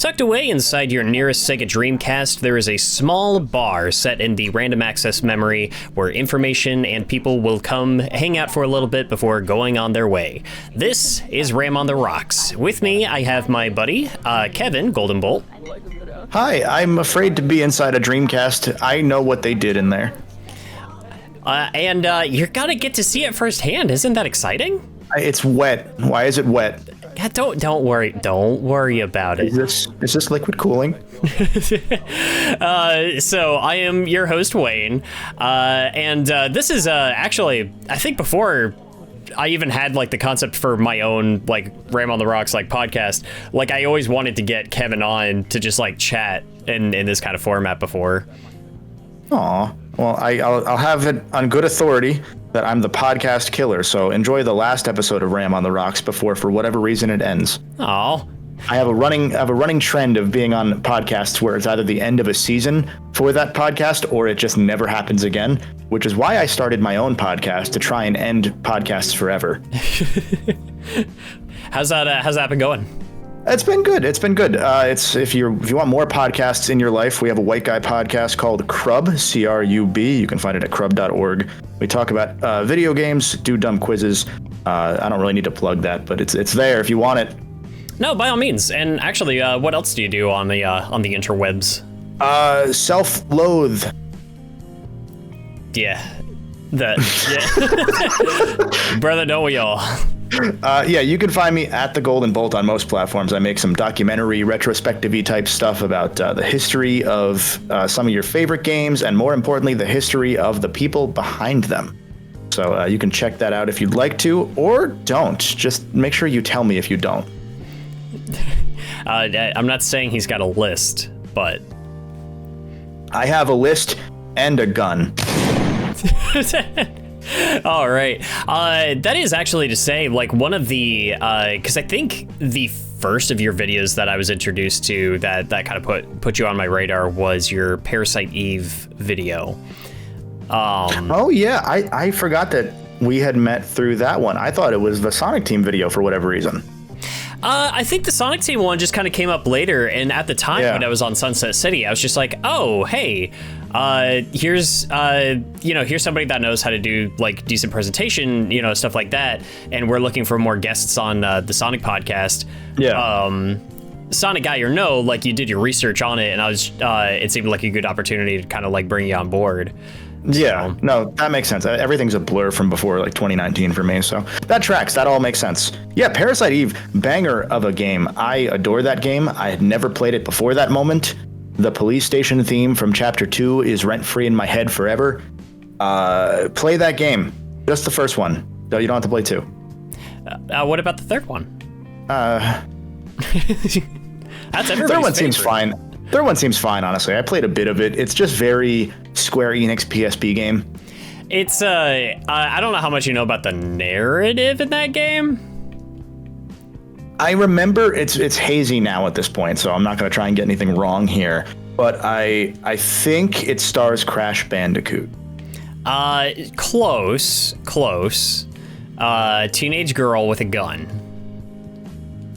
Tucked away inside your nearest Sega Dreamcast, there is a small bar set in the random access memory where information and people will come hang out for a little bit before going on their way. This is Ram on the Rocks. With me, I have my buddy, Kevin, GoldenBolt. Hi, I'm afraid to be inside a Dreamcast. I know what they did in there. And you're gonna get to see it firsthand. Isn't that exciting? It's wet. Why is it wet? Yeah, don't worry about it. Is this liquid cooling? So I am your host, Wayne, and this is actually, I think before I even had like the concept for my own like Ram on the Rocks like podcast, like I always wanted to get Kevin on to just like chat in this kind of format before. Aw, well, I'll have it on good authority that I'm the podcast killer, so enjoy the last episode of Ram on the Rocks before, for whatever reason, it ends. Aw. I have a running trend of being on podcasts where it's either the end of a season for that podcast or it just never happens again, which is why I started my own podcast to try and end podcasts forever. How's that been going? It's been good. It's if you want more podcasts in your life, we have a white guy podcast called Crub, C-R-U-B. You can find it at crub.org. We talk about video games, do dumb quizzes. I don't really need to plug that, but it's there if you want it. No, by all means. And actually, what else do you do on the interwebs? Self-loathe. Yeah. Yeah. Brother, don't we all? Yeah, you can find me at TheGoldenBolt on most platforms. I make some documentary, retrospective-y type stuff about the history of some of your favorite games, and more importantly, the history of the people behind them. So you can check that out if you'd like to, or don't. Just make sure you tell me if you don't. I'm not saying he's got a list, but... I have a list and a gun. All right. That is actually to say, like, one of the, because I think the first of your videos that I was introduced to that kind of put you on my radar was your Parasite Eve video. Oh, yeah. I forgot that we had met through that one. I thought it was the Sonic Team video for whatever reason. I think the Sonic Team one just kind of came up later, and at the time when I was on Sunset City, I was just like, oh, hey, here's somebody that knows how to do like decent presentation, stuff like that, and we're looking for more guests on the Sonic podcast. Yeah. Sonic guy or no, like you did your research on it, and it seemed like a good opportunity to kind of like bring you on board. Yeah, no, that makes sense. Everything's a blur from before like 2019 for me, so that tracks. That all makes sense. Yeah, Parasite Eve, banger of a game. I adore that game. I had never played it before that moment. The police station theme from Chapter 2 is rent-free in my head forever. Play that game. Just the first one. No, you don't have to play two. What about the third one? That's everybody's third one favorite. Seems fine. Third one seems fine, honestly. I played a bit of it. It's just very Square Enix PSP game. It's, I don't know how much you know about the narrative in that game. I remember it's hazy now at this point, so I'm not going to try and get anything wrong here. But I think it stars Crash Bandicoot. Close. Teenage girl with a gun.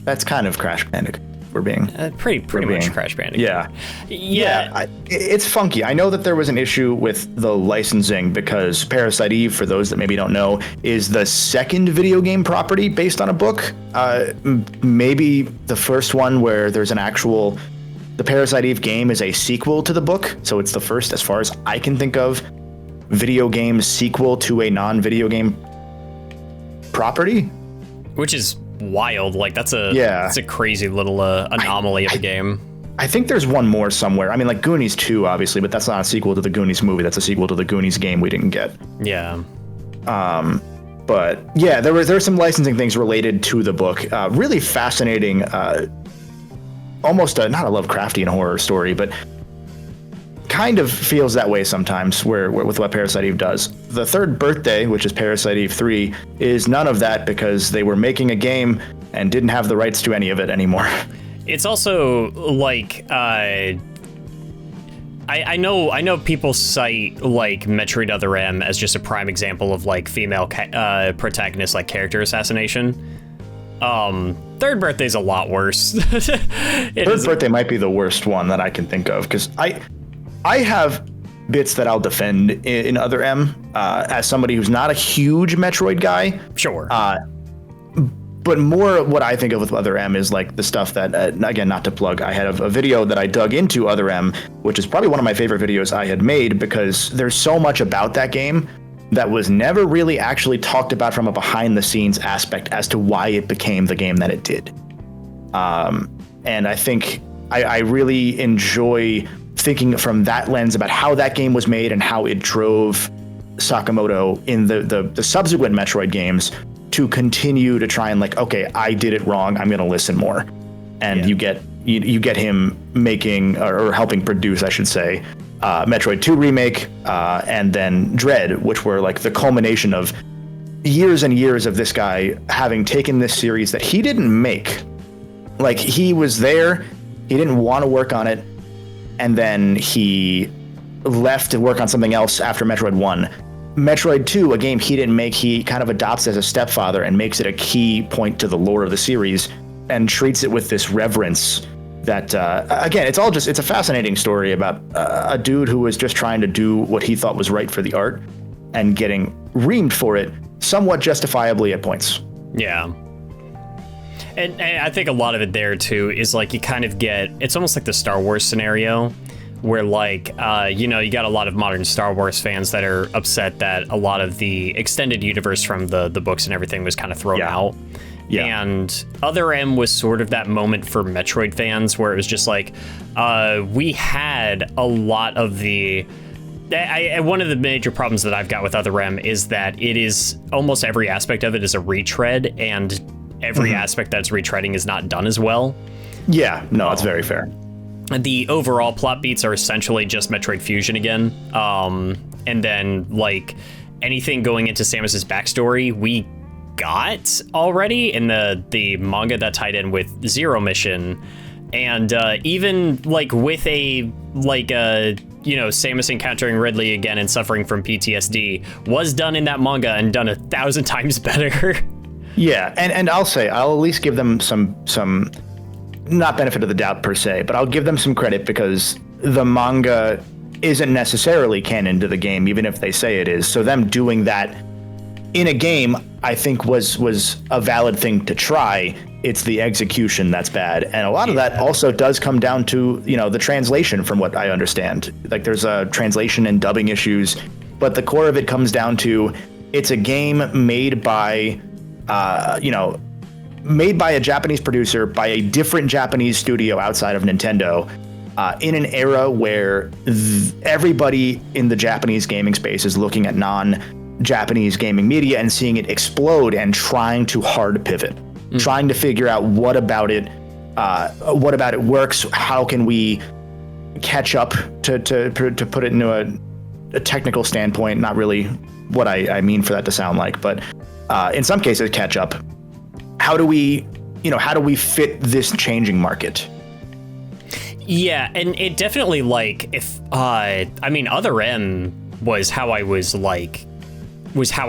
That's kind of Crash Bandicoot. We're being pretty much Crash Bandicoot. Yeah. It's funky. I know that there was an issue with the licensing because Parasite Eve, for those that maybe don't know, is the second video game property based on a book. Maybe the first one where there's the Parasite Eve game is a sequel to the book. So it's the first, as far as I can think of, video game sequel to a non-video game property. Which is wild. Like that's a crazy little anomaly of a game. I think there's one more somewhere. I mean, like Goonies 2, obviously, but that's not a sequel to the Goonies movie. That's a sequel to the Goonies game we didn't get. Yeah. But yeah, there's some licensing things related to the book. Really fascinating. Almost not a Lovecraftian horror story, but kind of feels that way sometimes where with what Parasite Eve does. The third birthday, which is Parasite Eve 3, is none of that because they were making a game and didn't have the rights to any of it anymore. It's also like I know people cite like Metroid Other M as just a prime example of like female protagonist like character assassination. Third Birthday's a lot worse. Third Birthday might be the worst one that I can think of, because I have bits that I'll defend in Other M as somebody who's not a huge Metroid guy. Sure. But more what I think of with Other M is like the stuff that, again, not to plug, I had a video that I dug into Other M, which is probably one of my favorite videos I had made, because there's so much about that game that was never really actually talked about from a behind the scenes aspect as to why it became the game that it did. And I think I really enjoy thinking from that lens about how that game was made and how it drove Sakamoto in the subsequent Metroid games to continue to try and like, okay, I did it wrong, I'm gonna listen more. And you get him making or helping produce, I should say, Metroid 2 remake, and then Dread, which were like the culmination of years and years of this guy having taken this series that he didn't make. Like, he was there, he didn't want to work on it, and then he left to work on something else after Metroid 1. Metroid 2, a game he didn't make, he kind of adopts as a stepfather and makes it a key point to the lore of the series and treats it with this reverence that, again, it's a fascinating story about a dude who was just trying to do what he thought was right for the art and getting reamed for it somewhat justifiably at points. Yeah. And I think a lot of it there, too, is like you kind of get, it's almost like the Star Wars scenario where, like, you got a lot of modern Star Wars fans that are upset that a lot of the extended universe from the books and everything was kind of thrown out. Yeah. And Other M was sort of that moment for Metroid fans where it was just like, we had a lot of the... one of the major problems that I've got with Other M is that it is almost every aspect of it is a retread, and every aspect that's retreading is not done as well. Yeah, no, it's very fair. The overall plot beats are essentially just Metroid Fusion again. And then, like, anything going into Samus's backstory, we got already in the manga that tied in with Zero Mission. And even, like, with Samus encountering Ridley again and suffering from PTSD was done in that manga and done 1,000 times better. Yeah, and I'll at least give them some not benefit of the doubt per se, but I'll give them some credit because the manga isn't necessarily canon to the game, even if they say it is. So them doing that in a game, I think was a valid thing to try. It's the execution that's bad. And a lot of that also does come down to, the translation, from what I understand. Like, there's a translation and dubbing issues, but the core of it comes down to it's a game made by a Japanese producer by a different Japanese studio outside of Nintendo, in an era where everybody in the Japanese gaming space is looking at non-Japanese gaming media and seeing it explode and trying to hard pivot, trying to figure out what about it works, how can we catch up, to put it into a technical standpoint, not really what I mean for that to sound like, but in some cases catch up. How do we fit this changing market? Yeah, and it definitely, like, Other M was how I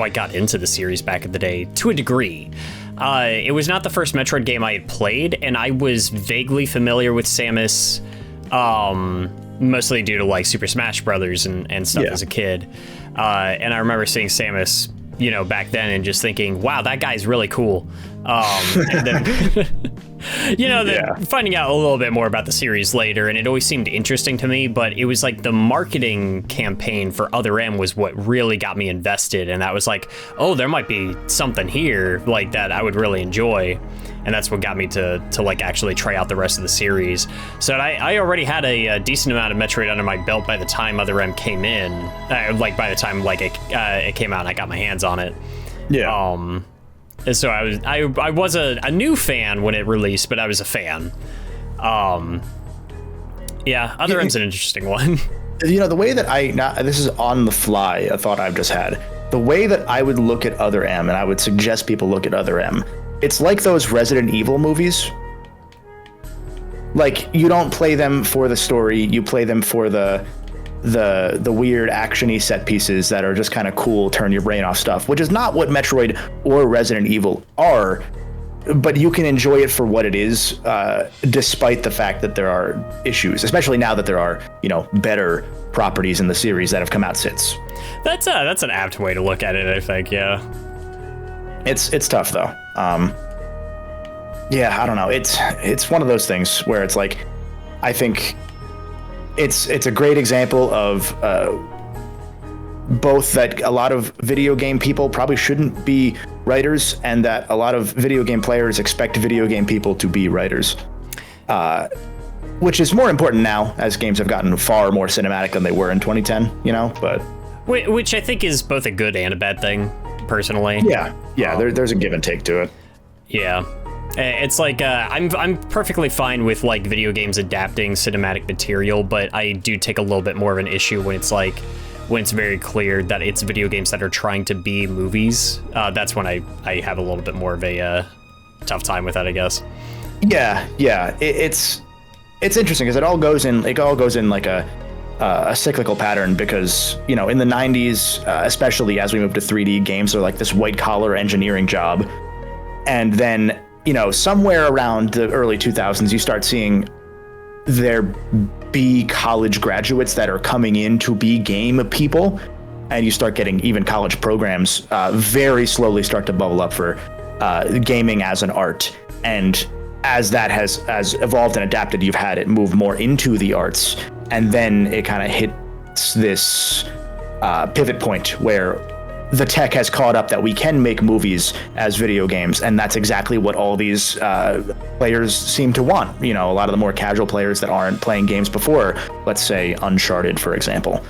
got into the series back in the day, to a degree. It was not the first Metroid game I had played, and I was vaguely familiar with Samus, mostly due to, like, Super Smash Brothers and stuff as a kid. And I remember seeing Samus, back then and just thinking, wow, that guy's really cool. And then, finding out a little bit more about the series later, and it always seemed interesting to me, but it was like the marketing campaign for Other M was what really got me invested, and that was like, oh, there might be something here like that I would really enjoy. And that's what got me to like actually try out the rest of the series. So I already had a decent amount of Metroid under my belt by the time Other M came in. By the time it came out and I got my hands on it. Yeah. And so I was a new fan when it released, but I was a fan. Yeah, Other M's an interesting one. The way that this is on the fly, a thought I've just had. The way that I would look at Other M, and I would suggest people look at Other M, it's like those Resident Evil movies. Like, you don't play them for the story, you play them for the weird action-y set pieces that are just kind of cool, turn your brain off stuff, which is not what Metroid or Resident Evil are. but you can enjoy it for what it is, despite the fact that there are issues, especially now that there are, better properties in the series that have come out since. That's an apt way to look at it, I think. Yeah. It's tough though. Yeah, I don't know. It's one of those things where it's like, I think it's a great example of both that a lot of video game people probably shouldn't be writers, and that a lot of video game players expect video game people to be writers, which is more important now as games have gotten far more cinematic than they were in 2010, but which I think is both a good and a bad thing, personally. Yeah, there's a give and take to it. Yeah. It's like I'm perfectly fine with like video games adapting cinematic material, but I do take a little bit more of an issue when it's very clear that it's video games that are trying to be movies. That's when I have a little bit more of a tough time with that, I guess. Yeah. It's interesting because it all goes in like a cyclical pattern, because in the 90s, especially as we moved to 3D, games are like this white collar engineering job, and then somewhere around the early 2000s, you start seeing there be college graduates that are coming in to be game people, and you start getting even college programs very slowly start to bubble up for gaming as an art. And as that has evolved and adapted, you've had it move more into the arts, and then it kind of hits this pivot point where the tech has caught up that we can make movies as video games, and that's exactly what all these players seem to want. A lot of the more casual players that aren't playing games before, let's say Uncharted, for example.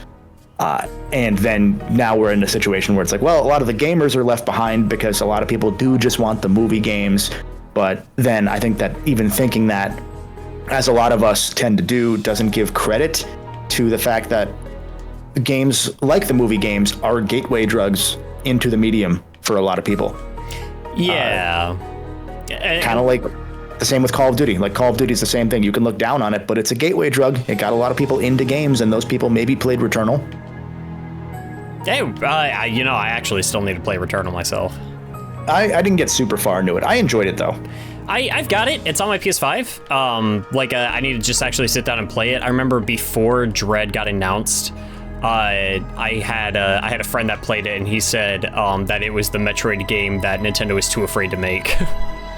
And then now we're in a situation where it's like, well, a lot of the gamers are left behind because a lot of people do just want the movie games. But then I think that even thinking that, as a lot of us tend to do, doesn't give credit to the fact that games like the movie games are gateway drugs into the medium for a lot of people. Yeah. Kind of like the same with Call of Duty. Like, Call of Duty is the same thing. You can look down on it, but it's a gateway drug. It got a lot of people into games, and those people maybe played Returnal. Hey, I actually still need to play Returnal myself. I didn't get super far into it. I enjoyed it though. I've got it. It's on my PS5. I need to just actually sit down and play it. I remember before Dread got announced, I had a friend that played it, and he said that it was the Metroid game that Nintendo was too afraid to make.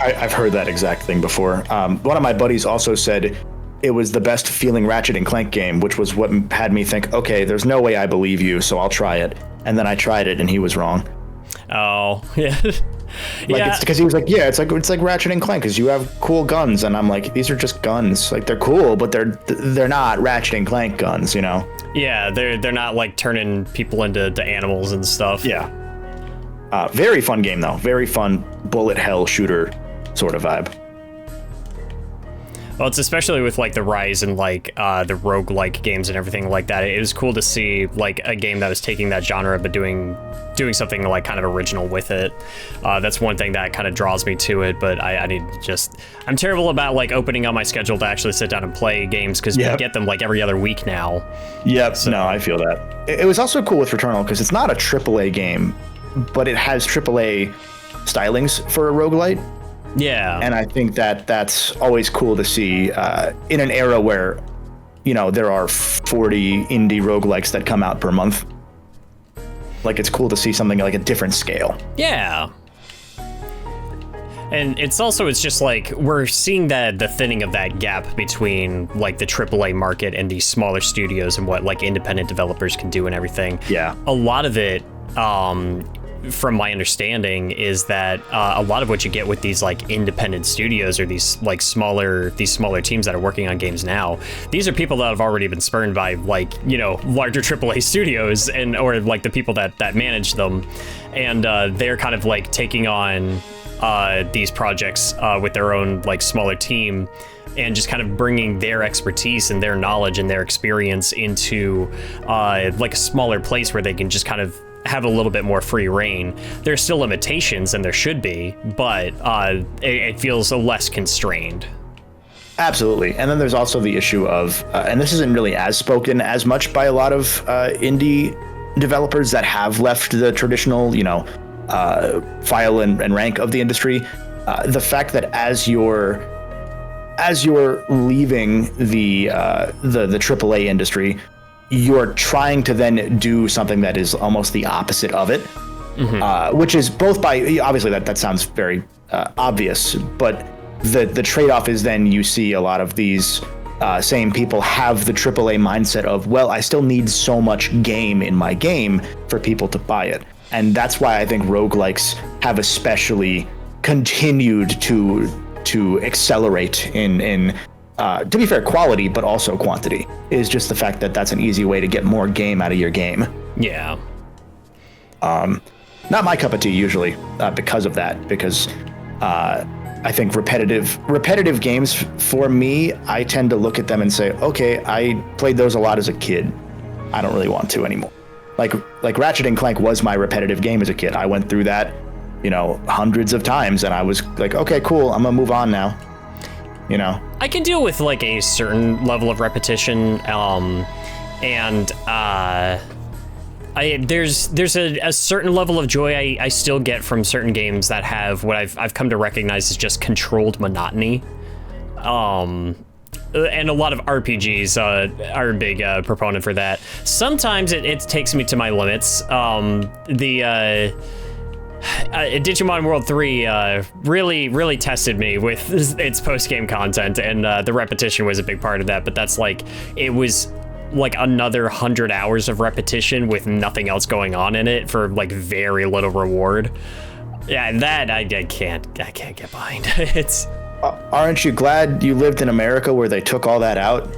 I've heard that exact thing before. One of my buddies also said it was the best feeling Ratchet and Clank game, which was what had me think, okay, there's no way I believe you, so I'll try it. And then I tried it, and he was wrong. Oh, yeah. It's because he was like, yeah, it's like Ratchet and Clank because you have cool guns, and I'm like, these are just guns. Like, they're cool, but they're not Ratchet and Clank guns, Yeah, they're not like turning people into animals and stuff. Yeah. Very fun game though. Very fun bullet hell shooter sort of vibe. Well, it's especially with like the rise in like the roguelike games and everything like that. It was cool to see like a game that was taking that genre but doing something like kind of original with it. That's one thing that kind of draws me to it, but I need to just, I'm terrible about like opening up my schedule to actually sit down and play games because we get them like every other week now. Yep. So. No, I feel that. It was also cool with Returnal because it's not a AAA game, but it has AAA stylings for a roguelite. Yeah. And I think that that's always cool to see in an era where, there are 40 indie roguelikes that come out per month. Like, it's cool to see something like a different scale. Yeah. And it's just like we're seeing the thinning of that gap between like the AAA market and these smaller studios and what like independent developers can do and everything. Yeah. A lot of it, from my understanding, is that a lot of what you get with these like independent studios or these smaller teams that are working on games now, these are people that have already been spurned by like larger AAA studios or like the people that manage them, and they're kind of like taking on these projects with their own like smaller team and just kind of bringing their expertise and their knowledge and their experience into like a smaller place where they can just kind of have a little bit more free reign. There's still limitations, and there should be, but it feels less constrained. Absolutely. And then there's also the issue of, and this isn't really as spoken as much by a lot of indie developers that have left the traditional, file and rank of the industry, the fact that as you're leaving the AAA industry, you're trying to then do something that is almost the opposite of it, which is both by, obviously that sounds very obvious, but the trade-off is then you see a lot of these same people have the AAA mindset of, well, I still need so much game in my game for people to buy it. And that's why I think roguelikes have especially continued to accelerate in to be fair, quality, but also quantity, is just the fact that that's an easy way to get more game out of your game. Yeah. Not my cup of tea usually, because of that, because I think repetitive games, for me, I tend to look at them and say, okay, I played those a lot as a kid. I don't really want to anymore. Like Ratchet and Clank was my repetitive game as a kid. I went through that, hundreds of times, and I was like, okay, cool, I'm gonna move on now. I can deal with like a certain level of repetition, there's a certain level of joy I still get from certain games that have what I've come to recognize as just controlled monotony. And a lot of RPGs are a big proponent for that. Sometimes it takes me to my limits. Digimon World 3 really tested me with its post-game content, and the repetition was a big part of that, but it was like another 100 hours of repetition with nothing else going on in it for like very little reward. Yeah, that I can't get behind. It's aren't you glad you lived in America where they took all that out?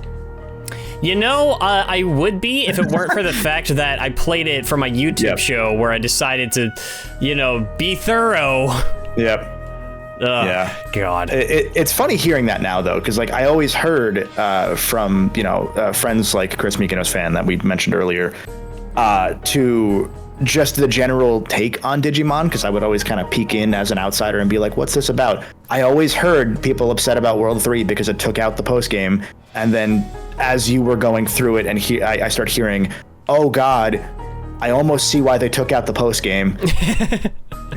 I would be if it weren't for the fact that I played it for my YouTube show where I decided to, be thorough. Yep. Yeah. God. It's funny hearing that now, though, because I always heard from, friends like Chris Mykonos fan that we mentioned earlier, to just the general take on Digimon, because I would always kind of peek in as an outsider and be like, what's this about? I always heard people upset about World 3 because it took out the post game, and then as you were going through it, and I start hearing, oh God, I almost see why they took out the post game.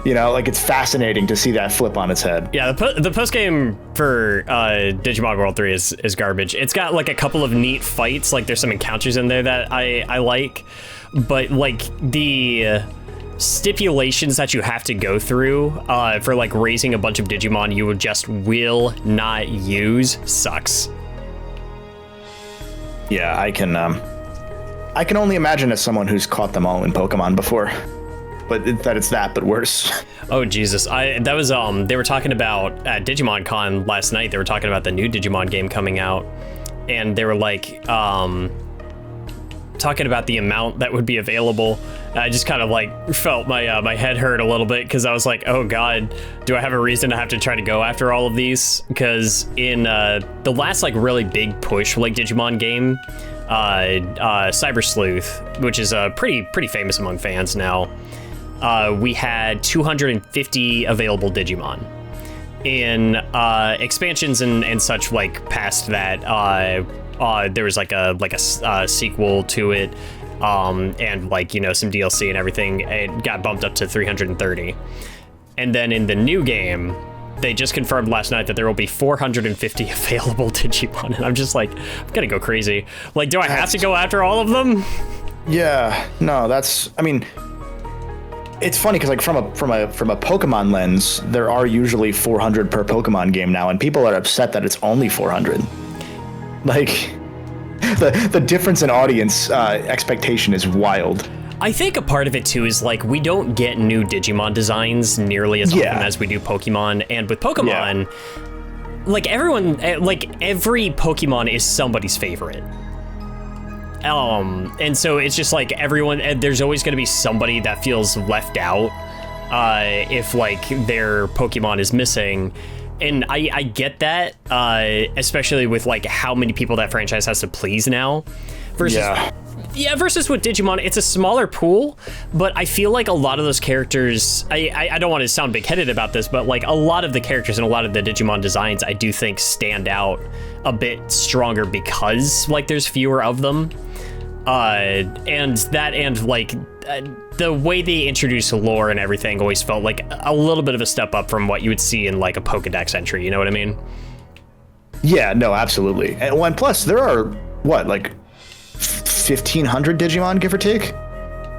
It's fascinating to see that flip on its head. Yeah, the post game for Digimon World 3 is garbage. It's got like a couple of neat fights, like there's some encounters in there that I like, but like the stipulations that you have to go through for like raising a bunch of Digimon you just will not use sucks. Yeah, I can only imagine as someone who's caught them all in Pokemon before, but it's that, but worse. Oh Jesus! They were talking about at Digimon Con last night. They were talking about the new Digimon game coming out, and they were like talking about the amount that would be available. I just kind of like felt my head hurt a little bit because I was like, oh God, do I have a reason to have to try to go after all of these? Because in the last like really big push like Digimon game, Cyber Sleuth, which is pretty famous among fans now, we had 250 available Digimon. In expansions and such like past that, there was like a sequel to it, and like some DLC and everything. It got bumped up to 330, and then in the new game, they just confirmed last night that there will be 450 available Digimon, and I'm just like, I'm gonna go crazy. Like, do I have to go after all of them? Yeah, no, it's funny because like from a Pokemon lens, there are usually 400 per Pokemon game now, and people are upset that it's only 400. Like, the difference in audience expectation is wild. I think a part of it too is like we don't get new Digimon designs nearly as often as we do Pokemon, and with Pokemon, like every Pokemon is somebody's favorite. And so it's just like there's always going to be somebody that feels left out if like their Pokemon is missing. And I get that, especially with like how many people that franchise has to please now. Versus with Digimon, it's a smaller pool, but I feel like a lot of those characters, I don't want to sound big-headed about this, but like a lot of the characters and a lot of the Digimon designs I do think stand out a bit stronger because like there's fewer of them. And like the way they introduce lore and everything always felt like a little bit of a step up from what you would see in like a Pokedex entry. You know what I mean? Yeah, no, absolutely. And plus, there are like 1,500 Digimon, give or take.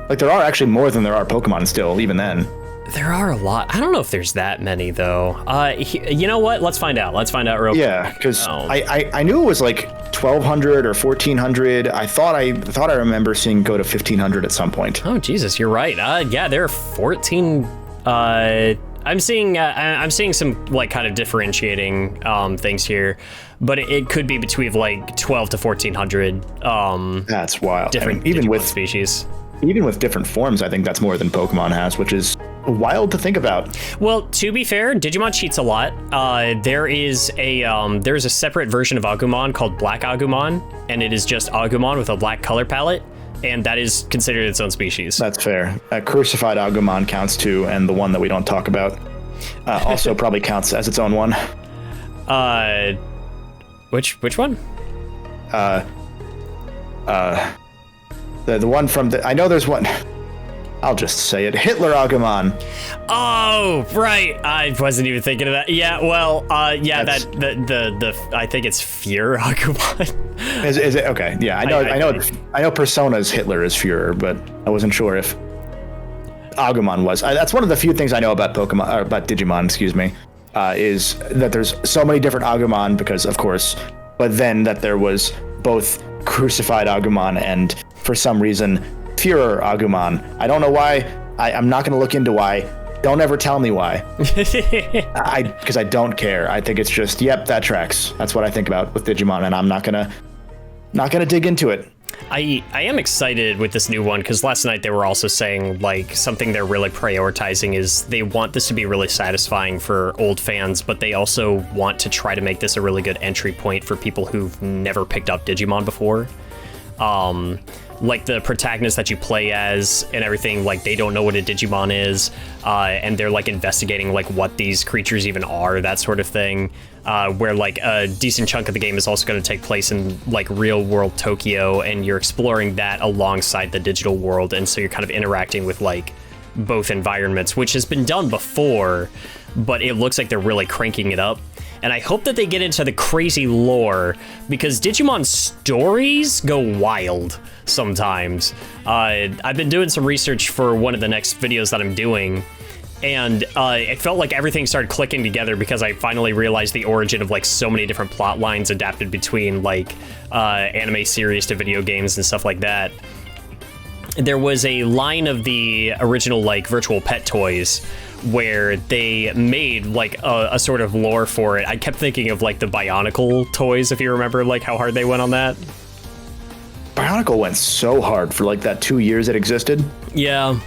Like there are actually more than there are Pokemon still, even then. There are a lot. I don't know if there's that many though. You know what? Let's find out. Let's find out real quick. Yeah, because I knew it was like 1,200 or 1,400. I thought I remember seeing go to 1,500 at some point. Oh Jesus, you're right. Yeah, there are 14. I'm seeing some like kind of differentiating things here, but it could be between like 12 to 1,400. That's wild. Different even with species. Even with different forms, I think that's more than Pokemon has, which is wild to think about. Well, to be fair, Digimon cheats a lot. There's a separate version of Agumon called Black Agumon, and it is just Agumon with a black color palette, and that is considered its own species. That's fair. Crucified Agumon counts too, and the one that we don't talk about also probably counts as its own one. Which one? The one from I know there's one. I'll just say it. Hitler Agumon. Oh, right. I wasn't even thinking of that. Yeah, well, yeah, I think it's Fuhrer Agumon. Is it okay? Yeah, I know Persona's Hitler is Fuhrer, but I wasn't sure if Agumon was. That's one of the few things I know about Pokemon, or about Digimon, excuse me, is that there's so many different Agumon because, of course, but then that there was both Crucified Agumon and, for some reason, Fuhrer Agumon. I don't know why. I'm not going to look into why. Don't ever tell me why. Because I don't care. I think it's just, yep, that tracks. That's what I think about with Digimon, and I'm not gonna dig into it. I am excited with this new one because last night they were also saying like something they're really prioritizing is they want this to be really satisfying for old fans, but they also want to try to make this a really good entry point for people who've never picked up Digimon before. Like the protagonist that you play as and everything, like they don't know what a Digimon is, and they're like investigating like what these creatures even are, that sort of thing. Where like a decent chunk of the game is also going to take place in like real world Tokyo, and you're exploring that alongside the digital world, and so you're kind of interacting with like both environments, which has been done before, but it looks like they're really cranking it up. And I hope that they get into the crazy lore, because Digimon stories go wild sometimes. I've been doing some research for one of the next videos that I'm doing, and it felt like everything started clicking together because I finally realized the origin of like so many different plot lines adapted between like anime series to video games and stuff like that. There was a line of the original like virtual pet toys where they made like a sort of lore for it. I kept thinking of like the Bionicle toys, if you remember like how hard they went on that. Bionicle went so hard for like that 2 years it existed. Yeah.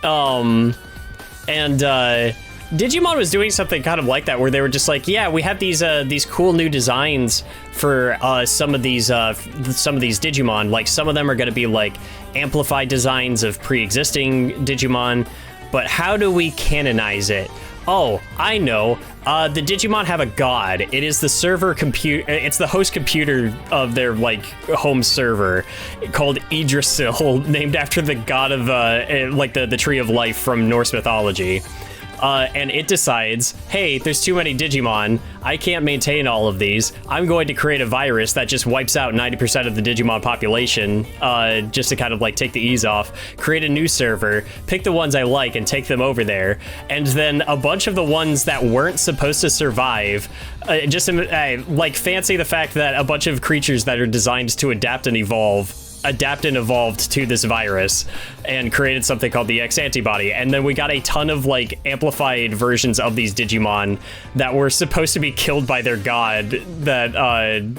And Digimon was doing something kind of like that, where they were just like, yeah, we have these cool new designs for some of these Digimon. Like some of them are going to be like amplified designs of pre-existing Digimon, but how do we canonize it? Oh, I know. The Digimon have a god. It is the server it's the host computer of their like home server, called Yggdrasil, named after the god of like the tree of life from Norse mythology. And it decides, hey, there's too many Digimon. I can't maintain all of these. I'm going to create a virus that just wipes out 90% of the Digimon population, just to kind of like take the ease off. Create a new server, pick the ones I like and take them over there. And then a bunch of the ones that weren't supposed to survive, like fancy the fact that a bunch of creatures that are designed to adapt and evolved to this virus and created something called the X antibody. And then we got a ton of like amplified versions of these Digimon that were supposed to be killed by their god. That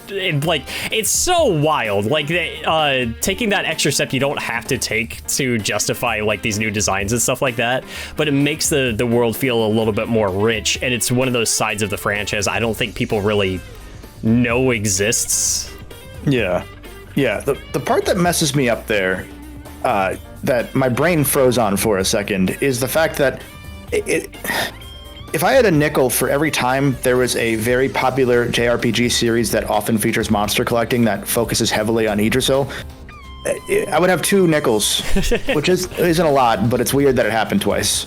it's so wild. Like taking that extra step you don't have to take to justify like these new designs and stuff like that, but it makes the world feel a little bit more rich, and it's one of those sides of the franchise I don't think people really know exists. Yeah, the part that messes me up there, that my brain froze on for a second, is the fact that if I had a nickel for every time there was a very popular JRPG series that often features monster collecting that focuses heavily on Yggdrasil, I would have 2 nickels, which isn't a lot, but it's weird that it happened twice.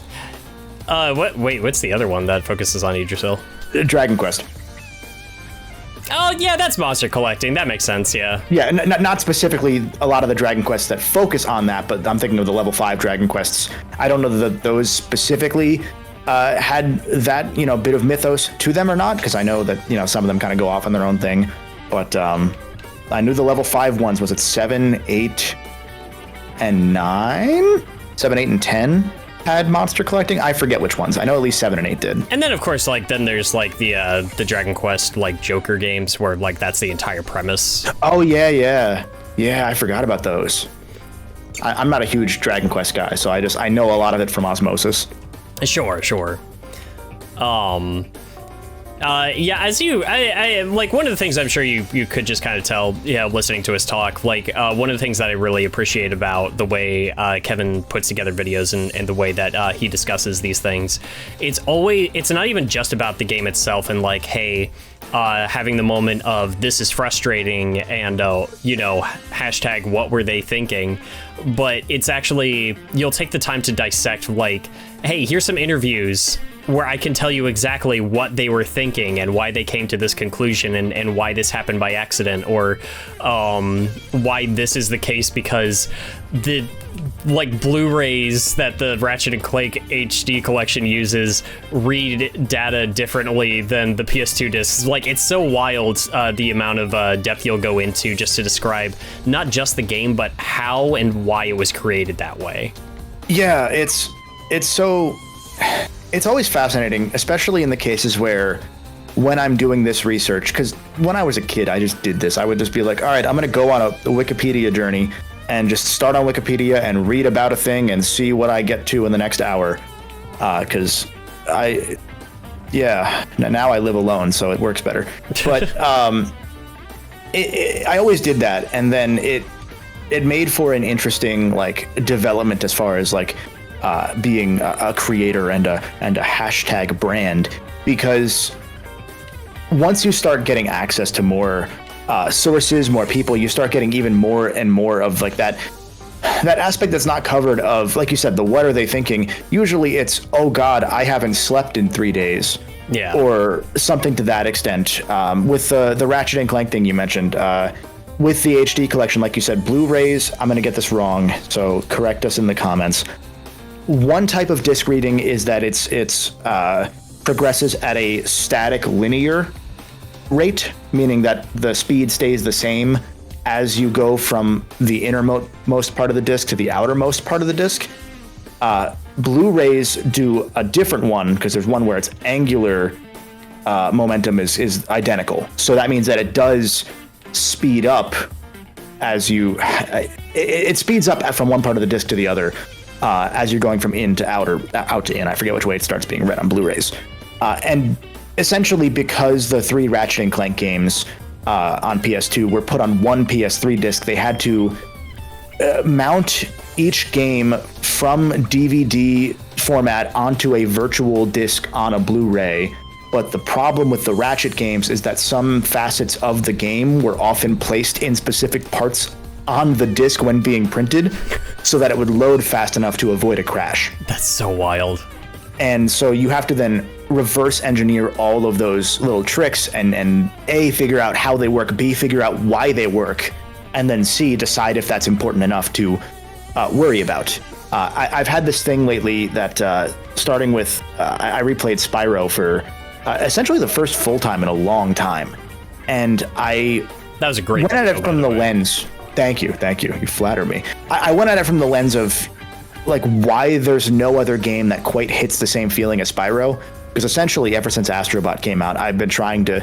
What's the other one that focuses on Yggdrasil? Dragon Quest. Oh, yeah, that's monster collecting. That makes sense, yeah. Yeah, not specifically a lot of the Dragon Quests that focus on that, but I'm thinking of the level 5 Dragon Quests. I don't know that those specifically had that, bit of mythos to them or not, because I know that, some of them kind of go off on their own thing. But I knew the level 5 ones, was it 7, 8, and 9? 7, 8, and 10? Had monster collecting. I forget which ones. I know at least 7 and 8 did. And then of course, then there's the Dragon Quest Joker games where that's the entire premise. Oh yeah. I forgot about those. I'm not a huge Dragon Quest guy, so I know a lot of it from osmosis. Sure. Yeah, as I one of the things I'm sure you could just kind of tell, listening to us talk, one of the things that I really appreciate about the way Kevin puts together videos and the way that he discusses these things, it's not even just about the game itself and having the moment of this is frustrating and hashtag what were they thinking, but it's actually, you'll take the time to dissect hey, here's some interviews where I can tell you exactly what they were thinking and why they came to this conclusion and why this happened by accident, or why this is the case because the Blu-rays that the Ratchet and Clank HD collection uses read data differently than the PS2 discs. It's so wild, the amount of depth you'll go into just to describe not just the game, but how and why it was created that way. Yeah, it's always fascinating, especially in the cases where when I'm doing this research, because when I was a kid, I just did this. I would just be like, all right, I'm going to go on a Wikipedia journey and just start on Wikipedia and read about a thing and see what I get to in the next hour. Because now I live alone, so it works better. But I always did that. And then it made for an interesting development as far as being a creator and a hashtag brand, because once you start getting access to more sources, more people, you start getting even more and more of that aspect that's not covered of, like you said, the what are they thinking. Usually it's, oh God, I haven't slept in 3 days. Yeah. Or something to that extent. With the Ratchet and Clank thing you mentioned, with the HD collection, like you said, Blu-rays, I'm going to get this wrong, so correct us in the comments. One type of disc reading is that it's progresses at a static linear rate, meaning that the speed stays the same as you go from the innermost part of the disc to the outermost part of the disc. Blu-rays do a different one, because there's one where its angular momentum is identical. So that means that it does speed up as it speeds up from one part of the disc to the other. As you're going from in to out, or out to in. I forget which way it starts being read on Blu-rays. And essentially, because the 3 Ratchet and Clank games on PS2 were put on one PS3 disc, they had to mount each game from DVD format onto a virtual disc on a Blu-ray. But the problem with the Ratchet games is that some facets of the game were often placed in specific parts on the disc when being printed, so that it would load fast enough to avoid a crash. That's so wild. And so you have to then reverse engineer all of those little tricks and A, figure out how they work, B, figure out why they work, and then C, decide if that's important enough to worry about. I've had this thing lately that starting with, I replayed Spyro for essentially the first full time in a long time. And that was a great went at it from the lens. Thank you. You flatter me. I went at it from the lens of why there's no other game that quite hits the same feeling as Spyro. Because essentially, ever since Astrobot came out, I've been trying to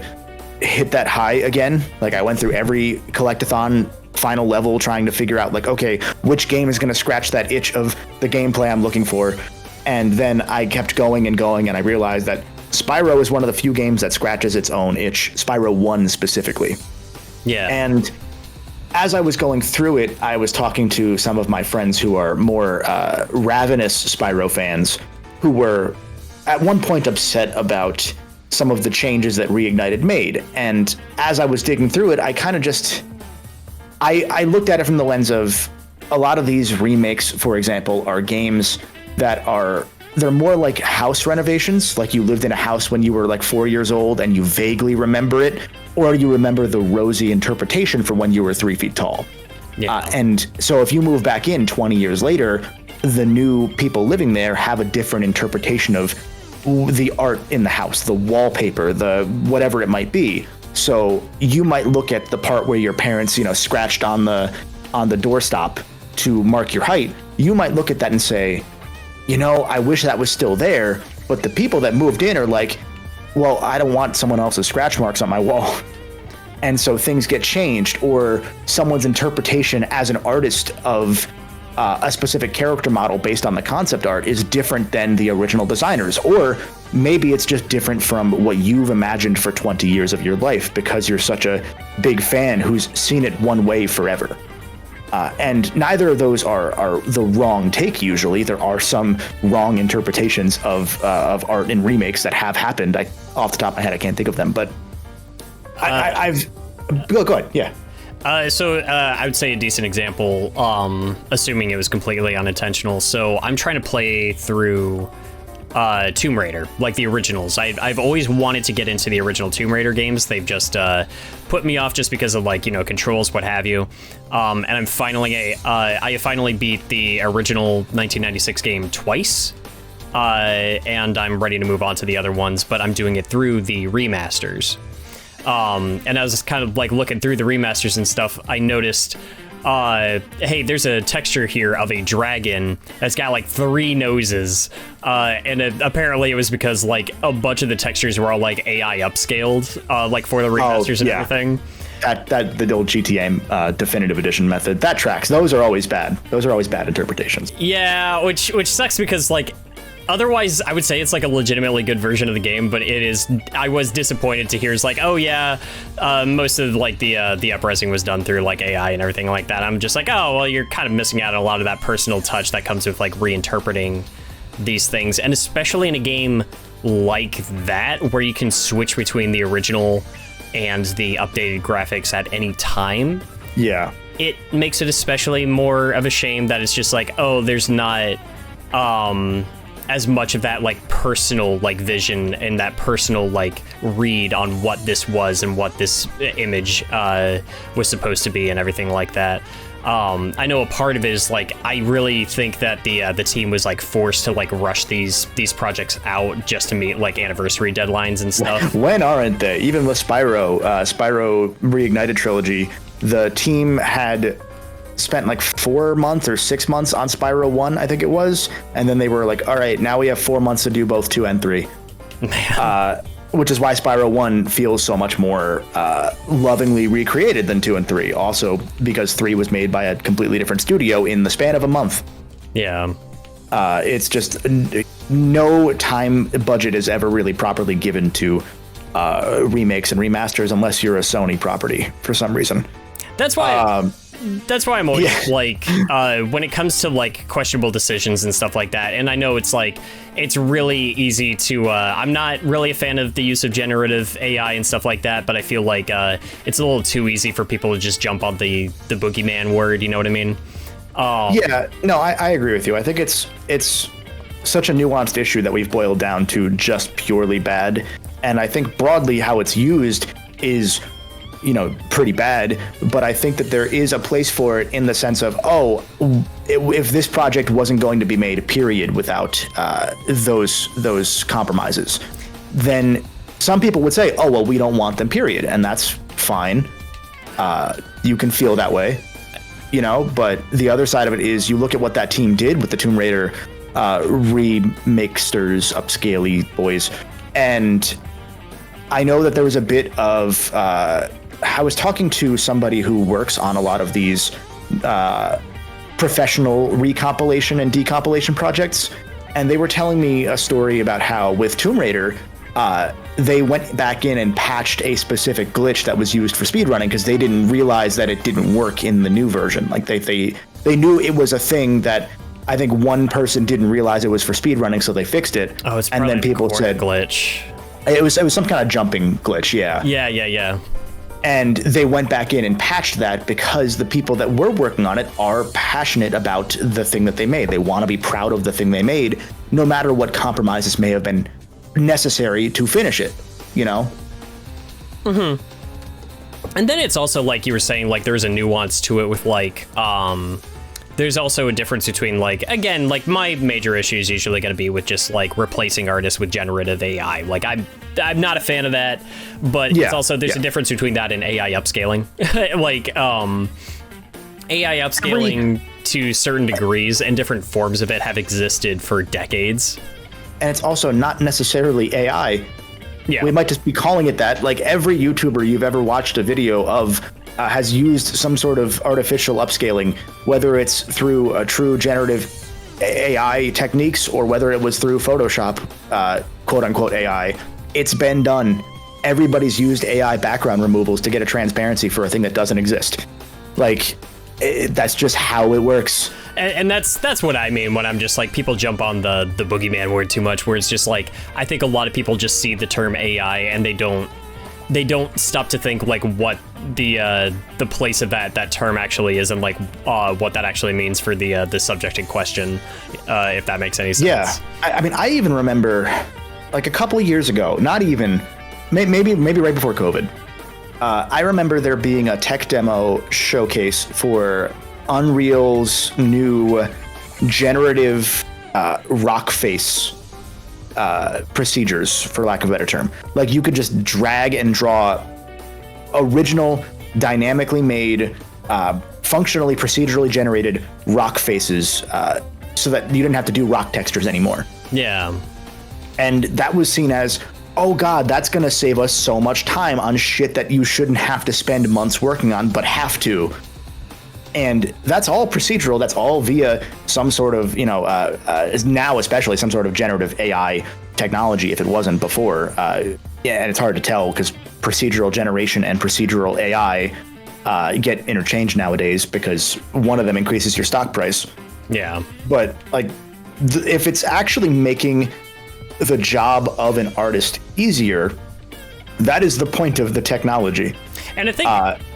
hit that high again. I went through every collectathon final level trying to figure out okay, which game is going to scratch that itch of the gameplay I'm looking for. And then I kept going and going, and I realized that Spyro is one of the few games that scratches its own itch. Spyro 1 specifically. Yeah. And as I was going through it, I was talking to some of my friends who are more ravenous Spyro fans, who were at one point upset about some of the changes that Reignited made. And as I was digging through it, I kind of I looked at it from the lens of a lot of these remakes, for example, are games that they're more like house renovations. Like you lived in a house when you were like 4 years old and you vaguely remember it, or you remember the rosy interpretation from when you were 3 feet tall. Yeah. And so if you move back in 20 years later, the new people living there have a different interpretation of the art in the house, the wallpaper, the whatever it might be. So you might look at the part where your parents, scratched on the doorstop to mark your height. You might look at that and say, I wish that was still there. But the people that moved in are like, well, I don't want someone else's scratch marks on my wall. And so things get changed, or someone's interpretation as an artist of a specific character model based on the concept art is different than the original designers. Or maybe it's just different from what you've imagined for 20 years of your life because you're such a big fan who's seen it one way forever. And neither of those are the wrong take. Usually there are some wrong interpretations of art in remakes that have happened. Off the top of my head, I can't think of them, but I've go ahead. Yeah. So I would say a decent example, assuming it was completely unintentional. So I'm trying to play through Tomb Raider, like the originals. I've always wanted to get into the original Tomb Raider games. They've just put me off just because of controls, what have you. And I finally beat the original 1996 game twice. And I'm ready to move on to the other ones, but I'm doing it through the remasters. And I was just kind of looking through the remasters and stuff. I noticed, hey, there's a texture here of a dragon that's got 3 noses. And apparently it was because a bunch of the textures were all AI upscaled, for the remasters and everything. That the old GTA definitive edition method, that tracks. Those are always bad. Those are always bad interpretations. Yeah, which sucks because otherwise, I would say it's a legitimately good version of the game, but it is. I was disappointed to hear it's oh yeah, most of the uprising was done through AI and everything like that. I'm just oh well, you're kind of missing out on a lot of that personal touch that comes with reinterpreting these things, and especially in a game like that where you can switch between the original and the updated graphics at any time. Yeah, it makes it especially more of a shame that it's just oh, there's not as much of that personal personal and that personal read on what this was and what this image was supposed to be and everything like that. I know a part of it is I really think that the team was forced to rush these projects out just to meet anniversary deadlines and stuff. When aren't they? Even with Spyro Reignited Trilogy, the team had spent 4 months or 6 months on Spyro 1, I think it was, and then they were all right, now we have 4 months to do both 2 and 3. Which is why Spyro 1 feels so much more lovingly recreated than 2 and 3. Also because 3 was made by a completely different studio in the span of a month. Yeah. It's just no time budget is ever really properly given to remakes and remasters unless you're a Sony property for some reason. That's why... That's why I'm always when it comes to questionable decisions and stuff like that, and I know it's it's really easy to I'm not really a fan of the use of generative AI and stuff like that, but I feel it's a little too easy for people to just jump on the boogeyman word, you know what I mean? Yeah, no, I agree with you. I think it's such a nuanced issue that we've boiled down to just purely bad, and I think broadly how it's used is pretty bad, but I think that there is a place for it in the sense of, if this project wasn't going to be made, period, without those compromises, then some people would say, oh, well, we don't want them, period. And that's fine. You can feel that way, but the other side of it is you look at what that team did with the Tomb Raider remakesters, upscaley boys, and I know that there was a bit of... I was talking to somebody who works on a lot of these professional recompilation and decompilation projects, and they were telling me a story about how with Tomb Raider, they went back in and patched a specific glitch that was used for speedrunning because they didn't realize that it didn't work in the new version. They knew it was a thing that I think one person didn't realize it was for speedrunning, so they fixed it. Oh, it's probably and then people said glitch. It was some kind of jumping glitch, yeah. Yeah. And they went back in and patched that because the people that were working on it are passionate about the thing that they made. They want to be proud of the thing they made, no matter what compromises may have been necessary to finish it, you know? And then it's also like you were saying, like there's a nuance to it with like, there's also a difference between like, again, like my major issue is usually going to be with just like replacing artists with generative AI. Like I'm not a fan of that, but it's also, there's a difference between that and AI upscaling. Like, AI upscaling to certain degrees and different forms of it have existed for decades. And it's also not necessarily AI. Yeah. We might just be calling it that. Like every YouTuber you've ever watched a video of has used some sort of artificial upscaling, whether it's through a true generative AI techniques or whether it was through Photoshop, quote unquote AI. It's been done. Everybody's used AI background removals to get a transparency for a thing that doesn't exist. Like, that's just how it works. And that's what I mean when I'm just like, people jump on the boogeyman word too much, where it's just like, I think a lot of people just see the term AI and they don't stop to think like what the place of that term actually is and like what that actually means for the subject in question, if that makes any sense. Yeah, I mean, I even remember like a couple of years ago, not even, maybe right before COVID, I remember there being a tech demo showcase for Unreal's new generative rock face procedures, for lack of a better term. Like you could just drag and draw original, dynamically made, functionally procedurally generated rock faces so that you didn't have to do rock textures anymore. Yeah. And that was seen as, oh God, that's going to save us so much time on shit that you shouldn't have to spend months working on, but have to. And that's all procedural. That's all via some sort of, now especially some sort of generative AI technology, if it wasn't before. And it's hard to tell because procedural generation and procedural AI get interchanged nowadays because one of them increases your stock price. Yeah. But like, if it's actually making the job of an artist easier, that is the point of the technology. And I think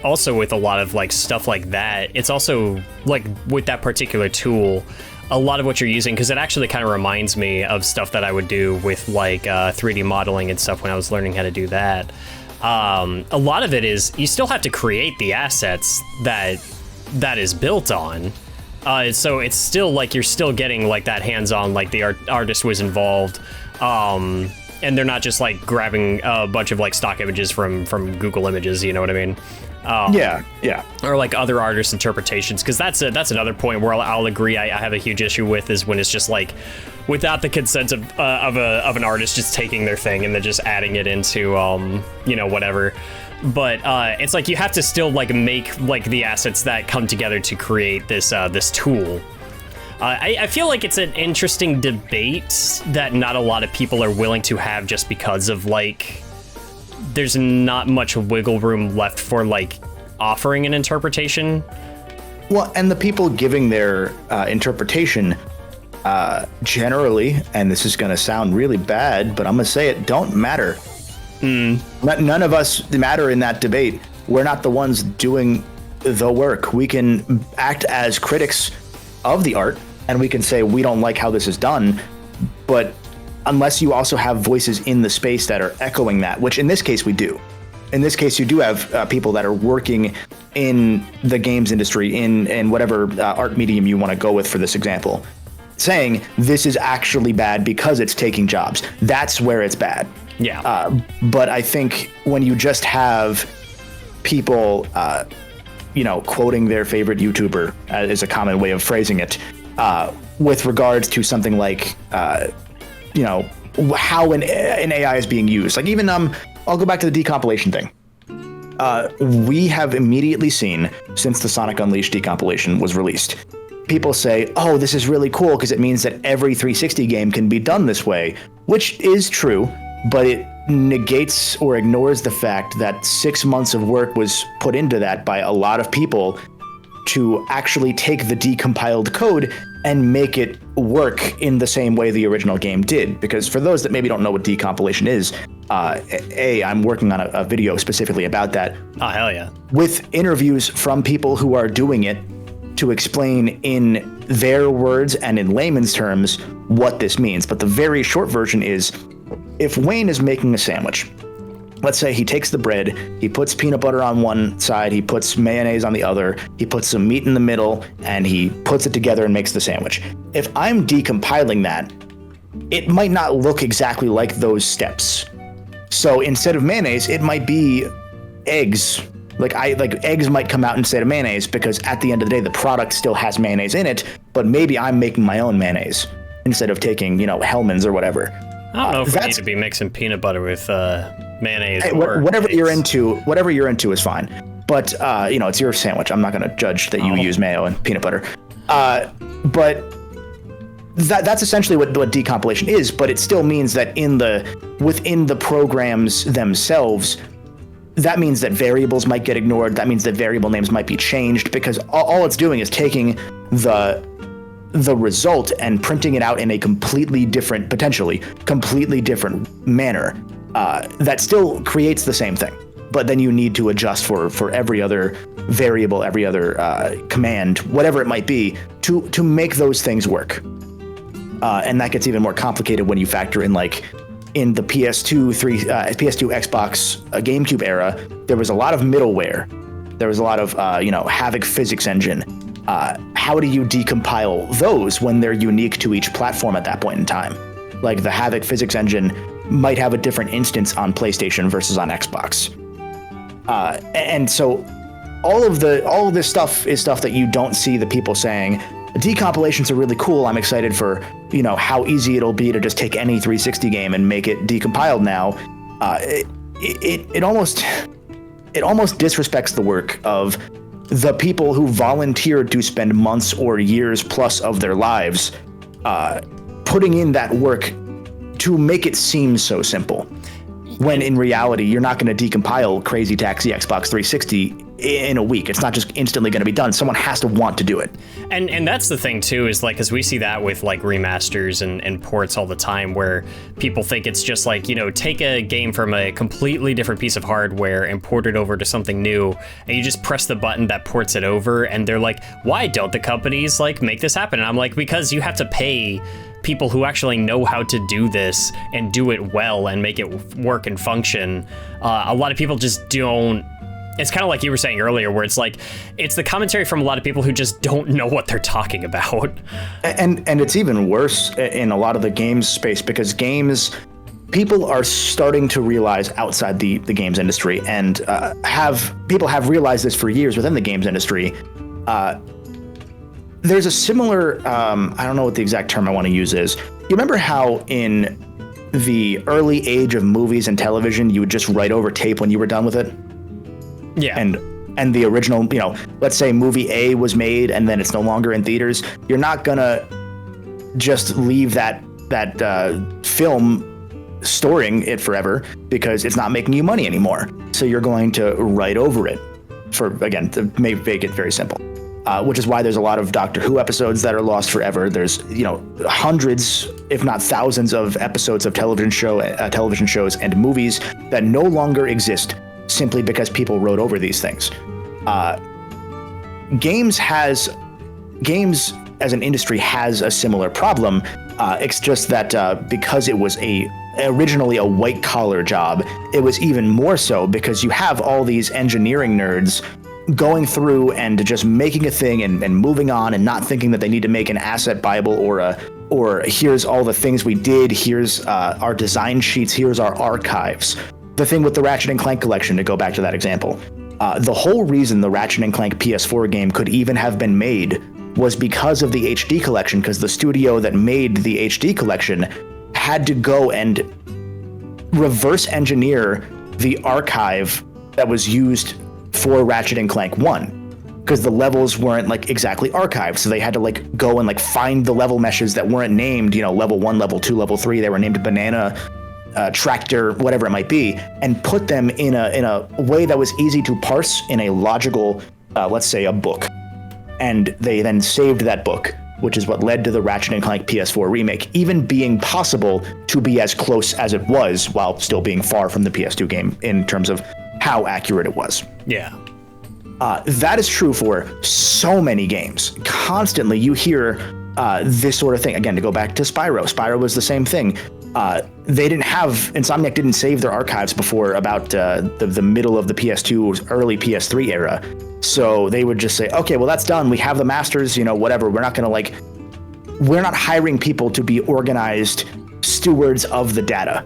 also with a lot of like stuff like that, it's also like with that particular tool, a lot of what you're using, because it actually kind of reminds me of stuff that I would do with like 3D modeling and stuff when I was learning how to do that. A lot of it is you still have to create the assets that is built on. So it's still like you're still getting like that hands-on, like the artist was involved. And they're not just like grabbing a bunch of like stock images from Google Images, you know what I mean? Yeah. Or like other artists' interpretations, because that's another point where I'll agree I have a huge issue with, is when it's just like without the consent of an artist just taking their thing and then just adding it into whatever. But it's like you have to still like make like the assets that come together to create this tool. I feel like it's an interesting debate that not a lot of people are willing to have, just because of like there's not much wiggle room left for like offering an interpretation. Well, and the people giving their interpretation generally, and this is going to sound really bad, but I'm going to say it, don't matter. None of us matter in that debate. We're not the ones doing the work. We can act as critics of the art, and we can say we don't like how this is done, but unless you also have voices in the space that are echoing that, which in this case we do. In this case, you do have people that are working in the games industry, in whatever art medium you want to go with for this example, saying this is actually bad because it's taking jobs. That's where it's bad. Yeah. But I think when you just have people, quoting their favorite YouTuber is a common way of phrasing it, with regards to something like, how an AI is being used. Like even, I'll go back to the decompilation thing. We have immediately seen, since the Sonic Unleashed decompilation was released, people say, oh, this is really cool because it means that every 360 game can be done this way, which is true, but it negates or ignores the fact that 6 months of work was put into that by a lot of people to actually take the decompiled code and make it work in the same way the original game did. Because for those that maybe don't know what decompilation is, I'm working on a video specifically about that. Oh, hell yeah. With interviews from people who are doing it to explain in their words and in layman's terms what this means. But the very short version is, if Wayne is making a sandwich, let's say he takes the bread, he puts peanut butter on one side, he puts mayonnaise on the other, he puts some meat in the middle, and he puts it together and makes the sandwich. If I'm decompiling that, it might not look exactly like those steps. So instead of mayonnaise, it might be eggs. Like eggs might come out instead of mayonnaise, because at the end of the day, the product still has mayonnaise in it, but maybe I'm making my own mayonnaise instead of taking, Hellmann's or whatever. I don't know if we need to be mixing peanut butter with mayonnaise. Whatever you're into is fine. But it's your sandwich. I'm not going to judge that you use mayo and peanut butter. But that's essentially what decompilation is. But it still means that within the programs themselves, that means that variables might get ignored. That means that variable names might be changed, because all it's doing is taking the result and printing it out in a potentially completely different manner that still creates the same thing. But then you need to adjust for every other variable, every other command, whatever it might be, to make those things work. And that gets even more complicated when you factor in, like, in the PS2, Xbox, GameCube era, there was a lot of middleware. There was a lot of, Havoc physics engine. How do you decompile those when they're unique to each platform at that point in time? Like, the Havoc physics engine might have a different instance on PlayStation versus on Xbox. And so all of this stuff is stuff that you don't see the people saying, decompilations are really cool. I'm excited for, how easy it'll be to just take any 360 game and make it decompiled now. It almost disrespects the work of the people who volunteered to spend months or years plus of their lives putting in that work to make it seem so simple. When in reality, you're not going to decompile Crazy Taxi Xbox 360 in a week. It's not just instantly going to be done. Someone has to want to do it. And that's the thing too, is like, because we see that with like remasters and ports all the time, where people think it's just like, take a game from a completely different piece of hardware and port it over to something new, and you just press the button that ports it over, and they're like, why don't the companies like make this happen? And I'm like, because you have to pay people who actually know how to do this and do it well and make it work and function. A lot of people just don't. It's kind of like you were saying earlier, where it's like, it's the commentary from a lot of people who just don't know what they're talking about. And it's even worse in a lot of the games space, because people are starting to realize outside the games industry, and people have realized this for years within the games industry. There's a similar, I don't know what the exact term I want to use is. You remember how in the early age of movies and television, you would just write over tape when you were done with it? Yeah. And the original, let's say movie A was made and then it's no longer in theaters. You're not gonna just leave that film storing it forever, because it's not making you money anymore. So you're going to write over it to make it very simple. Which is why there's a lot of Doctor Who episodes that are lost forever. There's, hundreds, if not thousands, of episodes of television shows and movies that no longer exist simply because people wrote over these things. Games as an industry has a similar problem. It's just that because it was originally a white collar job, it was even more so, because you have all these engineering nerds going through and just making a thing and moving on, and not thinking that they need to make an asset Bible or here's all the things we did, here's our design sheets, here's our archives. The thing with the Ratchet & Clank collection, to go back to that example, the whole reason the Ratchet & Clank PS4 game could even have been made was because of the HD collection, because the studio that made the HD collection had to go and reverse engineer the archive that was used for Ratchet & Clank 1, because the levels weren't like exactly archived. So they had to like go and like find the level meshes that weren't named, level 1, level 2, level 3. They were named banana, tractor, whatever it might be, and put them in a way that was easy to parse in a logical, let's say a book. And they then saved that book which is what led to the Ratchet & Clank PS4 remake even being possible to be as close as it was while still being far from the PS2 game in terms of how accurate it was. Yeah. That is true for so many games. Constantly you hear this sort of thing. Again, to go back to Spyro was the same thing. Insomniac didn't save their archives before about the middle of the PS2, early PS3 era. So they would just say, okay, well, that's done. We have the masters, whatever. We're not hiring people to be organized stewards of the data.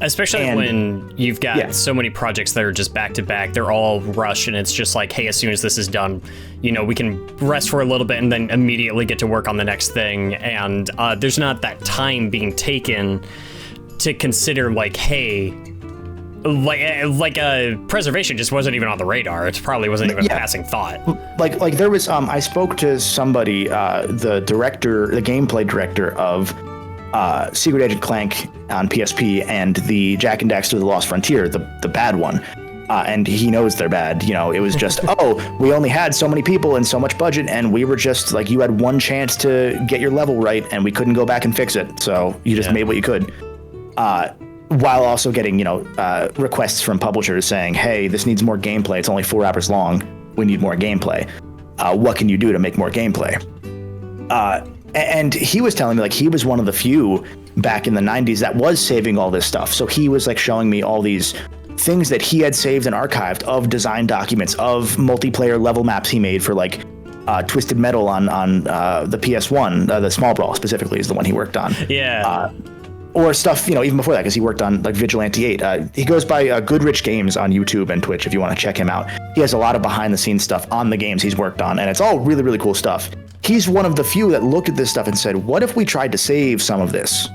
Especially when you've got so many projects that are just back to back, they're all rushed, and it's just like, hey, as soon as this is done, we can rest for a little bit and then immediately get to work on the next thing. And there's not that time being taken to consider, like, hey, like preservation just wasn't even on the radar. It probably wasn't even a passing thought. Like there was, I spoke to somebody, the gameplay director of Secret Agent Clank on PSP and the Jak and Daxter The Lost Frontier, the bad one. And he knows they're bad. It was just, we only had so many people and so much budget, and we were just like, you had one chance to get your level right, and we couldn't go back and fix it. So you just made what you could. While also getting, requests from publishers saying, hey, this needs more gameplay. It's only 4 hours long. We need more gameplay. What can you do to make more gameplay? And he was telling me, like, he was one of the few back in the 90s that was saving all this stuff. So he was like showing me all these things that he had saved and archived of design documents, of multiplayer level maps he made for like Twisted Metal on the PS1. The Small Brawl specifically is the one he worked on. Yeah. Or stuff, even before that, because he worked on like Vigilante 8. He goes by Goodrich Games on YouTube and Twitch if you want to check him out. He has a lot of behind the scenes stuff on the games he's worked on, and it's all really, really cool stuff. He's one of the few that looked at this stuff and said, what if we tried to save some of this?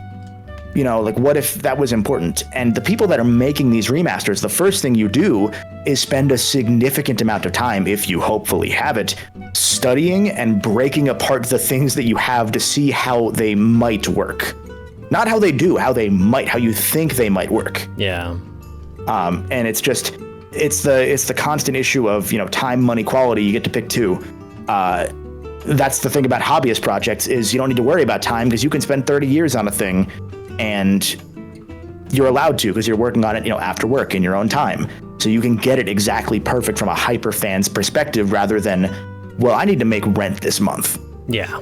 What if that was important? And the people that are making these remasters, the first thing you do is spend a significant amount of time, if you hopefully have it, studying and breaking apart the things that you have to see how they might work. Not how they do, how you think they might work. Yeah. And it's the constant issue of, time, money, quality. You get to pick two. That's the thing about hobbyist projects is you don't need to worry about time because you can spend 30 years on a thing and you're allowed to because you're working on it, after work in your own time. So you can get it exactly perfect from a hyper fan's perspective rather than, well, I need to make rent this month. Yeah.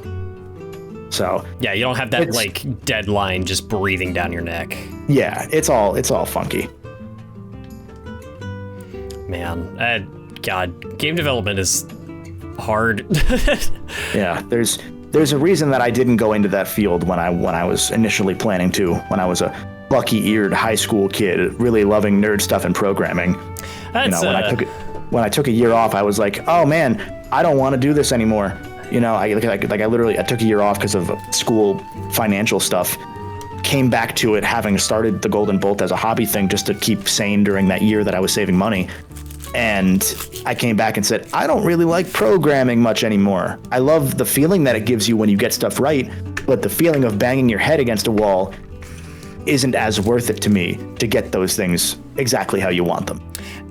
So yeah, you don't have that like deadline just breathing down your neck. Yeah, it's all funky. Man, God, game development is hard. Yeah, there's a reason that I didn't go into that field when I was initially planning to. When I was a bucky-eared high school kid, really loving nerd stuff and programming. When I took a year off, I was like, oh man, I don't want to do this anymore. I took a year off because of school financial stuff. Came back to it having started the Golden Bolt as a hobby thing just to keep sane during that year that I was saving money. And I came back and said, I don't really like programming much anymore. I love the feeling that it gives you when you get stuff right, but the feeling of banging your head against a wall isn't as worth it to me to get those things exactly how you want them,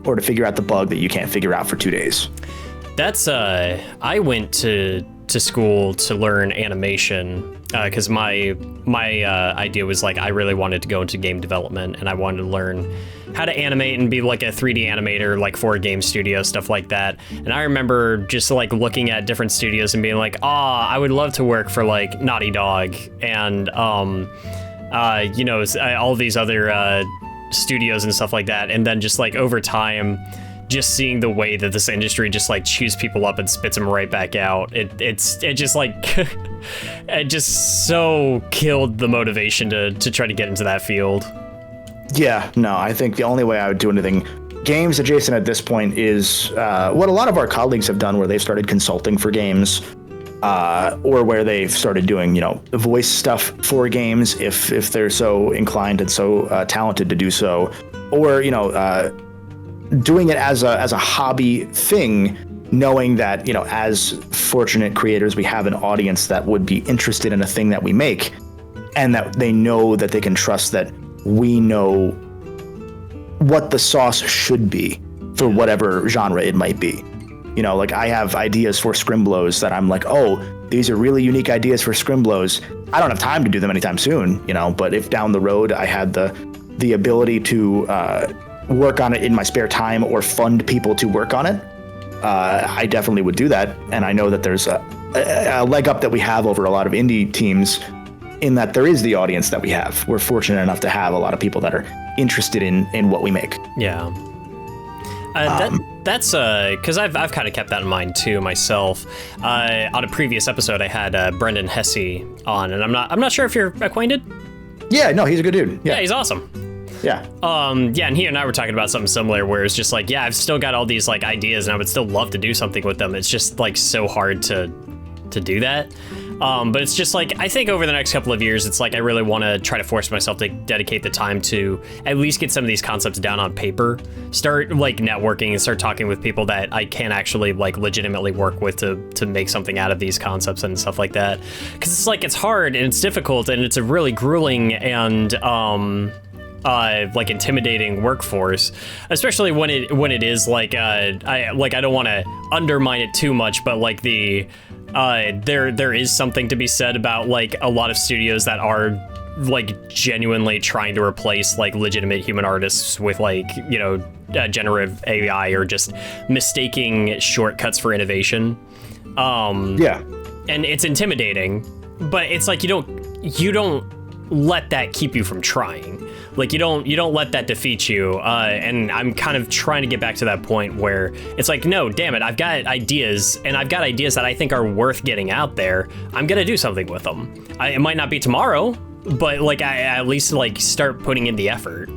or to figure out the bug that you can't figure out for 2 days. That's I went to school to learn animation because my idea was like I really wanted to go into game development and I wanted to learn how to animate and be like a 3D animator like for a game studio, stuff like that. And I remember just like looking at different studios and being like, I would love to work for like Naughty Dog and all these other studios and stuff like that. And then just like over time, just seeing the way that this industry just like chews people up and spits them right back out, it just like it just so killed the motivation to try to get into that field. Yeah, no, I think the only way I would do anything games adjacent at this point is what a lot of our colleagues have done, where they've started consulting for games, or where they've started doing, voice stuff for games if they're so inclined and so talented to do so, or doing it as a hobby thing, knowing that, as fortunate creators, we have an audience that would be interested in a thing that we make, and that they know that they can trust that we know what the sauce should be for whatever genre it might be. You know, like I have ideas for Scrimblows that I'm like, oh, these are really unique ideas for Scrimblows. I don't have time to do them anytime soon, you know, but if down the road I had the ability to work on it in my spare time or fund people to work on it, I definitely would do that. And I know that there's a leg up that we have over a lot of indie teams in that there is the audience that we have. We're fortunate enough to have a lot of people that are interested in what we make. Yeah. That's because I've kind of kept that in mind too myself. On a previous episode, I had Brendan Hesse on, and I'm not sure if you're acquainted. Yeah, no, he's a good dude. Yeah, he's awesome. Yeah. Yeah, and he and I were talking about something similar, where it's just like, yeah, I've still got all these like ideas, and I would still love to do something with them. It's just like so hard to do that. But it's just like, I think over the next couple of years, it's like I really want to try to force myself to dedicate the time to at least get some of these concepts down on paper, start like networking and start talking with people that I can actually like legitimately work with to make something out of these concepts and stuff like that. Because it's like, it's hard and it's difficult and it's a really grueling and like intimidating workforce, especially when it is like I don't want to undermine it too much, but like there is something to be said about like a lot of studios that are like genuinely trying to replace like legitimate human artists with like, you know, generative AI, or just mistaking shortcuts for innovation. Yeah. And it's intimidating, but it's like you don't let that keep you from trying. Like you don't let that defeat you. And I'm kind of trying to get back to that point where it's like, no, damn it, I've got ideas, and I've got ideas that I think are worth getting out there. I'm gonna do something with them. It might not be tomorrow, but like I at least like start putting in the effort.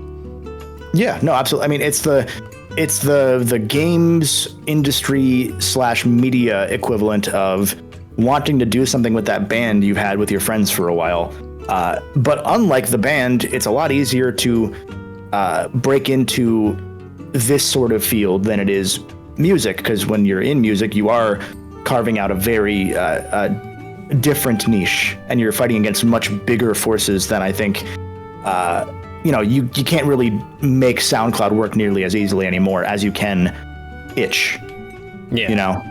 Yeah, no, absolutely. I mean, it's the games industry / media equivalent of wanting to do something with that band you've had with your friends for a while. But unlike the band, it's a lot easier to break into this sort of field than it is music, because when you're in music, you are carving out a very different niche, and you're fighting against much bigger forces than I think. You know, you can't really make SoundCloud work nearly as easily anymore as you can itch. Yeah. You know,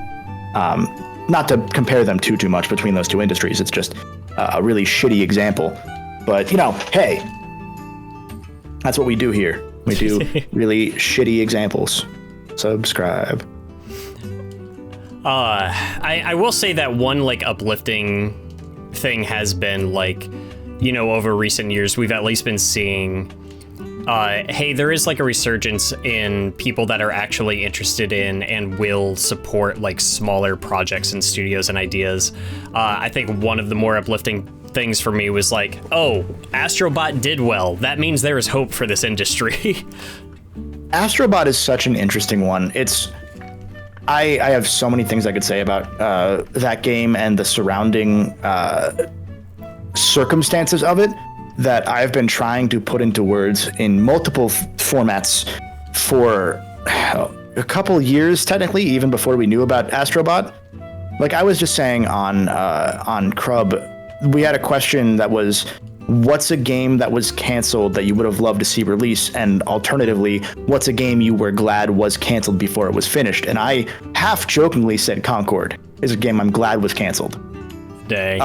not to compare them too much between those two industries. It's just a really shitty example, but you know, hey, that's what we do here. We do really shitty examples. Subscribe. I will say that one like uplifting thing has been like, you know, over recent years, we've at least been seeing, hey, there is like a resurgence in people that are actually interested in and will support like smaller projects and studios and ideas. I think one of the more uplifting things for me was like, oh, Astrobot did well. That means there is hope for this industry. Astrobot is such an interesting one. I have so many things I could say about that game and the surrounding circumstances of it that I've been trying to put into words in multiple formats for a couple years, technically, even before we knew about Astrobot. Like I was just saying on Crub, we had a question that was, what's a game that was canceled that you would have loved to see release? And alternatively, what's a game you were glad was canceled before it was finished? And I half jokingly said Concord is a game I'm glad was canceled. Dang.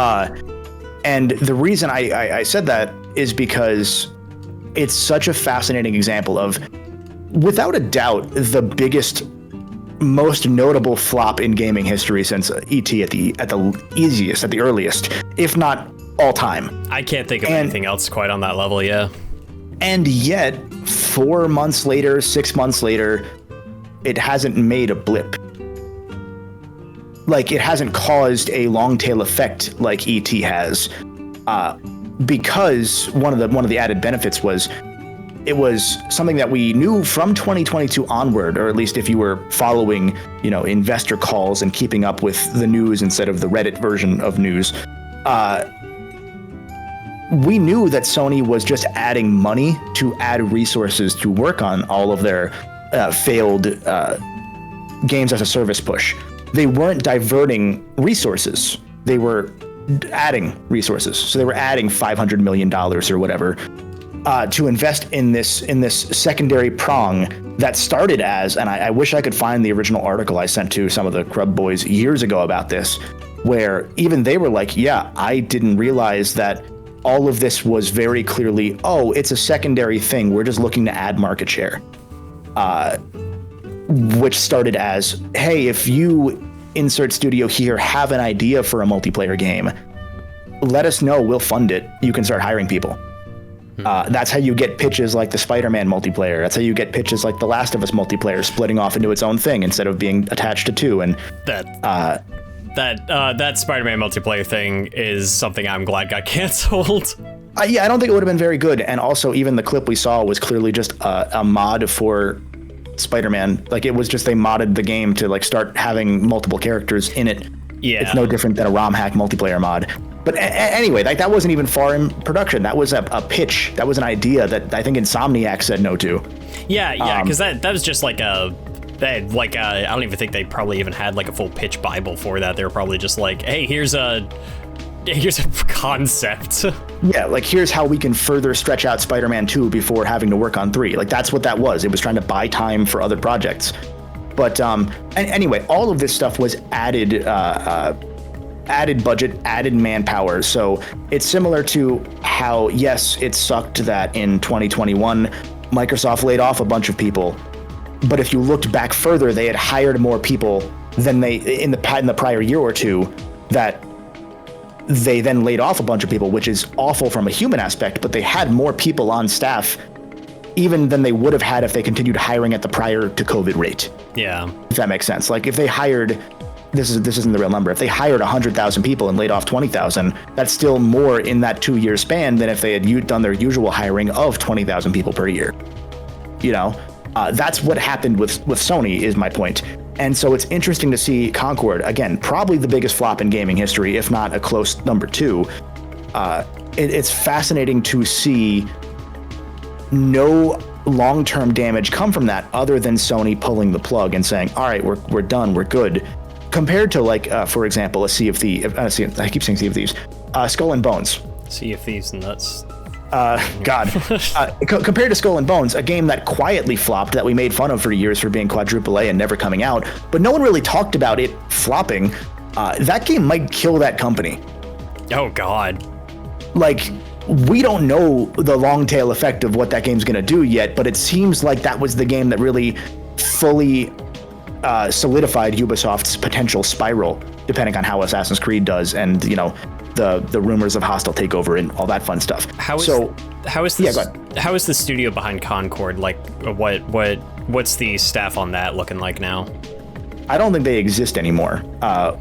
And the reason I said that is because it's such a fascinating example of, without a doubt, the biggest, most notable flop in gaming history since E.T. at the earliest, if not all time. I can't think of anything else quite on that level, yeah. And yet, 4 months later, 6 months later, it hasn't made a blip. Like, it hasn't caused a long tail effect like E.T. has, because one of the added benefits was it was something that we knew from 2022 onward, or at least if you were following, you know, investor calls and keeping up with the news instead of the Reddit version of news. We knew that Sony was just adding money to add resources to work on all of their failed games as a service push. They weren't diverting resources. They were adding resources. So they were adding $500 million or whatever to invest in this secondary prong that started as, and I wish I could find the original article I sent to some of the Crub boys years ago about this, where even they were like, yeah, I didn't realize that all of this was very clearly, oh, it's a secondary thing. We're just looking to add market share. Which started as, hey, if you insert studio here have an idea for a multiplayer game, let us know, we'll fund it. You can start hiring people. That's how you get pitches like the Spider-Man multiplayer. That's how you get pitches like the Last of Us multiplayer splitting off into its own thing instead of being attached to two. And that Spider-Man multiplayer thing is something I'm glad got canceled. Yeah, I don't think it would have been very good. And also, even the clip we saw was clearly just a mod for Spider-Man. Like, it was just they modded the game to like start having multiple characters in it. Yeah, it's no different than a ROM hack multiplayer mod. But anyway, like that wasn't even far in production. That was a pitch. That was an idea that I think Insomniac said no to. Yeah, because that was just like I don't even think they probably even had like a full pitch bible for that. They were probably just like, hey, here's a concept. Yeah, like here's how we can further stretch out Spider-Man 2 before having to work on 3. Like that's what that was. It was trying to buy time for other projects. But anyway, all of this stuff was added budget, added manpower. So it's similar to how, yes, it sucked that in 2021, Microsoft laid off a bunch of people. But if you looked back further, they had hired more people than they in the prior year or two, that they then laid off a bunch of people, which is awful from a human aspect, but they had more people on staff even than they would have had if they continued hiring at the prior to COVID rate. Yeah. If that makes sense. Like if they hired, this isn't the real number, if they hired 100,000 people and laid off 20,000, that's still more in that 2-year span than if they had done their usual hiring of 20,000 people per year. You know, that's what happened with Sony, is my point. And so it's interesting to see Concord, again, probably the biggest flop in gaming history, if not a close number 2. It's fascinating to see no long-term damage come from that other than Sony pulling the plug and saying, all right, we're done, we're good. Compared to like, for example, a Sea of Thieves, I keep saying Sea of Thieves, Skull and Bones. Sea of Thieves nuts. Compared to Skull and Bones, a game that quietly flopped, that we made fun of for years for being quadruple A and never coming out, but no one really talked about it flopping. That game might kill that company. Oh God. Like, we don't know the long tail effect of what that game's going to do yet, but it seems like that was the game that really fully solidified Ubisoft's potential spiral, depending on how Assassin's Creed does, and you know, the rumors of hostile takeover and all that fun stuff. How is the studio behind Concord? Like, what's the staff on that looking like now? I don't think they exist anymore,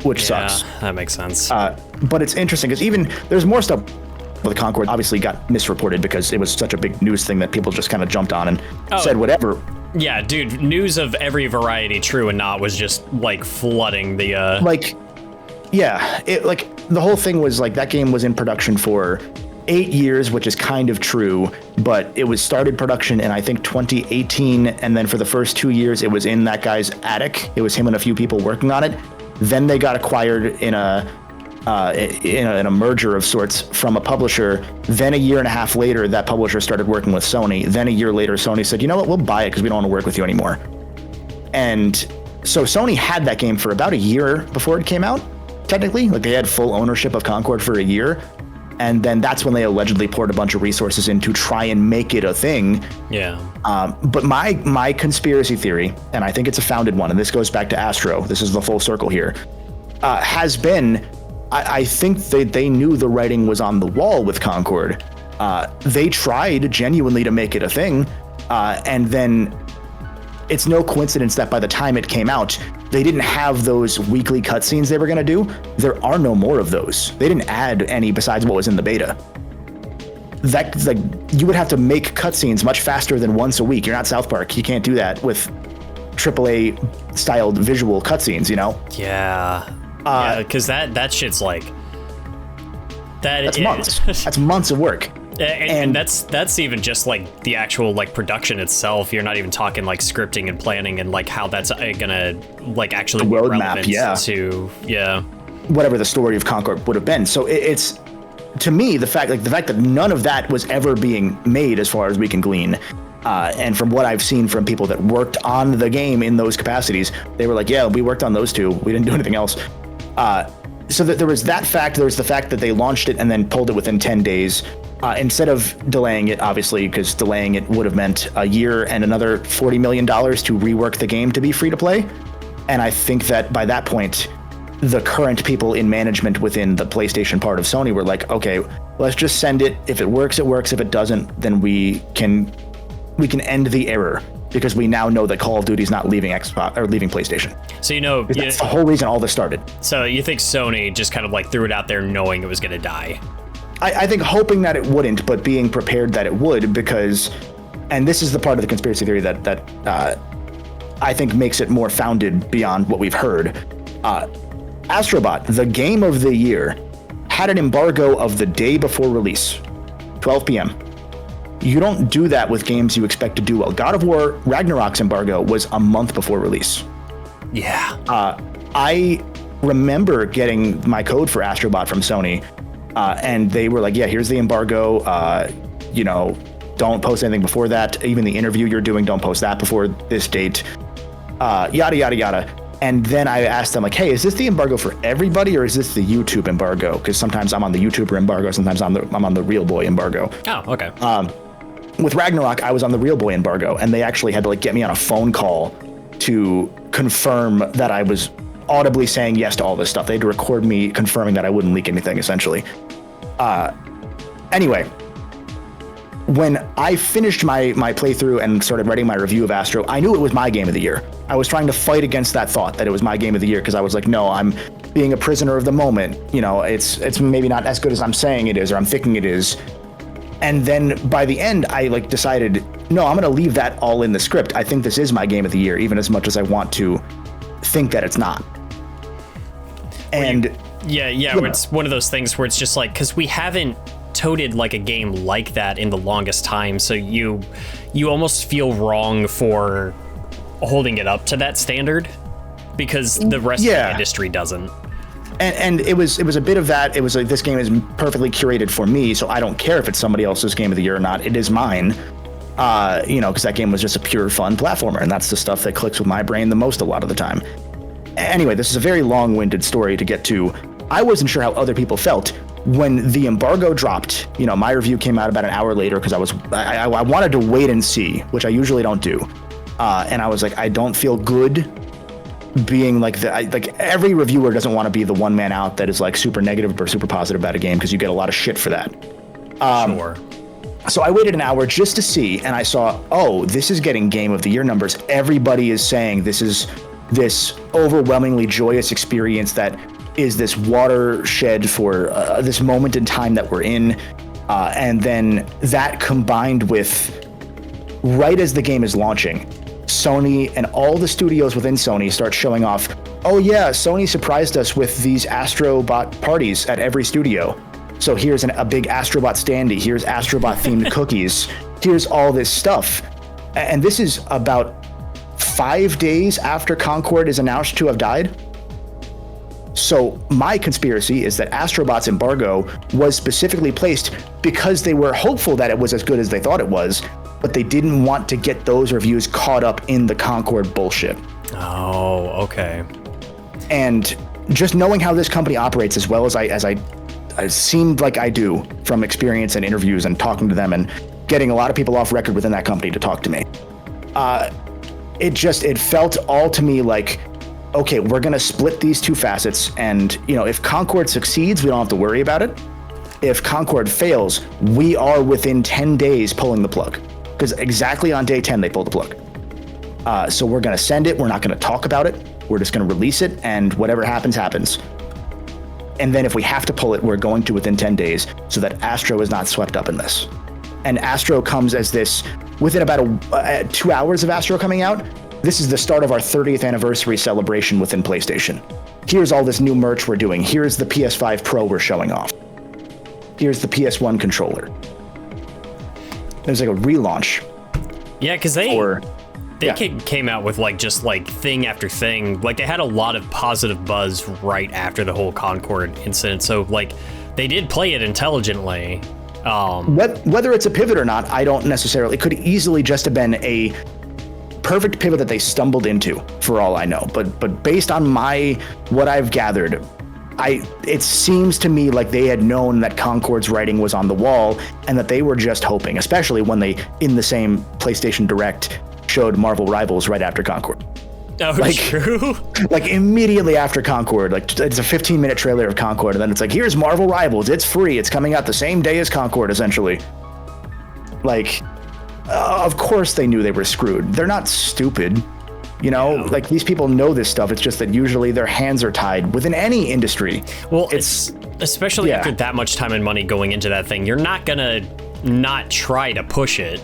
which sucks. That makes sense. But it's interesting because even there's more stuff. The Concord obviously got misreported because it was such a big news thing that people just kind of jumped on and said whatever. Yeah, dude, news of every variety, true and not, was just like flooding the the whole thing was like that game was in production for 8 years, which is kind of true, but it was started production in I think 2018, and then for the first 2 years it was in that guy's attic. It was him and a few people working on it. Then they got acquired in a merger of sorts from a publisher. Then a year and a half later, that publisher started working with Sony. Then a year later, Sony said, you know what, we'll buy it because we don't want to work with you anymore. And so Sony had that game for about a year before it came out, technically. Like, they had full ownership of Concord for a year. And then that's when they allegedly poured a bunch of resources in to try and make it a thing. Yeah. But my conspiracy theory, and I think it's a founded one, and this goes back to Astro, this is the full circle here, has been, I think they knew the writing was on the wall with Concord. They tried genuinely to make it a thing, and then it's no coincidence that by the time it came out, they didn't have those weekly cutscenes they were going to do. There are no more of those. They didn't add any besides what was in the beta. That, like, you would have to make cutscenes much faster than once a week. You're not South Park. You can't do that with AAA styled visual cutscenes, you know? Yeah. Because that shit's like that's months. That's months of work. And that's even just like the actual like production itself. You're not even talking like scripting and planning and like how that's gonna like actually be relevant to whatever the story of Concord would have been. So it's, to me, the fact that none of that was ever being made, as far as we can glean, and from what I've seen from people that worked on the game in those capacities, they were like, yeah, we worked on those two. We didn't do anything else. So that there was that fact. There was the fact that they launched it and then pulled it within 10 days. Instead of delaying it, obviously, because delaying it would have meant a year and another $40 million to rework the game to be free to play. And I think that by that point, the current people in management within the PlayStation part of Sony were like, okay, let's just send it. If it works, it works. If it doesn't, then we can end the error, because we now know that Call of Duty is not leaving Xbox or leaving PlayStation. So that's the whole reason all this started. So you think Sony just kind of like threw it out there knowing it was going to die? I think hoping that it wouldn't, but being prepared that it would, because, and this is the part of the conspiracy theory that I think makes it more founded beyond what we've heard. Astrobot, the game of the year, had an embargo of the day before release, 12 p.m. You don't do that with games you expect to do well. God of War Ragnarok's embargo was a month before release. Yeah. I remember getting my code for Astrobot from Sony, and they were like, yeah, here's the embargo. Don't post anything before that. Even the interview you're doing, don't post that before this date. Yada, yada, yada. And then I asked them, like, hey, is this the embargo for everybody, or is this the YouTube embargo? Because sometimes I'm on the YouTuber embargo, sometimes I'm on the Real Boy embargo. Oh, okay. With Ragnarok, I was on the Real Boy embargo, and they actually had to get me on a phone call to confirm that I was audibly saying yes to all this stuff. They had to record me confirming that I wouldn't leak anything, essentially. Anyway, when I finished my playthrough and started writing my review of Astro, I knew it was my game of the year. I was trying to fight against that thought that it was my game of the year, because I was like, no, I'm being a prisoner of the moment. It's maybe not as good as I'm saying it is, or I'm thinking it is. And then by the end, I decided, no, I'm going to leave that all in the script. I think this is my game of the year, even as much as I want to think that it's not. And it's one of those things where it's just like, because we haven't toted a game like that in the longest time, so you almost feel wrong for holding it up to that standard, because the rest of the industry doesn't. And it was a bit of that. It was like, this game is perfectly curated for me, so I don't care if it's somebody else's game of the year or not. It is mine, because that game was just a pure fun platformer, and that's the stuff that clicks with my brain the most a lot of the time. Anyway, this is a very long-winded story to get to. I wasn't sure how other people felt when the embargo dropped. My review came out about an hour later, because I wanted to wait and see, which I usually don't do. And I was like, I don't feel good being every reviewer doesn't want to be the one man out that is super negative or super positive about a game, because you get a lot of shit for that. Sure. So I waited an hour just to see, and I saw, oh, this is getting game of the year numbers. Everybody is saying this is this overwhelmingly joyous experience that is this watershed for this moment in time that we're in. And then that combined with, right as the game is launching, Sony and all the studios within Sony start showing off, oh yeah, Sony surprised us with these Astrobot parties at every studio. So here's a big Astrobot standee, here's Astrobot themed cookies, here's all this stuff. And this is about 5 days after Concord is announced to have died. So my conspiracy is that Astrobot's embargo was specifically placed because they were hopeful that it was as good as they thought it was, but they didn't want to get those reviews caught up in the Concord bullshit. Oh, okay. And just knowing how this company operates as well as I seemed like I do from experience and interviews and talking to them and getting a lot of people off record within that company to talk to me, it felt all to me like, okay, we're going to split these two facets, and if Concord succeeds, we don't have to worry about it. If Concord fails, we are within 10 days pulling the plug, because exactly on day 10 they pulled the plug. So we're going to send it, we're not going to talk about it, we're just going to release it, and whatever happens happens. And then if we have to pull it, we're going to within 10 days, so that Astro is not swept up in this. And Astro comes as this, within about 2 hours of Astro coming out, this is the start of our 30th anniversary celebration within PlayStation. Here's all this new merch we're doing. Here's the PS5 Pro we're showing off. Here's the PS1 controller. There's a relaunch. Yeah, because they came out with just thing after thing. They had a lot of positive buzz right after the whole Concord incident. So they did play it intelligently. Whether it's a pivot or not, I don't necessarily. It could easily just have been a perfect pivot that they stumbled into, for all I know. But based on what I've gathered, it seems to me like they had known that Concord's writing was on the wall, and that they were just hoping, especially when they, in the same PlayStation Direct, showed Marvel Rivals right after Concord. Oh, true. Like immediately after Concord, like it's a 15-minute trailer of Concord, and then it's like, here's Marvel Rivals. It's free. It's coming out the same day as Concord, essentially. Like, of course they knew they were screwed. They're not stupid. You know, like these people know this stuff. It's just that usually their hands are tied within any industry. Well, it's especially after that much time and money going into that thing, you're not gonna not try to push it.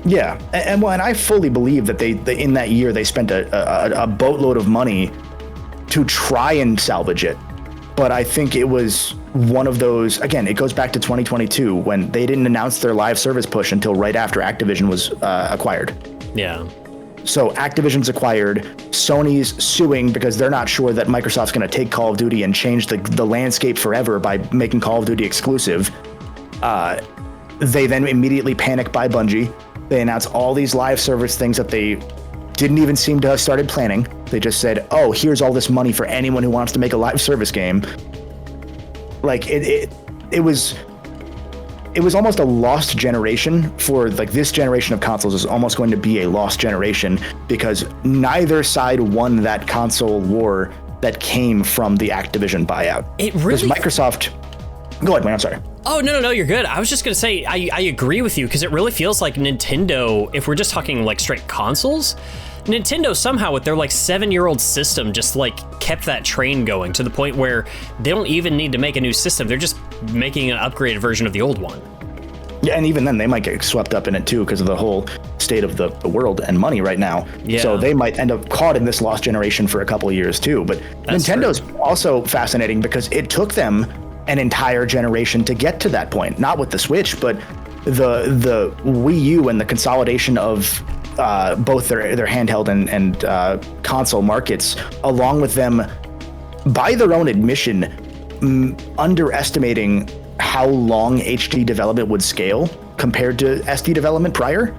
Yeah, and I fully believe that they in that year they spent a boatload of money to try and salvage it. But I think it was one of those, again, it goes back to 2022 when they didn't announce their live service push until right after Activision was acquired. Yeah. So Activision's acquired, Sony's suing because they're not sure that Microsoft's going to take Call of Duty and change the landscape forever by making Call of Duty exclusive. They then immediately panic buy Bungie. They announce all these live service things that they didn't even seem to have started planning. They just said, oh, here's all this money for anyone who wants to make a live service game. Like it was almost a lost generation for like this generation of consoles is almost going to be a lost generation because neither side won that console war that came from the Activision buyout. It really... Because Microsoft... Go ahead, man, I'm sorry. Oh, no, you're good. I was just going to say, I agree with you because it really feels like Nintendo, if we're just talking like straight consoles, Nintendo somehow with their like 7-year-old system just like kept that train going to the point where they don't even need to make a new system. They're just making an upgraded version of the old one. Yeah, and even then they might get swept up in it too because of the whole state of the world and money right now. Yeah. So they might end up caught in this lost generation for a couple of years too. But that's Nintendo's also fascinating because it took them an entire generation to get to that point. Not with the Switch, but the Wii U and the consolidation of both their handheld and console markets, along with them, by their own admission, underestimating how long HD development would scale compared to SD development prior.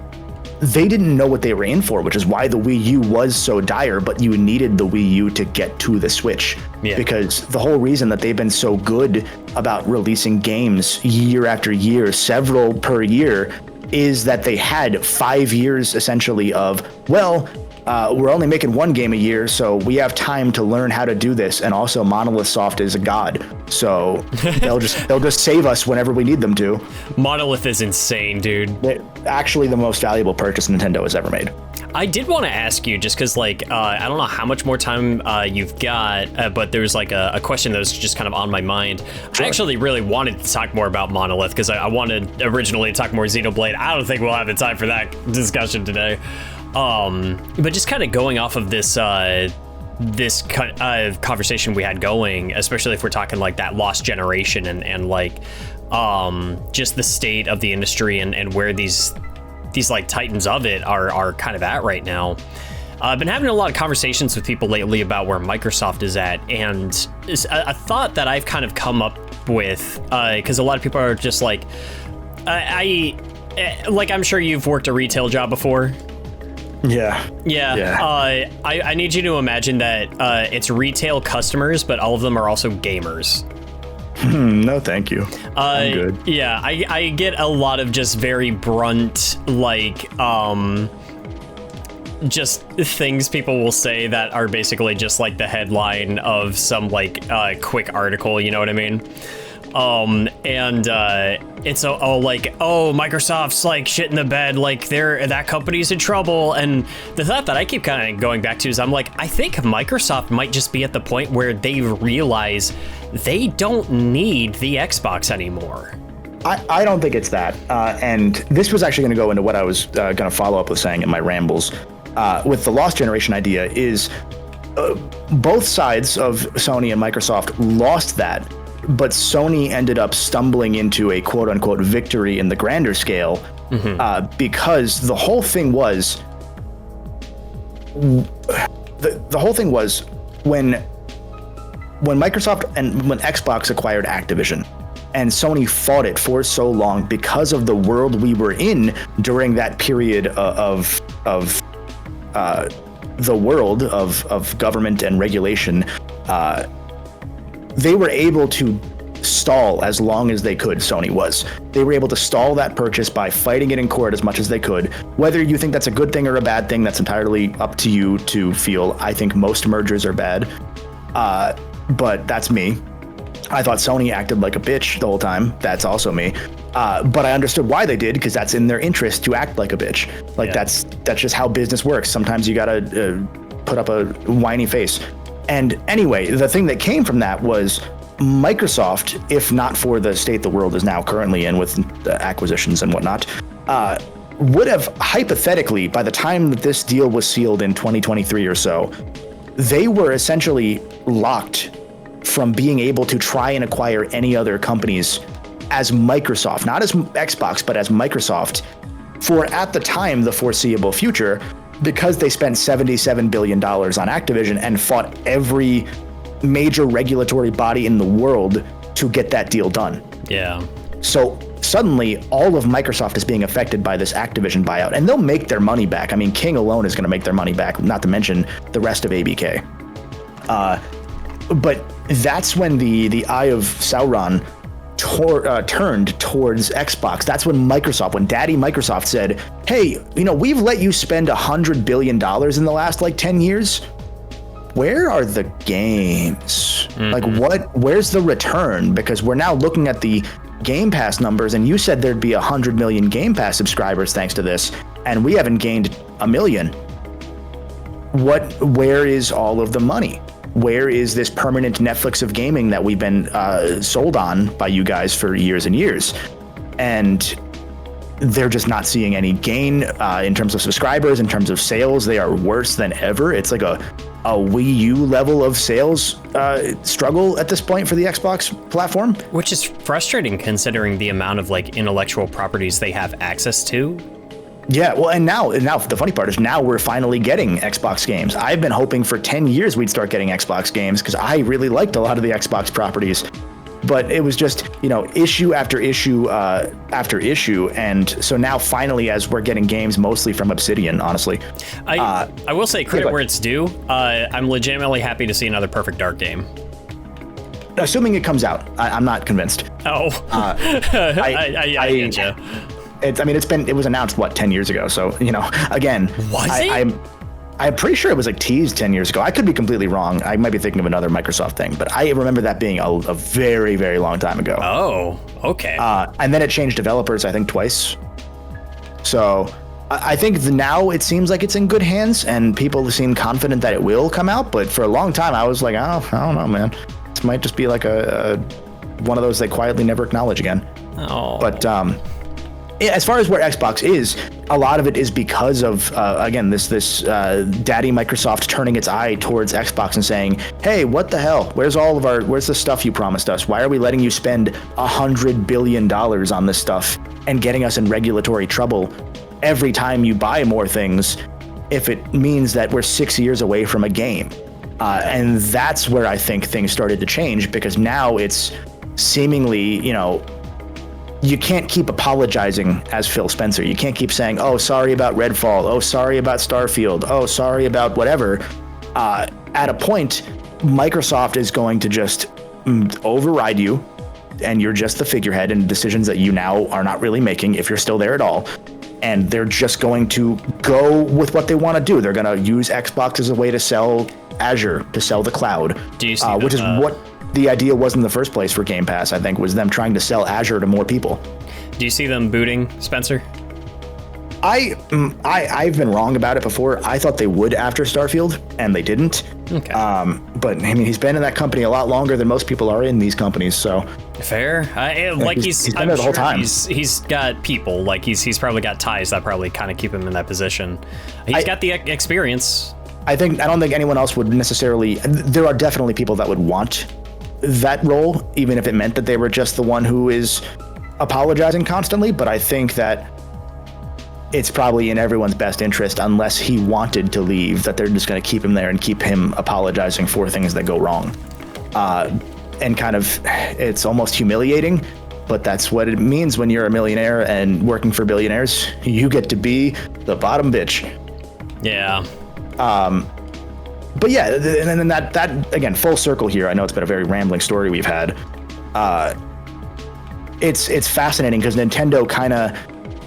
They didn't know what they were in for, which is why the Wii U was so dire, but you needed the Wii U to get to the Switch. Yeah. Because the whole reason that they've been so good about releasing games year after year, several per year, is that they had 5 years essentially of, well, we're only making one game a year, so we have time to learn how to do this. And also Monolith Soft is a god, so they'll just save us whenever we need them to. Monolith is insane, dude. They're actually the most valuable purchase Nintendo has ever made. I did want to ask you, just because, like, I don't know how much more time you've got, but there's like a question that was just kind of on my mind. Sure. I actually really wanted to talk more about Monolith because I wanted originally to talk more Xenoblade. I don't think we'll have the time for that discussion today. But just kind of going off of this conversation we had going, especially if we're talking like that lost generation and like just the state of the industry and where these like titans of it are kind of at right now. I've been having a lot of conversations with people lately about where Microsoft is at, and a thought that I've kind of come up with, because a lot of people are just like, I'm sure you've worked a retail job before. Yeah. I need you to imagine that it's retail customers, but all of them are also gamers. No, thank you. I'm good. Yeah, I get a lot of just very brunt, like, just things people will say that are basically just like the headline of some like quick article, you know what I mean? And so, Microsoft's like shit in the bed, like that company's in trouble. And the thought that I keep kind of going back to is I think Microsoft might just be at the point where they realize they don't need the Xbox anymore. I don't think it's that. And this was actually going to go into what I was going to follow up with saying in my rambles with the lost generation idea is both sides of Sony and Microsoft lost that. But Sony ended up stumbling into a quote unquote victory in the grander scale because the whole thing was the whole thing was when Microsoft and when Xbox acquired Activision, And Sony fought it for so long because of the world we were in during that period of the world of government and regulation. They were able to stall as long as they could. Sony was. They were able to stall that purchase by fighting it in court as much as they could. Whether you think that's a good thing or a bad thing, that's entirely up to you to feel. I think most mergers are bad, but that's me. I thought Sony acted like a bitch the whole time. That's also me. But I understood why they did, because that's in their interest to act like a bitch. Like that's just how business works. Sometimes you gotta put up a whiny face. And anyway, the thing that came from that was Microsoft, if not for the state the world is now currently in with the acquisitions and whatnot, would have hypothetically, by the time that this deal was sealed in 2023 or so, they were essentially locked from being able to try and acquire any other companies as Microsoft, not as Xbox, but as Microsoft, for at the time the foreseeable future, because they spent $77 billion on Activision and fought every major regulatory body in the world to get that deal done. Yeah. So suddenly all of Microsoft is being affected by this Activision buyout, and they'll make their money back. I mean, King alone is going to make their money back, not to mention the rest of ABK. But that's when the Eye of Sauron turned towards Xbox. That's when when Daddy Microsoft said, hey, we've let you spend $100 billion in the last 10 years. Where are the games? Where's the return? Because we're now looking at the Game Pass numbers, and you said there'd be 100 million Game Pass subscribers thanks to this, and we haven't gained 1 million. Where is all of the money? Where is this permanent Netflix of gaming that we've been sold on by you guys for years and years? And they're just not seeing any gain in terms of subscribers, in terms of sales. They are worse than ever. It's like a Wii U level of sales struggle at this point for the Xbox platform. Which is frustrating considering the amount of intellectual properties they have access to. Yeah, well, and now the funny part is now we're finally getting Xbox games. I've been hoping for 10 years we'd start getting Xbox games because I really liked a lot of the Xbox properties. But it was just, issue after issue after issue. And so now finally, as we're getting games mostly from Obsidian, honestly. I will say credit where it's due. I'm legitimately happy to see another Perfect Dark game. Assuming it comes out. I'm not convinced. Oh, I get you. It was announced 10 years ago. So, again, I'm pretty sure it was teased 10 years ago. I could be completely wrong. I might be thinking of another Microsoft thing, but I remember that being a very, very long time ago. Oh, okay. And then it changed developers, I think, twice. So I think now it seems like it's in good hands and people seem confident that it will come out. But for a long time, I was like, I don't know, man. This might just be one of those they quietly never acknowledge again. Oh. But as far as where Xbox is, a lot of it is because of, again, this daddy Microsoft turning its eye towards Xbox and saying, hey, what the hell? Where's the stuff you promised us? Why are we letting you spend $100 billion on this stuff and getting us in regulatory trouble every time you buy more things if it means that we're 6 years away from a game? And that's where I think things started to change, because now it's seemingly, you can't keep apologizing as Phil Spencer. You can't keep saying, oh, sorry about Redfall. Oh, sorry about Starfield. Oh, sorry about whatever. At a point, Microsoft is going to just override you, and you're just the figurehead in decisions that you now are not really making if you're still there at all. And they're just going to go with what they want to do. They're going to use Xbox as a way to sell Azure, to sell the cloud, which is what the idea was in the first place for Game Pass, I think, was them trying to sell Azure to more people. Do you see them booting Spencer? I've been wrong about it before. I thought they would after Starfield, and they didn't. Okay. But he's been in that company a lot longer than most people are in these companies. So fair. He's been there the whole time. He's got people. He's probably got ties that probably kind of keep him in that position. He's got the experience. I don't think anyone else would necessarily. There are definitely people that would want that role, even if it meant that they were just the one who is apologizing constantly. But I think that it's probably in everyone's best interest, unless he wanted to leave, that they're just going to keep him there and keep him apologizing for things that go wrong. And kind of, it's almost humiliating but that's what it means when you're a millionaire and working for billionaires. You get to be the bottom bitch. Yeah. But yeah, and then that again, full circle here. I know it's been a very rambling story we've had. It's fascinating because Nintendo kind of,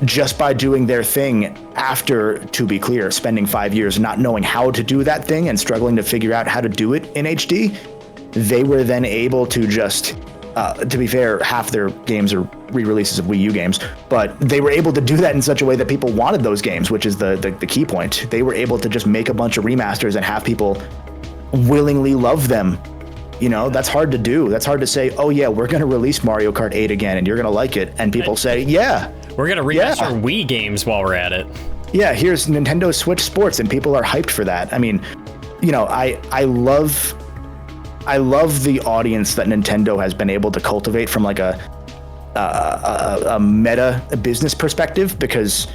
just by doing their thing after, to be clear, spending 5 years not knowing how to do that thing and struggling to figure out how to do it in HD, they were then able to just, to be fair, half their games are re-releases of Wii U games, but they were able to do that in such a way that people wanted those games, which is the key point. They were able to just make a bunch of remasters and have people willingly love them. You know, that's hard to do. That's hard to say, oh yeah, we're going to release Mario Kart 8 again and you're going to like it. And people say, yeah. We're going to remaster Wii games while we're at it. Yeah, here's Nintendo Switch Sports, and people are hyped for that. I mean, you know, I love the audience that Nintendo has been able to cultivate from like a meta business perspective, because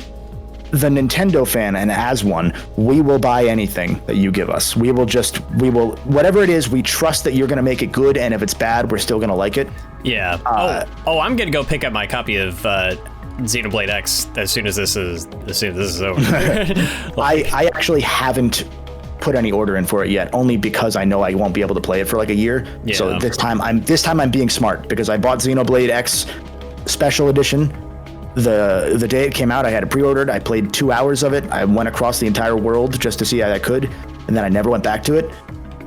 the Nintendo fan, and as one, we will buy anything that you give us. We will whatever it is, we trust that you're going to make it good, and if it's bad, we're still going to like it. Yeah. I'm going to go pick up my copy of Xenoblade X as soon as this is over. I actually haven't put any order in for it yet, only because I know I won't be able to play it for like a year. Yeah. So this time I'm being smart, because I bought Xenoblade X Special Edition the day it came out. I had it pre-ordered. I played 2 hours of it. I went across the entire world just to see how I could, and then I never went back to it.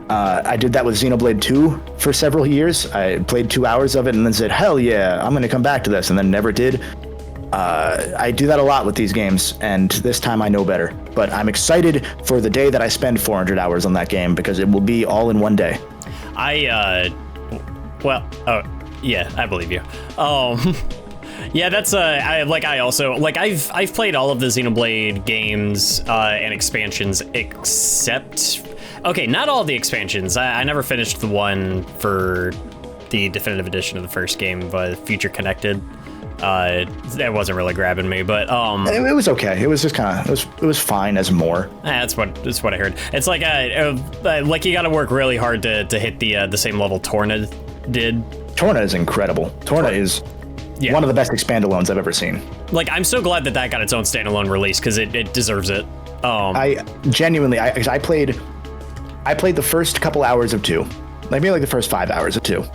I did that with Xenoblade 2 for several years. I played 2 hours of it and then said, hell yeah, I'm going to come back to this, and then never did. I do that a lot with these games, and this time I know better. But I'm excited for the day that I spend 400 hours on that game, because it will be all in one day. I believe you. Yeah, that's I've played all of the Xenoblade games and expansions except, okay, not all the expansions. I never finished the one for the definitive edition of the first game, but Future Connected. That wasn't really grabbing me, but it was okay. It was just kind of it was fine as more. That's what I heard. It's like you got to work really hard to hit the same level Torna did. Torna is incredible. Torna is one of the best expandalones I've ever seen. Like, I'm so glad that got its own standalone release, because it deserves it. I genuinely, I played the first couple hours of 2, maybe like the first 5 hours of 2,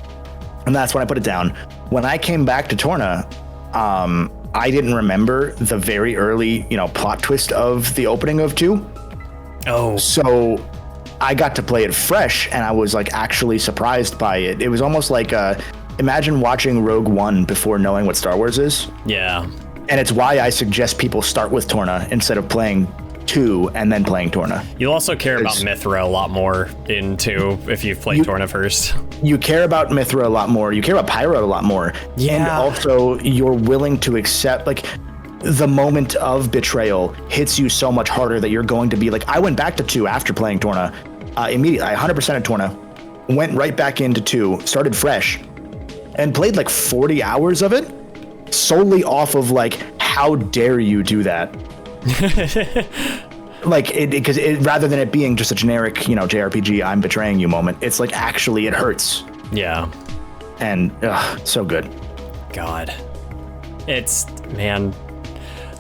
and that's when I put it down. When I came back to Torna, I didn't remember the very early, plot twist of the opening of 2. Oh. So I got to play it fresh, and I was like actually surprised by it. It was almost like imagine watching Rogue One before knowing what Star Wars is. Yeah. And it's why I suggest people start with Torna instead of playing 2 and then playing Torna. You'll also care about Mithra a lot more in 2 if you've played Torna first. You care about Mithra a lot more. You care about Pyro a lot more. Yeah. And also you're willing to accept, like, the moment of betrayal hits you so much harder that you're going to be like, I went back to 2 after playing Torna immediately. I 100% of Torna, went right back into 2, started fresh, and played like 40 hours of it solely off of like, how dare you do that? Like, because rather than it being just a generic, JRPG, I'm betraying you moment, it's like, actually it hurts. Yeah. And so good. God. It's, man,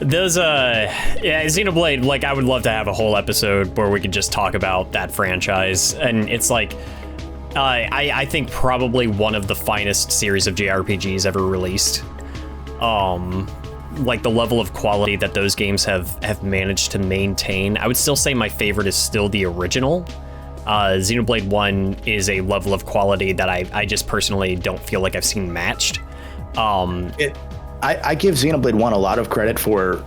those Xenoblade, like, I would love to have a whole episode where we could just talk about that franchise. And it's like, I think probably one of the finest series of JRPGs ever released. Like, the level of quality that those games have managed to maintain. I would still say my favorite is still the original. Xenoblade 1 is a level of quality that I just personally don't feel like I've seen matched. I give Xenoblade 1 a lot of credit for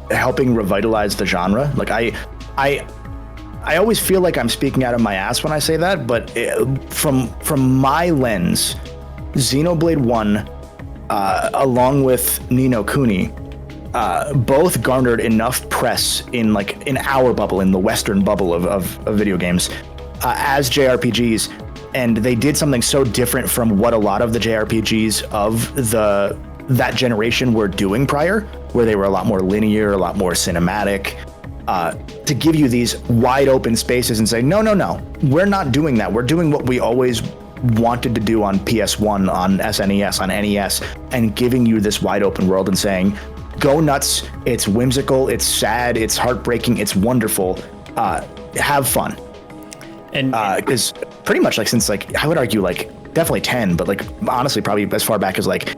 helping revitalize the genre. Like, I always feel like I'm speaking out of my ass when I say that, but from my lens, Xenoblade 1, along with Ni no Kuni, both garnered enough press in our bubble, in the Western bubble of video games, as JRPGs, and they did something so different from what a lot of the JRPGs of that generation were doing prior, where they were a lot more linear, a lot more cinematic, to give you these wide open spaces and say, no, we're not doing that. We're doing what we always wanted to do on PS1, on SNES, on NES, and giving you this wide open world and saying, go nuts, it's whimsical, it's sad, it's heartbreaking, it's wonderful, have fun. And because pretty much like since like I would argue like definitely 10, but like honestly probably as far back as like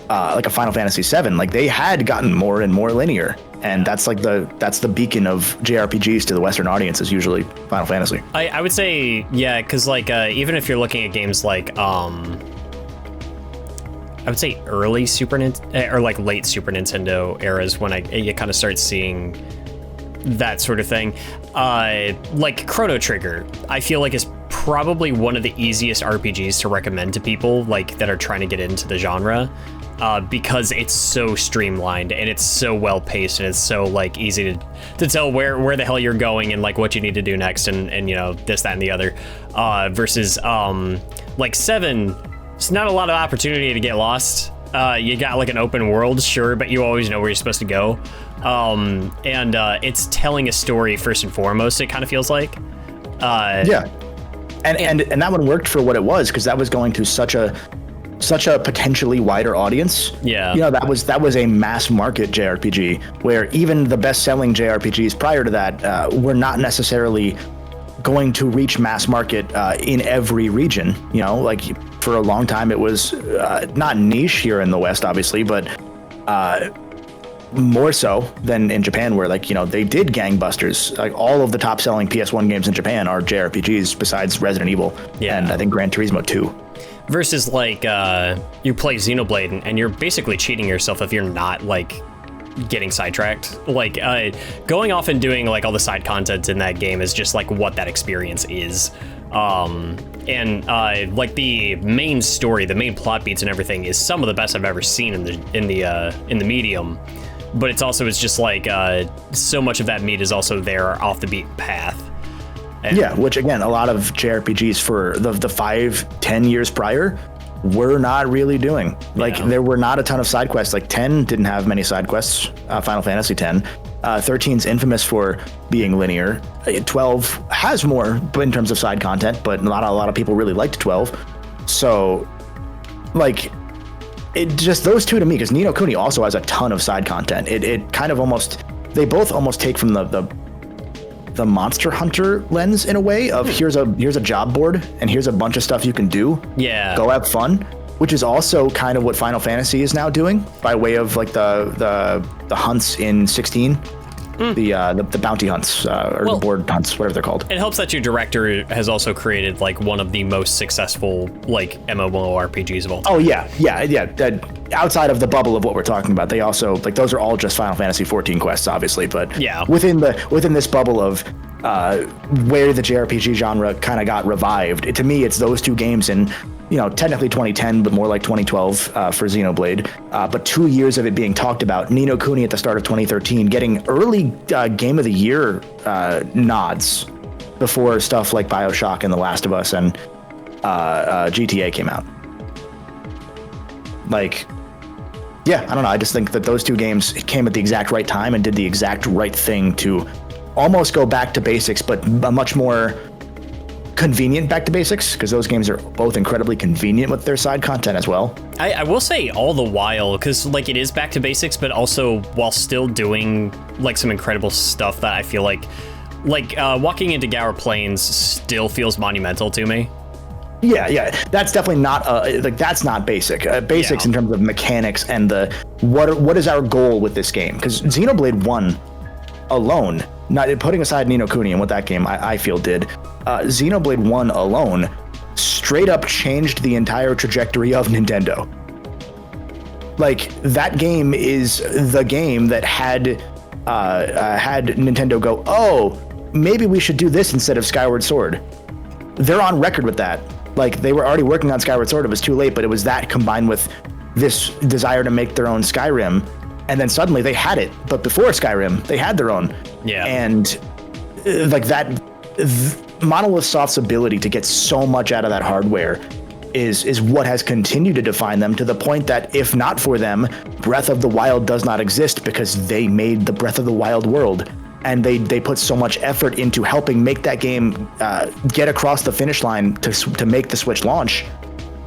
a Final Fantasy 7, like they had gotten more and more linear, and that's the beacon of JRPGs to the Western audience is usually Final Fantasy. I would say yeah, because like even if you're looking at games like I would say early Super Nintendo or like late Super Nintendo eras when you kind of start seeing that sort of thing, like Chrono Trigger, I feel like is probably one of the easiest RPGs to recommend to people like that are trying to get into the genre. Because it's so streamlined and it's so well paced and it's so like easy to tell where the hell you're going and like what you need to do next and you know this, that, and the other. Versus like 7, it's not a lot of opportunity to get lost. You got like an open world, sure, but you always know where you're supposed to go. And it's telling a story first and foremost. It kind of feels like. Yeah, and that one worked for what it was because that was going to such a potentially wider audience. Yeah. You know, that was a mass market JRPG where even the best-selling JRPGs prior to that were not necessarily going to reach mass market in every region. You know, like for a long time it was not niche here in the West, obviously, but more so than in Japan, where like, you know, they did gangbusters. Like all of the top-selling PS1 games in Japan are JRPGs besides Resident Evil and I think Gran Turismo 2. Versus like you play Xenoblade and you're basically cheating yourself if you're not like getting sidetracked. Like going off and doing like all the side content in that game is just like what that experience is. And like the main story, the main plot beats and everything is some of the best I've ever seen in the medium. But it's just like so much of that meat is also there off the beaten path. And yeah, which again, a lot of JRPGs for the 5-10 years prior were not really doing. Like there were not a ton of side quests. Like 10 didn't have many side quests. Final Fantasy 10. 13's infamous for being linear. 12 has more, but in terms of side content, but not a lot of people really liked 12. So, like, it just those two to me, because Ni no Kuni also has a ton of side content. It kind of almost, they both almost take from the Monster Hunter lens in a way of here's a job board and here's a bunch of stuff you can do. Yeah. Go have fun, which is also kind of what Final Fantasy is now doing by way of like the hunts in 16. The bounty hunts or the board hunts, whatever they're called. It helps that your director has also created like one of the most successful like MMORPGs of all time. Oh yeah. Outside of the bubble of what we're talking about, they also like those are all just Final Fantasy 14 quests, obviously. But yeah, within this bubble of where the JRPG genre kind of got revived, to me, it's those two games in, you know, technically 2010, but more like 2012 for Xenoblade. But 2 years of it being talked about. Ni no Kuni at the start of 2013, getting early Game of the Year nods before stuff like BioShock and The Last of Us and GTA came out. Like, yeah, I don't know. I just think that those two games came at the exact right time and did the exact right thing to almost go back to basics, but a much more convenient back to basics, because those games are both incredibly convenient with their side content as well. I will say all the while, because like it is back to basics, but also while still doing like some incredible stuff that I feel like walking into Gower Plains still feels monumental to me. Yeah, that's definitely not that's not basic. Basics in terms of mechanics and the what is our goal with this game? Because Xenoblade 1 alone, not putting aside Ni no Kuni and what that game I feel did, Xenoblade 1 alone straight up changed the entire trajectory of Nintendo. Like that game is the game that had Nintendo go, oh, maybe we should do this instead of Skyward Sword. They're on record with that. Like they were already working on Skyward Sword. It was too late, but it was that combined with this desire to make their own Skyrim. And then suddenly they had it. But before Skyrim, they had their own. Yeah. And like that Monolith Soft's ability to get so much out of that hardware is what has continued to define them, to the point that if not for them, Breath of the Wild does not exist, because they made the Breath of the Wild world. and they put so much effort into helping make that game get across the finish line to make the Switch launch,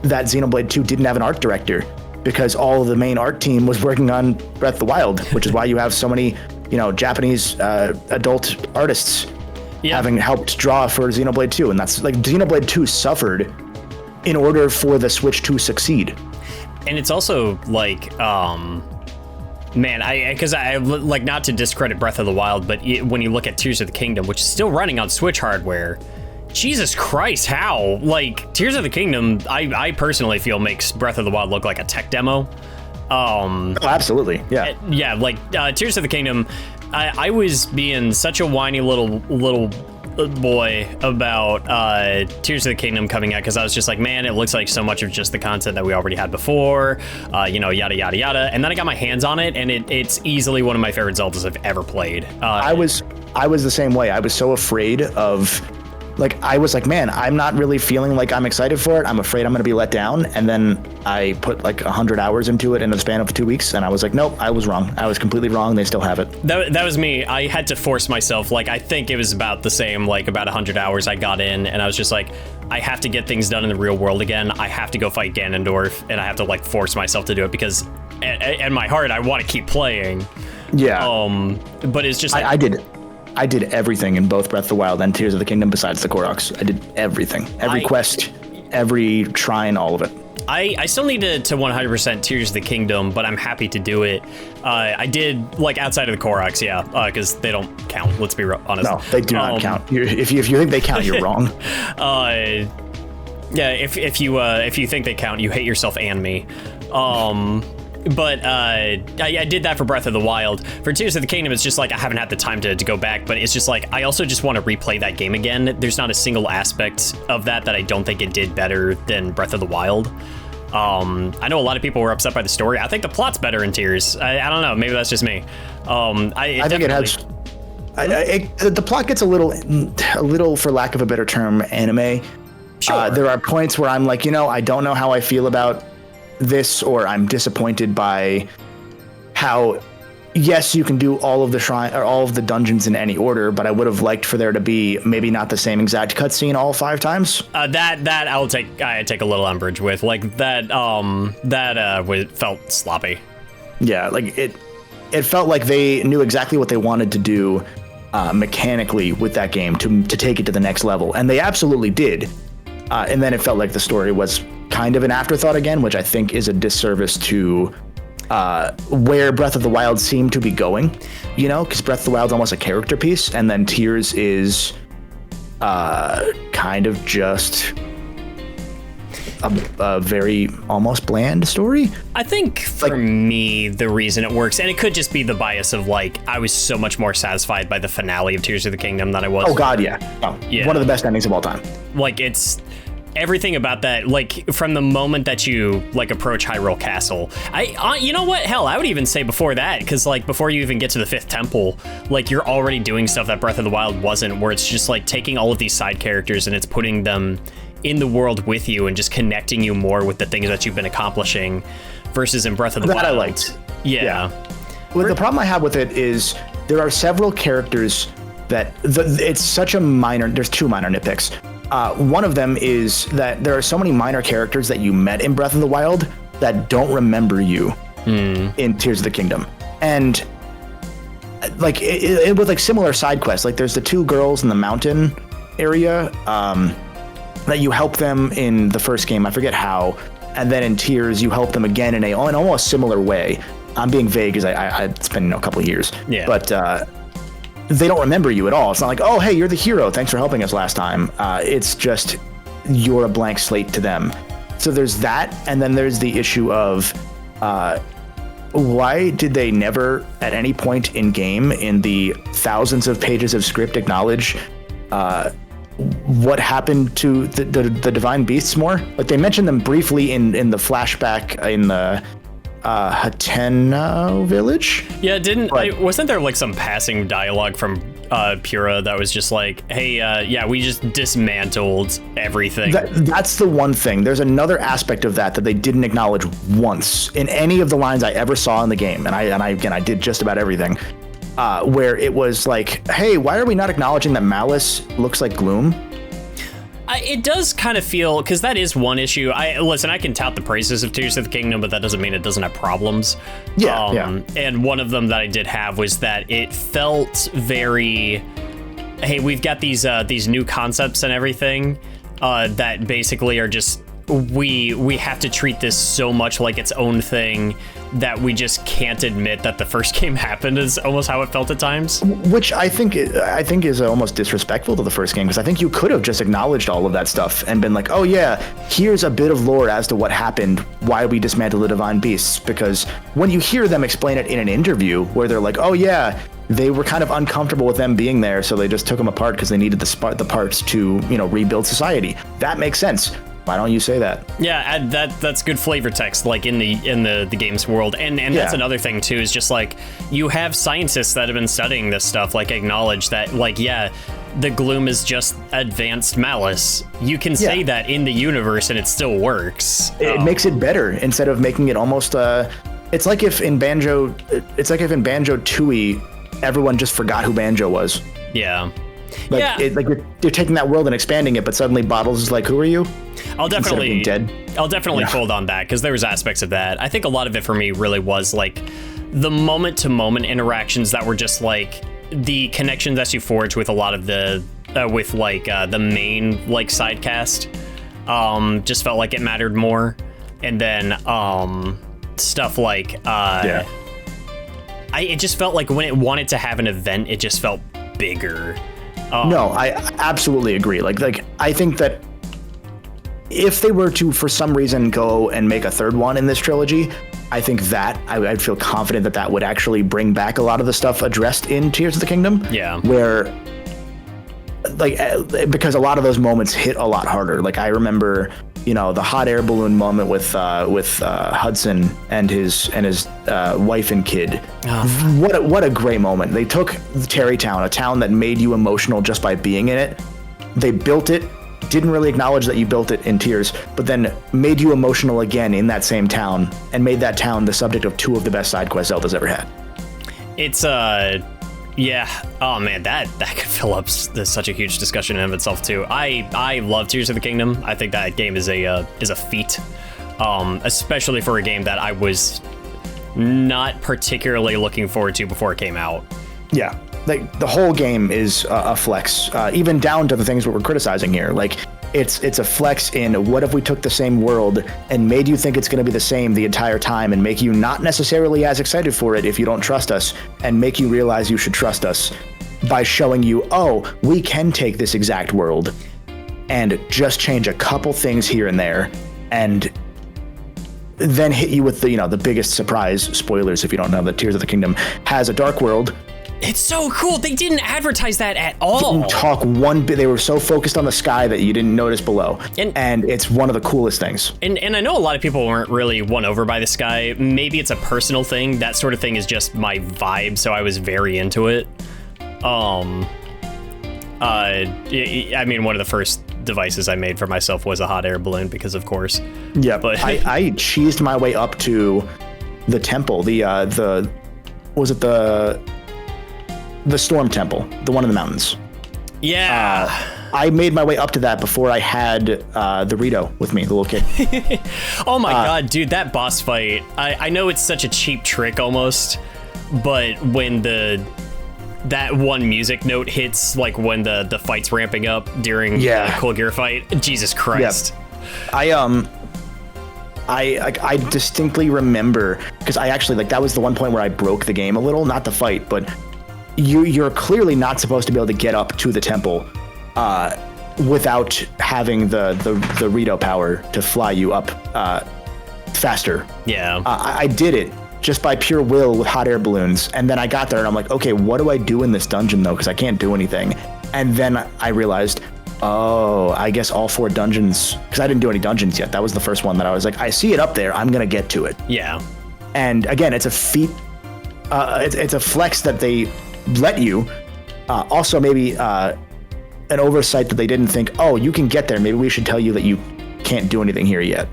that Xenoblade 2 didn't have an art director, because all of the main art team was working on Breath of the Wild, which is why you have so many, Japanese adult artists having helped draw for Xenoblade 2. And that's like Xenoblade 2 suffered in order for the Switch to succeed. And it's also like, man, because I like, not to discredit Breath of the Wild, but when you look at Tears of the Kingdom, which is still running on Switch hardware, Jesus Christ, how? Like, Tears of the Kingdom, I personally feel makes Breath of the Wild look like a tech demo. Oh, absolutely, yeah. Yeah, like, Tears of the Kingdom, I was being such a whiny little boy about Tears of the Kingdom coming out, because I was just like, man, it looks like so much of just the content that we already had before, yada, yada, yada. And then I got my hands on it, and it's easily one of my favorite Zeldas I've ever played. I was the same way. I was so afraid of... Like, I was like, man, I'm not really feeling like I'm excited for it. I'm afraid I'm going to be let down. And then I put like 100 hours into it in the span of 2 weeks. And I was like, nope, I was wrong. I was completely wrong. They still have it. That was me. I had to force myself. Like, I think it was about the same, like about 100 hours I got in. And I was just like, I have to get things done in the real world again. I have to go fight Ganondorf. And I have to like force myself to do it, because in my heart, I want to keep playing. Yeah. But it's just like... I did everything in both Breath of the Wild and Tears of the Kingdom besides the Koroks. I did everything. Every quest, every shrine, all of it. I still need to 100% Tears of the Kingdom, but I'm happy to do it. I did, like, outside of the Koroks, yeah, because they don't count, let's be honest. No, they do not count. If you think they count, you're wrong. Yeah, if you think they count, you hate yourself and me. But I did that for Breath of the Wild. For Tears of the Kingdom, it's just like I haven't had the time to go back, but it's just like I also just want to replay that game again. There's not a single aspect of that I don't think it did better than Breath of the Wild. I know a lot of people were upset by the story. I think the plot's better in Tears. I don't know. Maybe that's just me. I think it has... the plot gets a little, for lack of a better term, anime. Sure. There are points where I'm like, I don't know how I feel about this, or I'm disappointed by how, yes, you can do all of the shrine or all of the dungeons in any order, but I would have liked for there to be maybe not the same exact cutscene all 5 times. That I take a little umbrage with, like that felt sloppy. Yeah, like it felt like they knew exactly what they wanted to do mechanically with that game to take it to the next level, and they absolutely did. And then it felt like the story was kind of an afterthought again, which I think is a disservice to where Breath of the Wild seemed to be going, because Breath of the Wild's almost a character piece, and then Tears is kind of just a very almost bland story. I think for me, the reason it works, and it could just be the bias of like, I was so much more satisfied by the finale of Tears of the Kingdom than I was. Oh God, yeah. Oh, yeah. One of the best endings of all time. Like, it's everything about that, like from the moment that you like approach Hyrule Castle, you know what, hell, I would even say before that, because like before you even get to the 5th temple, like you're already doing stuff that Breath of the Wild wasn't, where it's just like taking all of these side characters and it's putting them in the world with you and just connecting you more with the things that you've been accomplishing, versus in Breath of the Wild. That I liked. Yeah. Well, the problem I have with it is there are several characters that it's such a minor, there's 2 minor nitpicks. One of them is that there are so many minor characters that you met in Breath of the Wild that don't remember you in Tears of the Kingdom. And like it with like similar side quests, like there's the 2 girls in the mountain area that you help them in the first game. I forget how. And then in Tears, you help them again in an almost similar way. I'm being vague because it's been a couple of years. Yeah. But they don't remember you at all. It's not like, oh, hey, you're the hero. Thanks for helping us last time. It's just you're a blank slate to them. So there's that. And then there's the issue of why did they never at any point in game in the thousands of pages of script acknowledge what happened to the divine beasts more? Like they mentioned them briefly in the flashback in the Hateno village. Yeah, wasn't there like some passing dialogue from Pura that was just like, hey, yeah, we just dismantled everything. That's the one thing. There's another aspect of that they didn't acknowledge once in any of the lines I ever saw in the game, and I did just about everything. where it was like, hey, why are we not acknowledging that Malice looks like Gloom? It does kind of feel, because that is one issue. I can tout the praises of Tears of the Kingdom, but that doesn't mean it doesn't have problems. Yeah. And one of them that I did have was that it felt very, hey, we've got these new concepts and everything that basically are just, we have to treat this so much like its own thing that we just can't admit that the first game happened, is almost how it felt at times. Which I think is almost disrespectful to the first game, because I think you could have just acknowledged all of that stuff and been like, oh yeah, here's a bit of lore as to what happened, why we dismantled the divine beasts. Because when you hear them explain it in an interview where they're like, oh yeah, they were kind of uncomfortable with them being there, so they just took them apart because they needed the parts to, rebuild society. That makes sense. Why don't you say that? Yeah, that's good flavor text, like in the game's world, and that's another thing too. Is just like you have scientists that have been studying this stuff, like acknowledge that, like, yeah, the Gloom is just advanced Malice. You can say that in the universe, and it still works. It makes it better instead of making it almost. It's like if in Banjo Tooie, everyone just forgot who Banjo was. Yeah. You're taking that world and expanding it, but suddenly Bottles is like, who are you? I'll definitely fold on that, because there was aspects of that. I think a lot of it for me really was like the moment to moment interactions that were just like the connections that you forge with a lot of the the main like side cast. Just felt like it mattered more, and then stuff like it just felt like when it wanted to have an event, it just felt bigger. No, I absolutely agree. Like I think that if they were to, for some reason, go and make a third one in this trilogy, I think that I'd feel confident that would actually bring back a lot of the stuff addressed in Tears of the Kingdom. Yeah. Where, like, because a lot of those moments hit a lot harder. Like I remember, the hot air balloon moment with Hudson and his wife and kid. Oh. What a great moment. They took Terrytown, a town that made you emotional just by being in it. They built it, didn't really acknowledge that you built it in Tears, but then made you emotional again in that same town, and made that town the subject of 2 of the best side quests Zelda's ever had. It's yeah. Oh man, that could fill up such a huge discussion in of itself too. I love Tears of the Kingdom. I think that game is a feat, especially for a game that I was not particularly looking forward to before it came out. Yeah, like the whole game is a flex, even down to the things that we're criticizing here. Like it's a flex in what if we took the same world and made you think it's going to be the same the entire time, and make you not necessarily as excited for it if you don't trust us, and make you realize you should trust us by showing you, oh, we can take this exact world and just change a couple things here and there, and then hit you with the biggest surprise. Spoilers if you don't know that Tears of the Kingdom has a dark world. It's so cool. They didn't advertise that at all. Didn't talk one bit. They were so focused on the sky that you didn't notice below. And it's one of the coolest things. And I know a lot of people weren't really won over by the sky. Maybe it's a personal thing. That sort of thing is just my vibe, so I was very into it. I mean, one of the first devices I made for myself was a hot air balloon, because of course. Yeah, but I cheesed my way up to the temple. The Storm Temple, the one in the mountains. Yeah. I made my way up to that before I had the Rito with me, the little kid. Oh my god, dude, that boss fight. I know it's such a cheap trick almost, but when that one music note hits, like when the fight's ramping up during the Cool Gear fight, Jesus Christ. Yep. I distinctly remember, because I actually, like, that was the one point where I broke the game a little, not the fight, but you're clearly not supposed to be able to get up to the temple without having the Rito power to fly you up faster. Yeah. I did it just by pure will with hot air balloons, and then I got there and I'm like, okay, what do I do in this dungeon though? Because I can't do anything. And then I realized, oh, I guess all 4 dungeons, because I didn't do any dungeons yet. That was the first one that I was like, I see it up there, I'm gonna get to it. Yeah. And again, it's a feat. It's a flex that they let you. Also, maybe an oversight that they didn't think, oh, you can get there. Maybe we should tell you that you can't do anything here yet.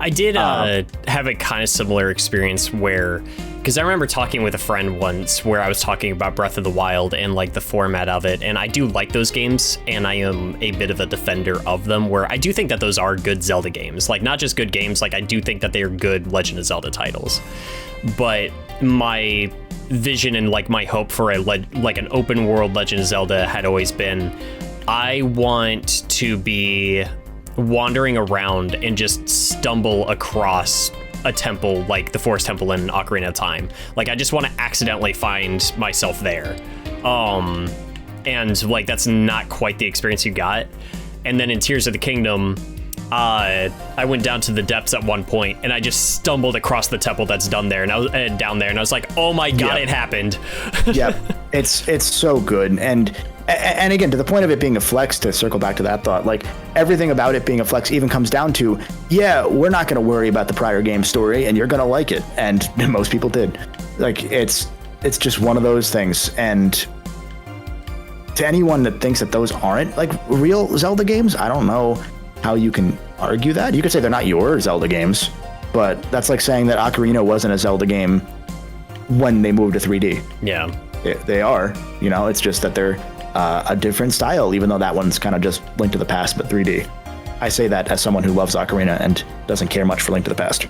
I did have a kind of similar experience where, because I remember talking with a friend once where I was talking about Breath of the Wild and like the format of it, and I do like those games, and I am a bit of a defender of them, where I do think that those are good Zelda games. Like, not just good games, like I do think that they are good Legend of Zelda titles. But my vision and like my hope for like an open world Legend of Zelda had always been, I want to be wandering around and just stumble across a temple like the Forest Temple in Ocarina of Time. Like, I just want to accidentally find myself there. And like, that's not quite the experience you got. And then in Tears of the Kingdom, I went down to the depths at one point and I just stumbled across the temple that's done there, and I was down there, and I was like, oh my God, It happened. Yeah, it's so good. And again, to the point of it being a flex, to circle back to that thought, like everything about it being a flex even comes down to, yeah, we're not going to worry about the prior game story and you're going to like it. And most people did. Like, it's just one of those things. And to anyone that thinks that those aren't like real Zelda games, I don't know how you can argue that. You could say they're not your Zelda games, but that's like saying that Ocarina wasn't a Zelda game when they moved to 3D. Yeah. They are, it's just that they're a different style, even though that one's kind of just Link to the Past, but 3D. I say that as someone who loves Ocarina and doesn't care much for Link to the Past.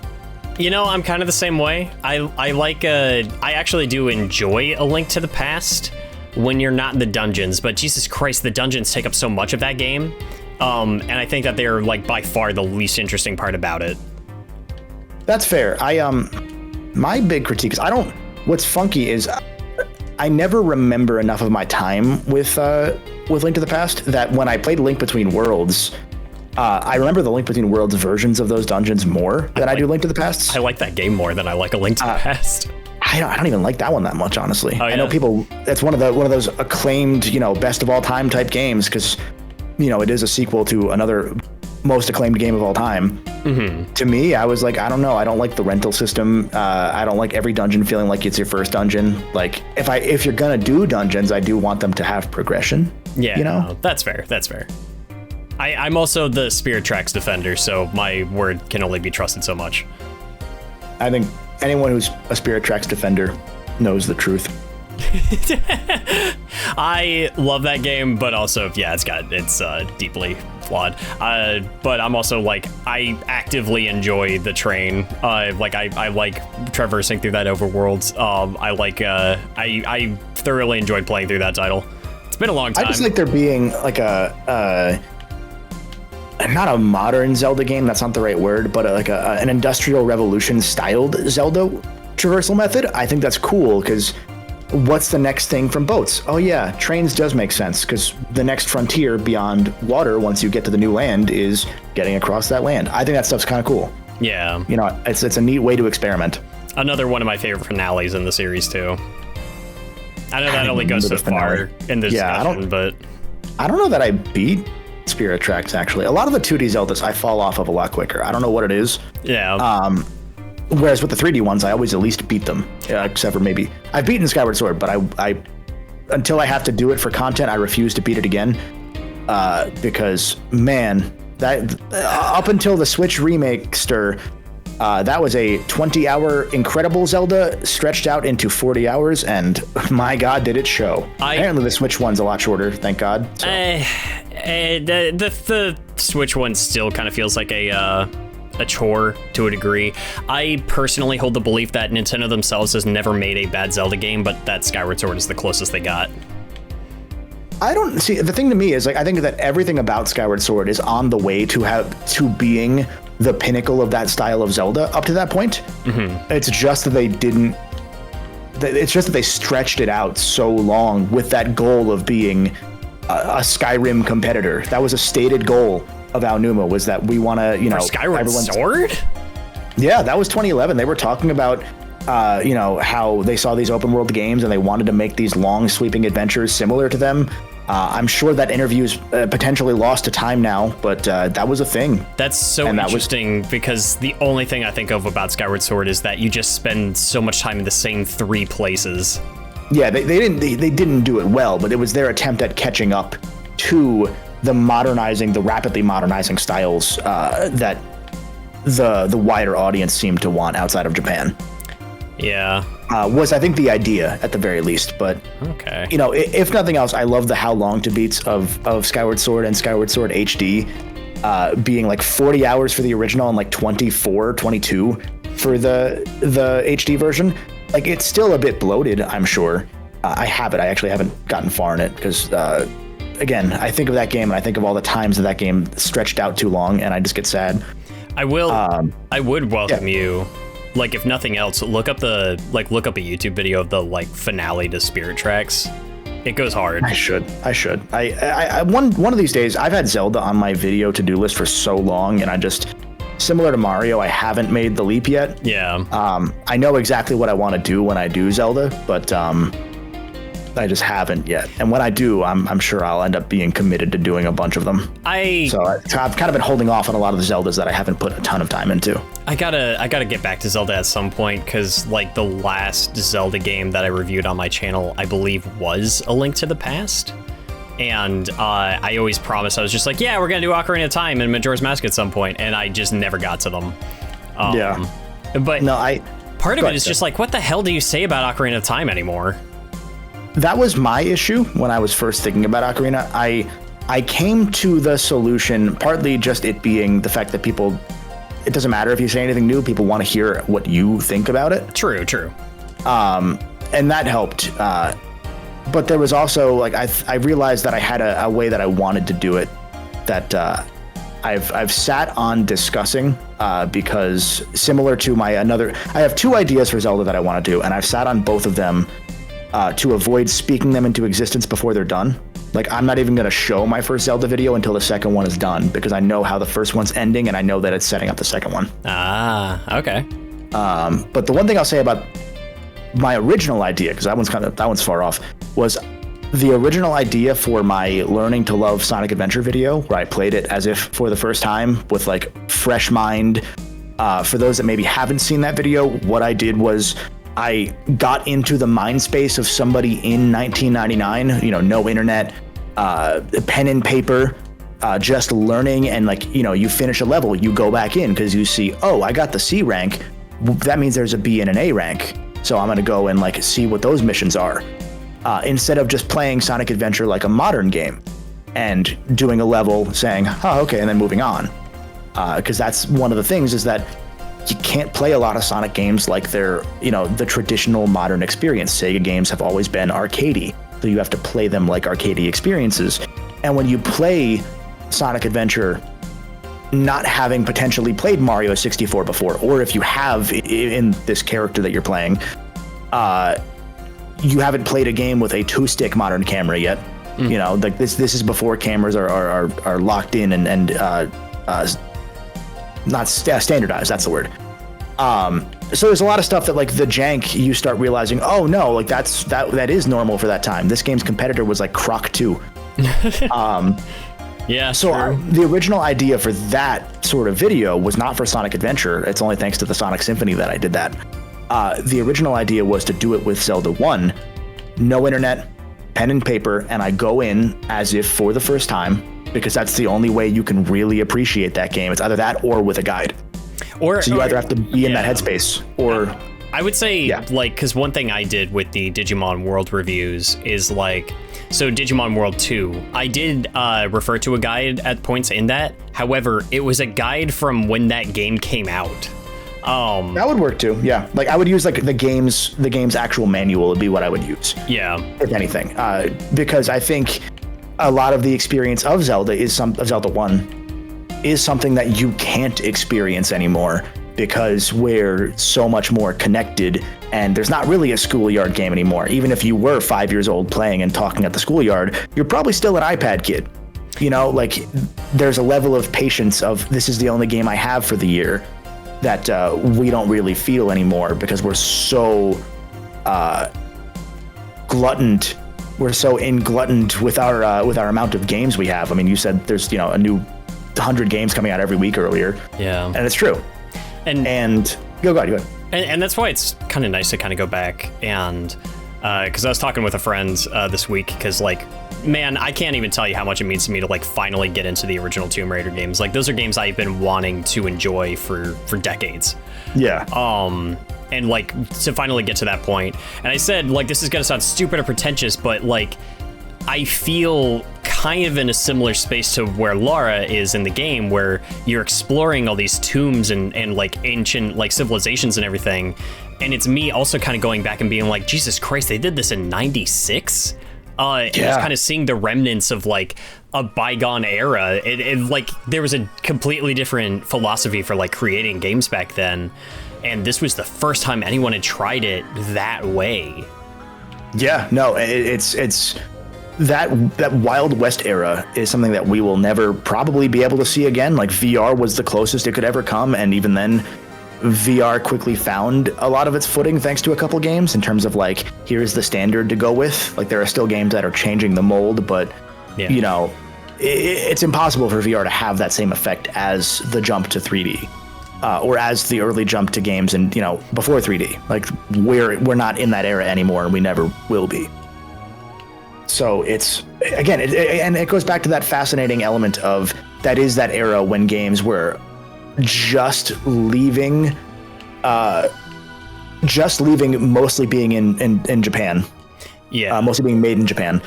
I'm kind of the same way. I actually do enjoy A Link to the Past when you're not in the dungeons, but Jesus Christ, the dungeons take up so much of that game. And I think that they're like by far the least interesting part about it. That's fair. My big critique is what's funky is I never remember enough of my time with Link to the Past that when I played Link Between Worlds, I remember the Link Between Worlds versions of those dungeons more than I do Link to the Past. I like that game more than I like A Link to the Past. I don't even like that one that much, honestly. Oh, yeah? I know people. That's one of those acclaimed, best of all time type games because, it is a sequel to another most acclaimed game of all time. Mm-hmm. To me, I was like, I don't know. I don't like the rental system. I don't like every dungeon feeling like it's your first dungeon. Like, if you're gonna do dungeons, I do want them to have progression. Yeah, no, that's fair. That's fair. I'm also the Spirit Tracks defender, so my word can only be trusted so much. I think anyone who's a Spirit Tracks defender knows the truth. I love that game, but also, yeah, it's deeply flawed. But I'm also like, I actively enjoy the train. I like traversing through that overworld. I thoroughly enjoyed playing through that title. It's been a long time. I just like there being like not a modern Zelda game, that's not the right word, but an Industrial Revolution styled Zelda traversal method. I think that's cool because what's the next thing from boats? Oh yeah, trains does make sense because the next frontier beyond water, once you get to the new land, is getting across that land. I think that stuff's kind of cool. Yeah. It's a neat way to experiment. Another one of my favorite finales in the series too. I know that only goes so far in this discussion, but I don't know that I beat Spirit Tracks, actually. A lot of the 2D Zeldas I fall off of a lot quicker. I don't know what it is. Yeah. Whereas with the 3D ones, I always at least beat them, except for maybe I've beaten Skyward Sword, but I until I have to do it for content, I refuse to beat it again because man, that up until the Switch remake that was a 20-hour incredible Zelda stretched out into 40 hours, and my God, did it show. Apparently the Switch one's a lot shorter, thank God. So. The Switch one still kind of feels like a chore to a degree. I personally hold the belief that Nintendo themselves has never made a bad Zelda game, but that Skyward Sword is the closest they got. I don't see, the thing to me is, like, I think that everything about Skyward Sword is on the way to being the pinnacle of that style of Zelda up to that point. Mm-hmm. It's just that they stretched it out so long with that goal of being a Skyrim competitor. That was a stated goal of Aonuma, was that we want to, For Skyward Sword? Yeah, that was 2011. They were talking about how they saw these open world games and they wanted to make these long sweeping adventures similar to them. I'm sure that interview's potentially lost to time now, but that was a thing. That's so interesting because the only thing I think of about Skyward Sword is that you just spend so much time in the same 3 places. Yeah, they didn't do it well, but it was their attempt at catching up to the rapidly modernizing styles that the wider audience seemed to want outside of Japan. Yeah. Was, I think, the idea at the very least. But, okay. You know, if nothing else, I love the how long to beats of Skyward Sword and Skyward Sword HD being like 40 hours for the original and like 24, 22 for the HD version. Like, it's still a bit bloated, I'm sure. I have it. I actually haven't gotten far in it because, again, I think of that game and I think of all the times that game stretched out too long and I just get sad. I would welcome you. Like, if nothing else, look up a YouTube video of the like finale to Spirit Tracks. It goes hard. I should. I one of these days, I've had Zelda on my video to-do list for so long, and I just, similar to Mario, I haven't made the leap yet. Yeah. I know exactly what I want to do when I do Zelda, but I just haven't yet. And when I do, I'm sure I'll end up being committed to doing a bunch of them. So I've kind of been holding off on a lot of the Zeldas that I haven't put a ton of time into. I gotta get back to Zelda at some point, because like the last Zelda game that I reviewed on my channel, I believe, was A Link to the Past. And I always promised, I was just like, yeah, we're gonna do Ocarina of Time and Majora's Mask at some point, and I just never got to them. Yeah. But no, part of it is just like, what the hell do you say about Ocarina of Time anymore? That was my issue when I was first thinking about Ocarina. I came to the solution, partly just it being the fact that people, it doesn't matter if you say anything new, people want to hear what you think about it. True. And that helped. But there was also, like, I realized that I had a way that I wanted to do it that I've sat on discussing because similar to I have two ideas for Zelda that I want to do, and I've sat on both of them to avoid speaking them into existence before they're done. Like, I'm not even going to show my first Zelda video until the second one is done, because I know how the first one's ending and I know that it's setting up the second one. Okay. But the one thing I'll say about my original idea, because that one's far off, was the original idea for my learning to love Sonic Adventure video, where I played it as if for the first time with like fresh mind. For those that maybe haven't seen that video, what I did was I got into the mind space of somebody in 1999, no internet, pen and paper, just learning. And like, you finish a level, you go back in because you see, oh, I got the C rank. That means there's a B and an A rank. So I'm going to go and like see what those missions are. Instead of just playing Sonic Adventure like a modern game and doing a level saying, oh, okay, and then moving on. Because that's one of the things is that you can't play a lot of Sonic games like they're, the traditional modern experience. Sega games have always been arcadey, so you have to play them like arcadey experiences. And when you play Sonic Adventure, not having potentially played Mario 64 before, or if you have in this character that you're playing, you haven't played a game with a 2-stick modern camera yet. Like this is before cameras are locked in and not standardized, that's the word. So there's a lot of stuff that like the jank, you start realizing, oh no, like that is normal for that time. This game's competitor was like Croc 2. Yeah. So the original idea for that sort of video was not for Sonic Adventure. It's only thanks to the Sonic Symphony that I did that. The original idea was to do it with Zelda 1, no internet, pen and paper, and I go in as if for the first time, because that's the only way you can really appreciate that game. It's either that or with a guide. So you either have to be in that headspace or... I would say, like, because one thing I did with the Digimon World reviews is, like, so Digimon World 2, I did refer to a guide at points in that. However, it was a guide from when that game came out. That would work too, yeah. Like, I would use, like, the game's actual manual would be what I would use. Yeah. If anything. Because I think a lot of the experience of Zelda of Zelda 1 is something that you can't experience anymore, because we're so much more connected and there's not really a schoolyard game anymore. Even if you were 5 years old playing and talking at the schoolyard, you're probably still an iPad kid. Like, there's a level of patience of, this is the only game I have for the year, that we don't really feel anymore, because we're so gluttoned. We're so gluttoned with our amount of games we have. I mean, you said there's a new 100 games coming out every week earlier. Yeah, and it's true. And go ahead. And that's why it's kind of nice to kind of go back and because I was talking with a friend this week, because like, man, I can't even tell you how much it means to me to like finally get into the original Tomb Raider games. Like, those are games I've been wanting to enjoy for decades. Yeah. And like to finally get to that point. And I said, like, this is gonna sound stupid or pretentious, but like, I feel kind of in a similar space to where Lara is in the game, where you're exploring all these tombs and like ancient like civilizations and everything. And it's me also kind of going back and being like, Jesus Christ, they did this in 96? And just kind of seeing the remnants of like a bygone era. It like there was a completely different philosophy for like creating games back then. And this was the first time anyone had tried it that way. Yeah, no, it's that Wild West era is something that we will never probably be able to see again. Like, VR was the closest it could ever come, and even then VR quickly found a lot of its footing thanks to a couple games in terms of like, here's the standard to go with. Like, there are still games that are changing the mold, but you know, it's impossible for VR to have that same effect as the jump to 3D. Or as the early jump to games and, you know, before 3D. Like, we're not in that era anymore, and we never will be. So it's, again, and it goes back to that fascinating element of that is that era when games were just leaving mostly being in Japan. Yeah. Mostly being made in Japan.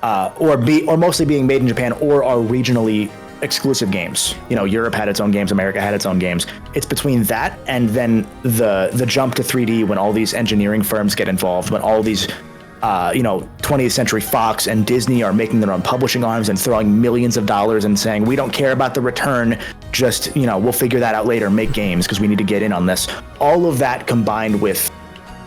Or mostly being made in Japan, or are regionally exclusive games. You know, Europe had its own games, America had its own games. It's between that and then the jump to 3D, when all these engineering firms get involved, when all these 20th Century Fox and Disney are making their own publishing arms and throwing millions of dollars and saying, we don't care about the return, just, you know, we'll figure that out later, make games because we need to get in on this. All of that combined with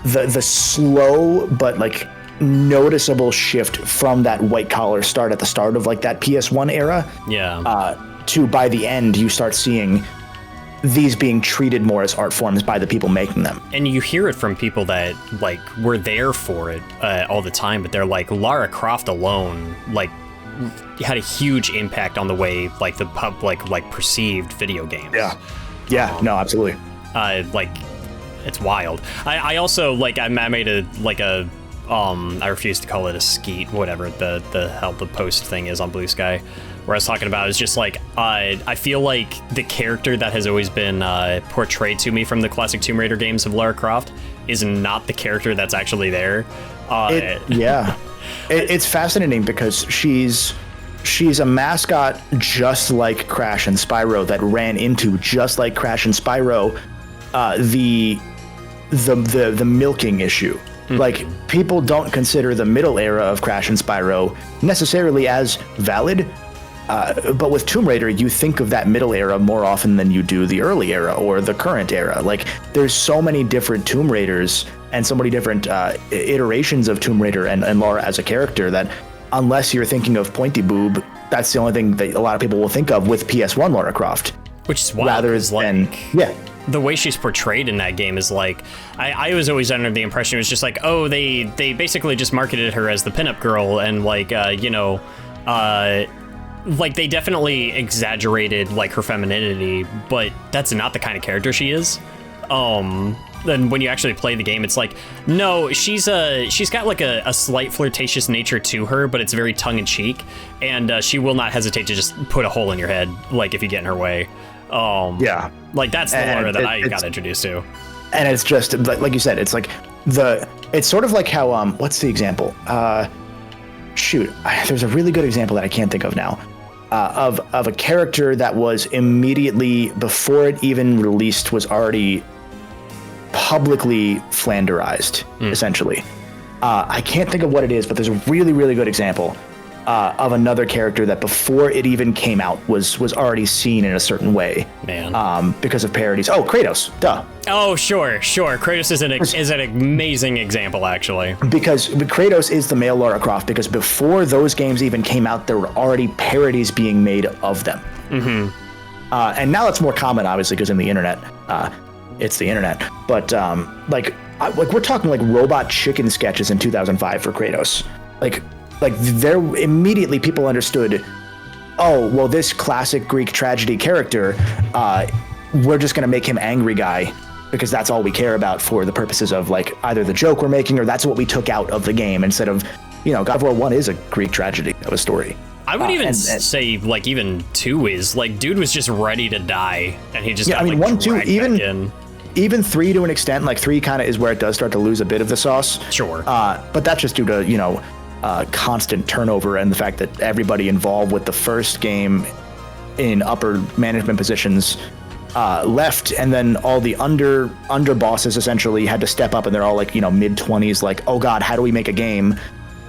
the slow but like noticeable shift from that white collar start at the start of like that PS1 era, to by the end you start seeing these being treated more as art forms by the people making them. And you hear it from people that like were there for it all the time, but they're like, Lara Croft alone like had a huge impact on the way like the public like perceived video games. No, absolutely. Like, it's wild. I also like I made a I refuse to call it a skeet, whatever the hell the post thing is on Blue Sky, where I was talking about is just like, I feel like the character that has always been portrayed to me from the classic Tomb Raider games of Lara Croft is not the character that's actually there. It's fascinating because she's a mascot just like Crash and Spyro that ran into, just like Crash and Spyro, the milking issue. Like, people don't consider the middle era of Crash and Spyro necessarily as valid, but with Tomb Raider, you think of that middle era more often than you do the early era or the current era. Like, there's so many different Tomb Raiders and so many different iterations of Tomb Raider and Lara as a character that, unless you're thinking of Pointy Boob, that's the only thing that a lot of people will think of with PS1 Lara Croft. Which is wild. Rather than, the way she's portrayed in that game is like, I was always under the impression it was just like, oh, they basically just marketed her as the pinup girl, and like, like they definitely exaggerated like her femininity, but that's not the kind of character she is. Then when you actually play the game, it's like, no, she's got like a slight flirtatious nature to her, but it's very tongue-in-cheek, and she will not hesitate to just put a hole in your head, like, if you get in her way. Like, that's the Lara that I got introduced to. And it's just like you said, it's like it's sort of like how what's the example? There's a really good example that I can't think of now. Of a character that was immediately, before it even released, was already publicly flanderized, essentially. I can't think of what it is, but there's a really, really good example of another character that before it even came out was already seen in a certain way. Man. Because of parodies. Oh, Kratos, duh. Oh, sure. Kratos is an amazing example, actually. Because Kratos is the male Lara Croft, because before those games even came out, there were already parodies being made of them. And now it's more common, obviously, because in the internet, it's the internet. But like we're talking like robot chicken sketches in 2005 for Kratos. Like there immediately people understood, oh, well, this classic Greek tragedy character, we're just going to make him angry guy because that's all we care about for the purposes of like either the joke we're making or that's what we took out of the game instead of, God of War 1 is a Greek tragedy of a story. I would even say like even 2 is like dude was just ready to die and he just got, 1, 2, even 3 to an extent, like 3 kind of is where it does start to lose a bit of the sauce. Sure. But that's just due to, constant turnover and the fact that everybody involved with the first game in upper management positions left, and then all the under bosses essentially had to step up, and they're all like, mid-20s, like, oh God, how do we make a game?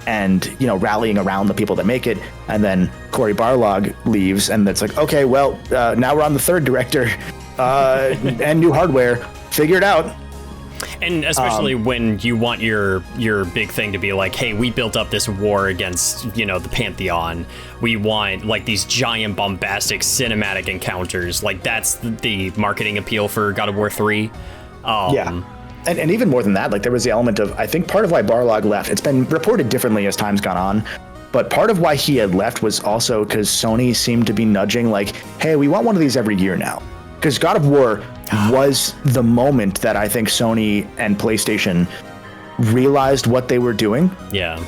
And, rallying around the people that make it. And then Cory Barlog leaves, and it's like, okay, well, now we're on the 3rd director and new hardware. Figure it out. And especially when you want your big thing to be like, hey, we built up this war against, the Pantheon. We want like these giant bombastic cinematic encounters. Like that's the marketing appeal for God of War 3. Yeah. And even more than that, like there was the element of, I think part of why Barlog left, it's been reported differently as time's gone on, but part of why he had left was also because Sony seemed to be nudging like, hey, we want one of these every year now. Because God of War was the moment that I think Sony and PlayStation realized what they were doing. Yeah.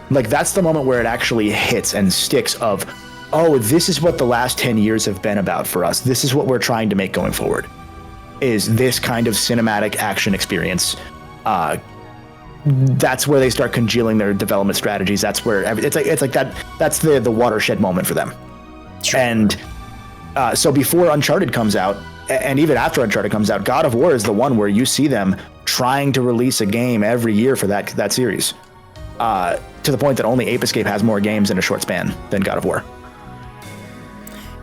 Like that's the moment where it actually hits and sticks of, oh, this is what the last 10 years have been about for us. This is what we're trying to make going forward. Is this kind of cinematic action experience. That's where they start congealing their development strategies. That's where it's like that. That's the watershed moment for them. Sure. And so before Uncharted comes out, and even after Uncharted comes out, God of War is the one where you see them trying to release a game every year for that series. To the point that only Ape Escape has more games in a short span than God of War.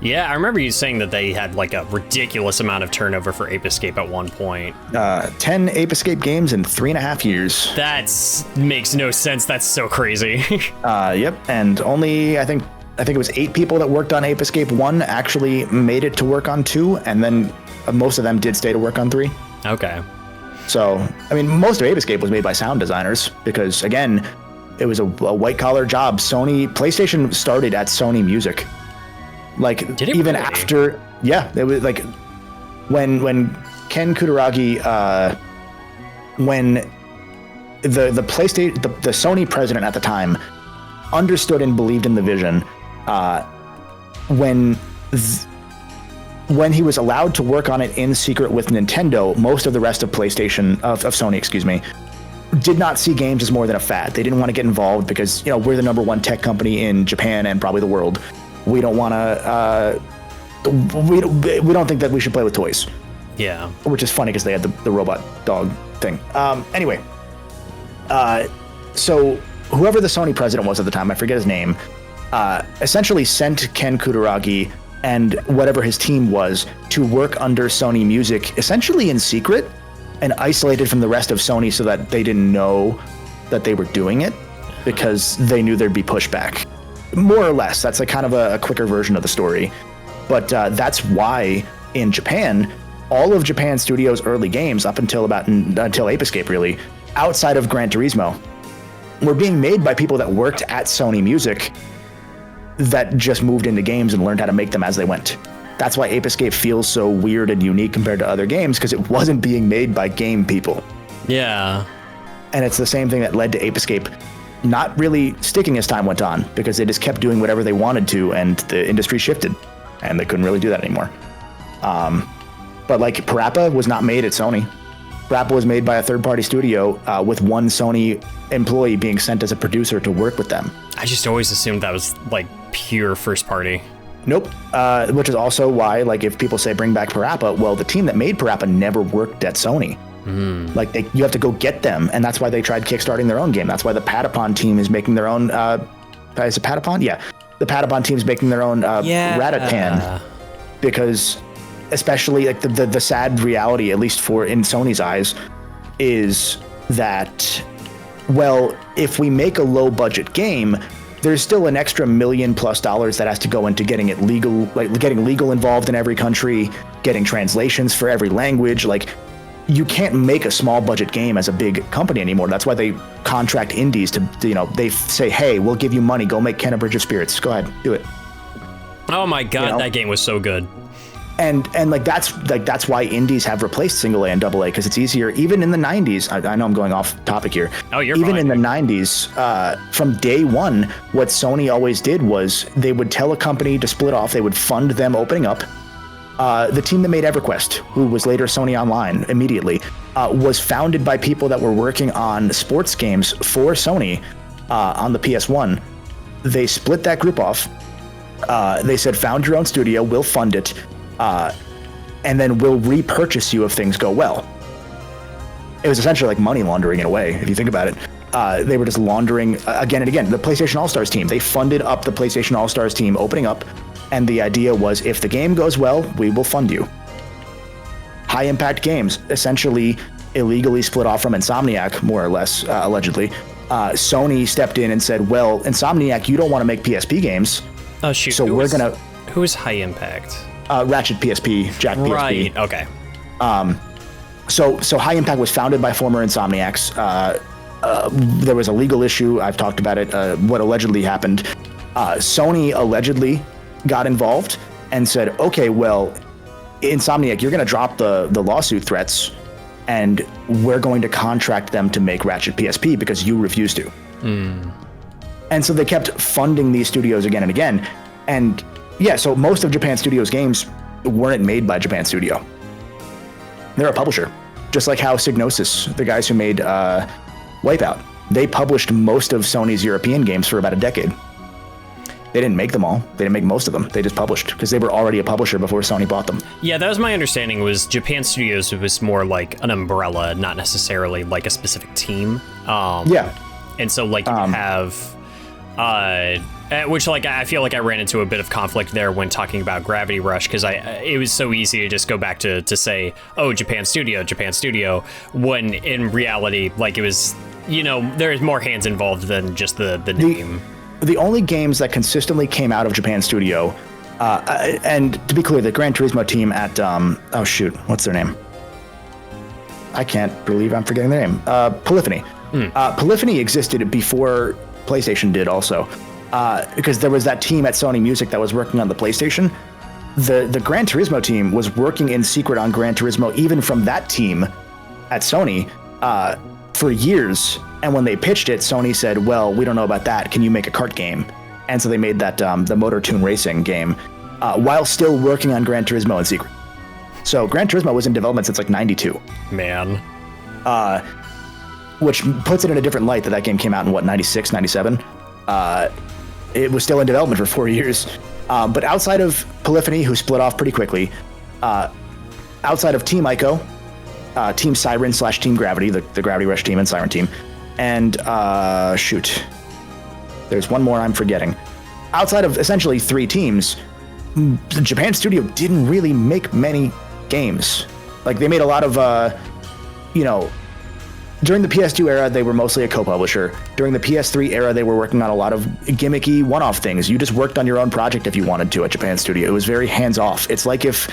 Yeah, I remember you saying that they had like a ridiculous amount of turnover for Ape Escape at one point. 10 Ape Escape games in 3.5 years. That makes no sense. That's so crazy. Yep, and only I think it was 8 people that worked on Ape Escape 1 actually made it to work on 2, and then most of them did stay to work on 3. Okay. So, I mean, most of Ape Escape was made by sound designers because, again, it was a white-collar job. PlayStation started at Sony Music. Like, even really? After, yeah, it was like when Ken Kutaragi, when the PlayStation, the Sony president at the time understood and believed in the vision, when he was allowed to work on it in secret with Nintendo, most of the rest of PlayStation, of Sony, excuse me, did not see games as more than a fad. They didn't want to get involved because, we're the #1 tech company in Japan and probably the world. We don't want to, we don't think that we should play with toys. Yeah. Which is funny because they had the robot dog thing. Anyway, so whoever the Sony president was at the time, I forget his name, essentially sent Ken Kutaragi and whatever his team was to work under Sony Music, essentially in secret and isolated from the rest of Sony so that they didn't know that they were doing it because they knew there'd be pushback. More or less, that's like kind of a quicker version of the story. But that's why in Japan, all of Japan Studios' early games up until Ape Escape really, outside of Gran Turismo, were being made by people that worked at Sony Music that just moved into games and learned how to make them as they went. That's why Ape Escape feels so weird and unique compared to other games, because it wasn't being made by game people. Yeah. And it's the same thing that led to Ape Escape not really sticking as time went on, because they just kept doing whatever they wanted to, and the industry shifted, and they couldn't really do that anymore. But like Parappa was not made at Sony. Parappa was made by a third-party studio with one Sony employee being sent as a producer to work with them. I just always assumed that was like pure first party. Nope. Which is also why, like, if people say bring back Parappa, well, the team that made Parappa never worked at Sony. Like, you have to go get them, and that's why they tried kickstarting their own game. That's why the Patapon team is making their own. Is it Patapon? Yeah, the Patapon team is making their own Ratatan, because, especially like the sad reality, at least in Sony's eyes, is that, well, if we make a low budget game, there's still an extra $1 million+ that has to go into getting it legal, like getting legal involved in every country, getting translations for every language. Like, you can't make a small budget game as a big company anymore. That's why they contract indies to they say, hey, we'll give you money, go make Kenna Bridge of Spirits. Go ahead, do it. Oh my God, that game was so good. And like that's why indies have replaced single A and double A, because it's easier. Even in the 90s, I know I'm going off topic here. Oh, you're even fine. In the 90s, from day one, what Sony always did was they would tell a company to split off. They would fund them opening up. The team that made EverQuest, who was later Sony Online immediately, was founded by people that were working on sports games for Sony on the PS1. They split that group off. They said, found your own studio, we'll fund it, and then we'll repurchase you if things go well. It was essentially like money laundering in a way, if you think about it. They were just laundering again and again. The PlayStation All-Stars team, they funded up the PlayStation All-Stars team opening up, and the idea was, if the game goes well, we will fund you. High Impact Games, essentially illegally split off from Insomniac, more or less, allegedly. Sony stepped in and said, well, Insomniac, you don't want to make PSP games. Oh, shoot. So we're going to... Who is High Impact? Ratchet PSP, Jack PSP. Right, okay. So High Impact was founded by former Insomniacs. There was a legal issue. I've talked about it, what allegedly happened. Sony allegedly got involved and said, okay, well, Insomniac, you're going to drop the lawsuit threats, and we're going to contract them to make Ratchet PSP because you refused to. And so they kept funding these studios again and again. And yeah, so most of Japan Studios games weren't made by Japan Studio. They're a publisher. Just like how Psygnosis, the guys who made Wipeout, they published most of Sony's European games for about a decade. They didn't make them all. They didn't make most of them. They just published because they were already a publisher before Sony bought them. Yeah, that was my understanding, was Japan Studios was more like an umbrella, not necessarily like a specific team. Yeah. And so like you have, which like I feel like I ran into a bit of conflict there when talking about Gravity Rush, because it was so easy to just go back to say, oh, Japan Studio, when in reality, like it was, you know, there's more hands involved than just the name. The only games that consistently came out of Japan Studio, and to be clear, the Gran Turismo team at, oh shoot, what's their name? I can't believe I'm forgetting their name. Polyphony. Polyphony existed before PlayStation did also, because there was that team at Sony Music that was working on the PlayStation. The Gran Turismo team was working in secret on Gran Turismo, even from that team at Sony, for years. And when they pitched it, Sony said, well, we don't know about that. Can you make a kart game? And so they made that the Motor Toon Racing game while still working on Gran Turismo in secret. So Gran Turismo was in development since like 92. Man. Which puts it in a different light that game came out in, what, 96, 97? It was still in development for 4 years. But outside of Polyphony, who split off pretty quickly, outside of Team Ico, Team Siren / Team Gravity, the Gravity Rush team and Siren team, and shoot, there's one more I'm forgetting. Outside of essentially 3 teams, the Japan Studio didn't really make many games. Like they made a lot of, during the PS2 era, they were mostly a co-publisher. During the PS3 era, they were working on a lot of gimmicky one-off things. You just worked on your own project if you wanted to at Japan Studio. It was very hands-off. It's like if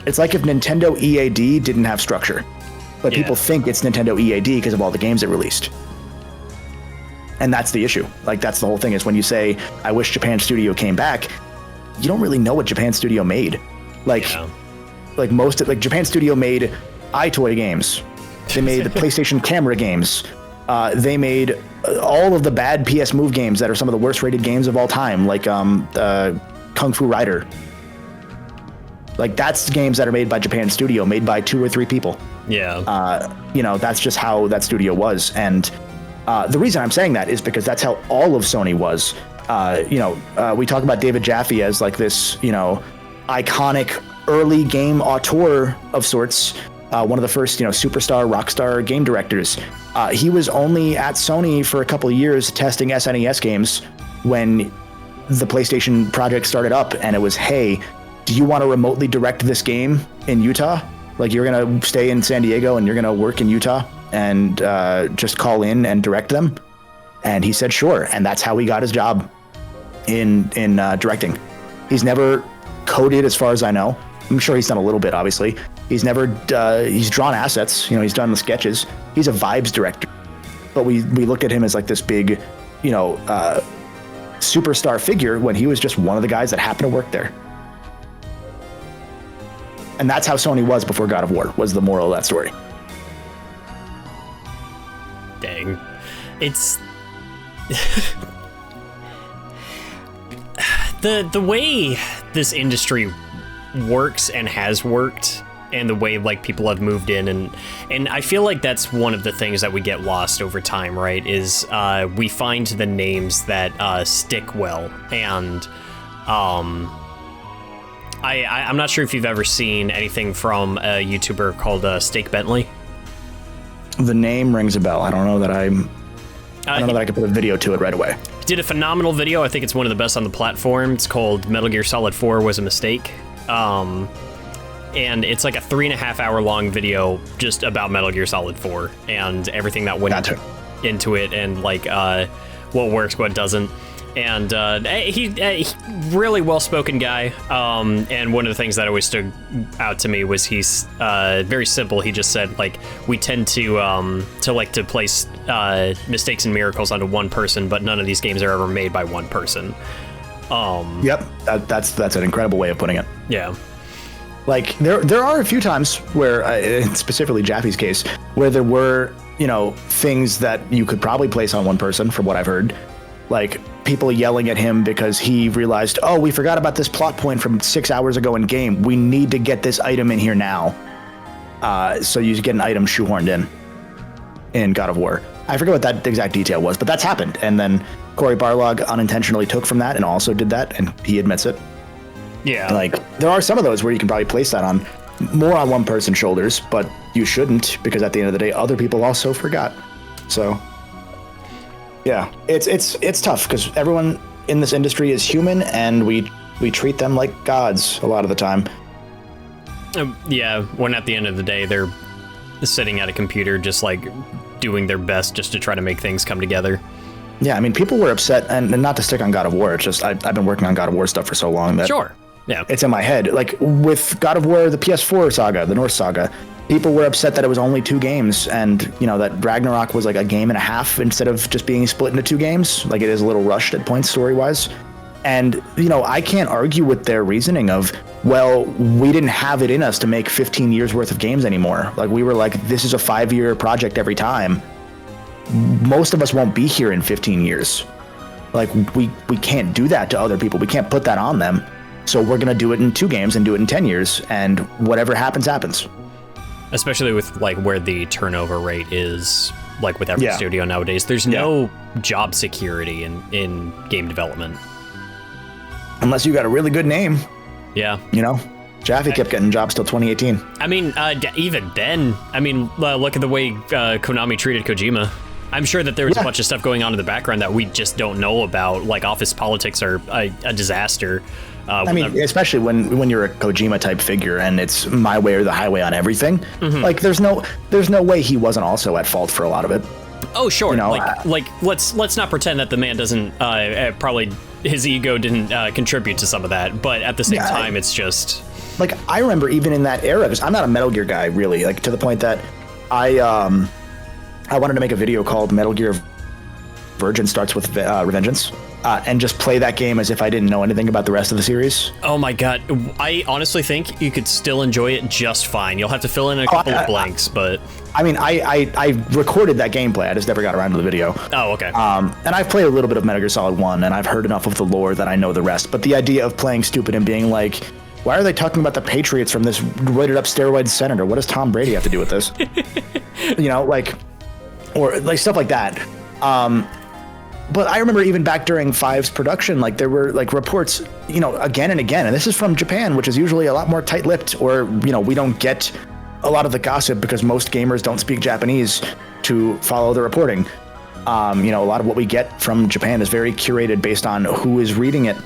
Nintendo EAD didn't have structure, but people think it's Nintendo EAD because of all the games it released. And that's the issue. Like, that's the whole thing, is when you say, I wish Japan Studio came back, you don't really know what Japan Studio made. Like Japan Studio made iToy games. They made the PlayStation camera games. They made all of the bad PS Move games that are some of the worst rated games of all time, like Kung Fu Rider. Like, that's games that are made by Japan Studio, made by 2 or 3 people. Yeah. That's just how that studio was. And the reason I'm saying that is because that's how all of Sony was. We talk about David Jaffe as like this, iconic early game auteur of sorts. One of the first, superstar, rock star game directors. He was only at Sony for a couple of years testing SNES games when the PlayStation project started up, and it was, hey, do you want to remotely direct this game in Utah? Like, you're going to stay in San Diego and you're going to work in Utah and just call in and direct them? And he said, sure. And that's how he got his job in directing. He's never coded, as far as I know. I'm sure he's done a little bit, obviously. He's never, he's drawn assets, he's done the sketches. He's a vibes director. But we looked at him as like this big, superstar figure when he was just one of the guys that happened to work there. And that's how Sony was before God of War, was the moral of that story. Dang. It's... the way this industry works and has worked, and the way like people have moved in, and I feel like that's one of the things that we get lost over time, right? Is we find the names that stick well, and I'm not sure if you've ever seen anything from a YouTuber called Steak Bentley. The name rings a bell. I don't know that I don't know that I could put a video to it right away. He did a phenomenal video. I think it's one of the best on the platform. It's called Metal Gear Solid 4 Was a Mistake. And it's like a 3.5 hour long video just about Metal Gear Solid 4 and everything that went into it, and like what works, what doesn't. And he really well-spoken guy. And one of the things that always stood out to me was he's very simple. He just said, like, we tend to place mistakes and miracles onto one person, but none of these games are ever made by one person. Yep, that's an incredible way of putting it. Yeah. Like there are a few times where, specifically Jaffe's case, where there were, things that you could probably place on one person, from what I've heard. Like people yelling at him because he realized, oh, we forgot about this plot point from 6 hours ago in game. We need to get this item in here now. So you get an item shoehorned in God of War. I forget what that exact detail was, but that's happened. And then Cory Barlog unintentionally took from that and also did that, and he admits it. Yeah. Like there are some of those where you can probably place that on more on one person's shoulders, but you shouldn't, because at the end of the day, other people also forgot. So yeah, it's tough because everyone in this industry is human, and we treat them like gods a lot of the time. Yeah, when at the end of the day, they're sitting at a computer just like doing their best just to try to make things come together. Yeah, I mean, people were upset, and not to stick on God of War, it's just I've been working on God of War stuff for so long that sure, yeah, it's in my head. Like with God of War, the PS4 saga, the Norse saga, people were upset that it was only 2 games, and that Ragnarok was like a game and a half instead of just being split into 2 games. Like it is a little rushed at points story-wise. And I can't argue with their reasoning of, well, we didn't have it in us to make 15 years worth of games anymore. Like we were like, this is a 5-year project every time. Most of us won't be here in 15 years. Like we can't do that to other people. We can't put that on them. So we're going to do it in 2 games and do it in 10 years. And whatever happens, happens. Especially with like where the turnover rate is, like with every studio nowadays, there's no job security in game development. Unless you got a really good name. Yeah. Jaffe kept getting jobs till 2018. I mean, even then, look at the way Konami treated Kojima. I'm sure that there was a bunch of stuff going on in the background that we just don't know about. Like office politics are a disaster. Especially when you're a Kojima type figure and it's my way or the highway on everything. Mm-hmm. Like there's no way he wasn't also at fault for a lot of it. Oh sure, let's not pretend that the man doesn't probably his ego didn't contribute to some of that, but at the same time, it's just like I remember even in that era, because I'm not a Metal Gear guy really, like to the point that I wanted to make a video called Metal Gear Virgin Starts with Revengeance. And just play that game as if I didn't know anything about the rest of the series. Oh my god, I honestly think you could still enjoy it just fine. You'll have to fill in a couple of blanks, but I recorded that gameplay. I just never got around to the video. Oh, okay. And I've played a little bit of Metal Gear Solid 1, and I've heard enough of the lore that I know the rest. But the idea of playing stupid and being like, why are they talking about the Patriots from this roided up steroid senator? What does Tom Brady have to do with this? Or stuff like that. But I remember even back during 5's production, like there were like reports, again and again, and this is from Japan, which is usually a lot more tight-lipped, or, we don't get a lot of the gossip because most gamers don't speak Japanese to follow the reporting. A lot of what we get from Japan is very curated based on who is reading it,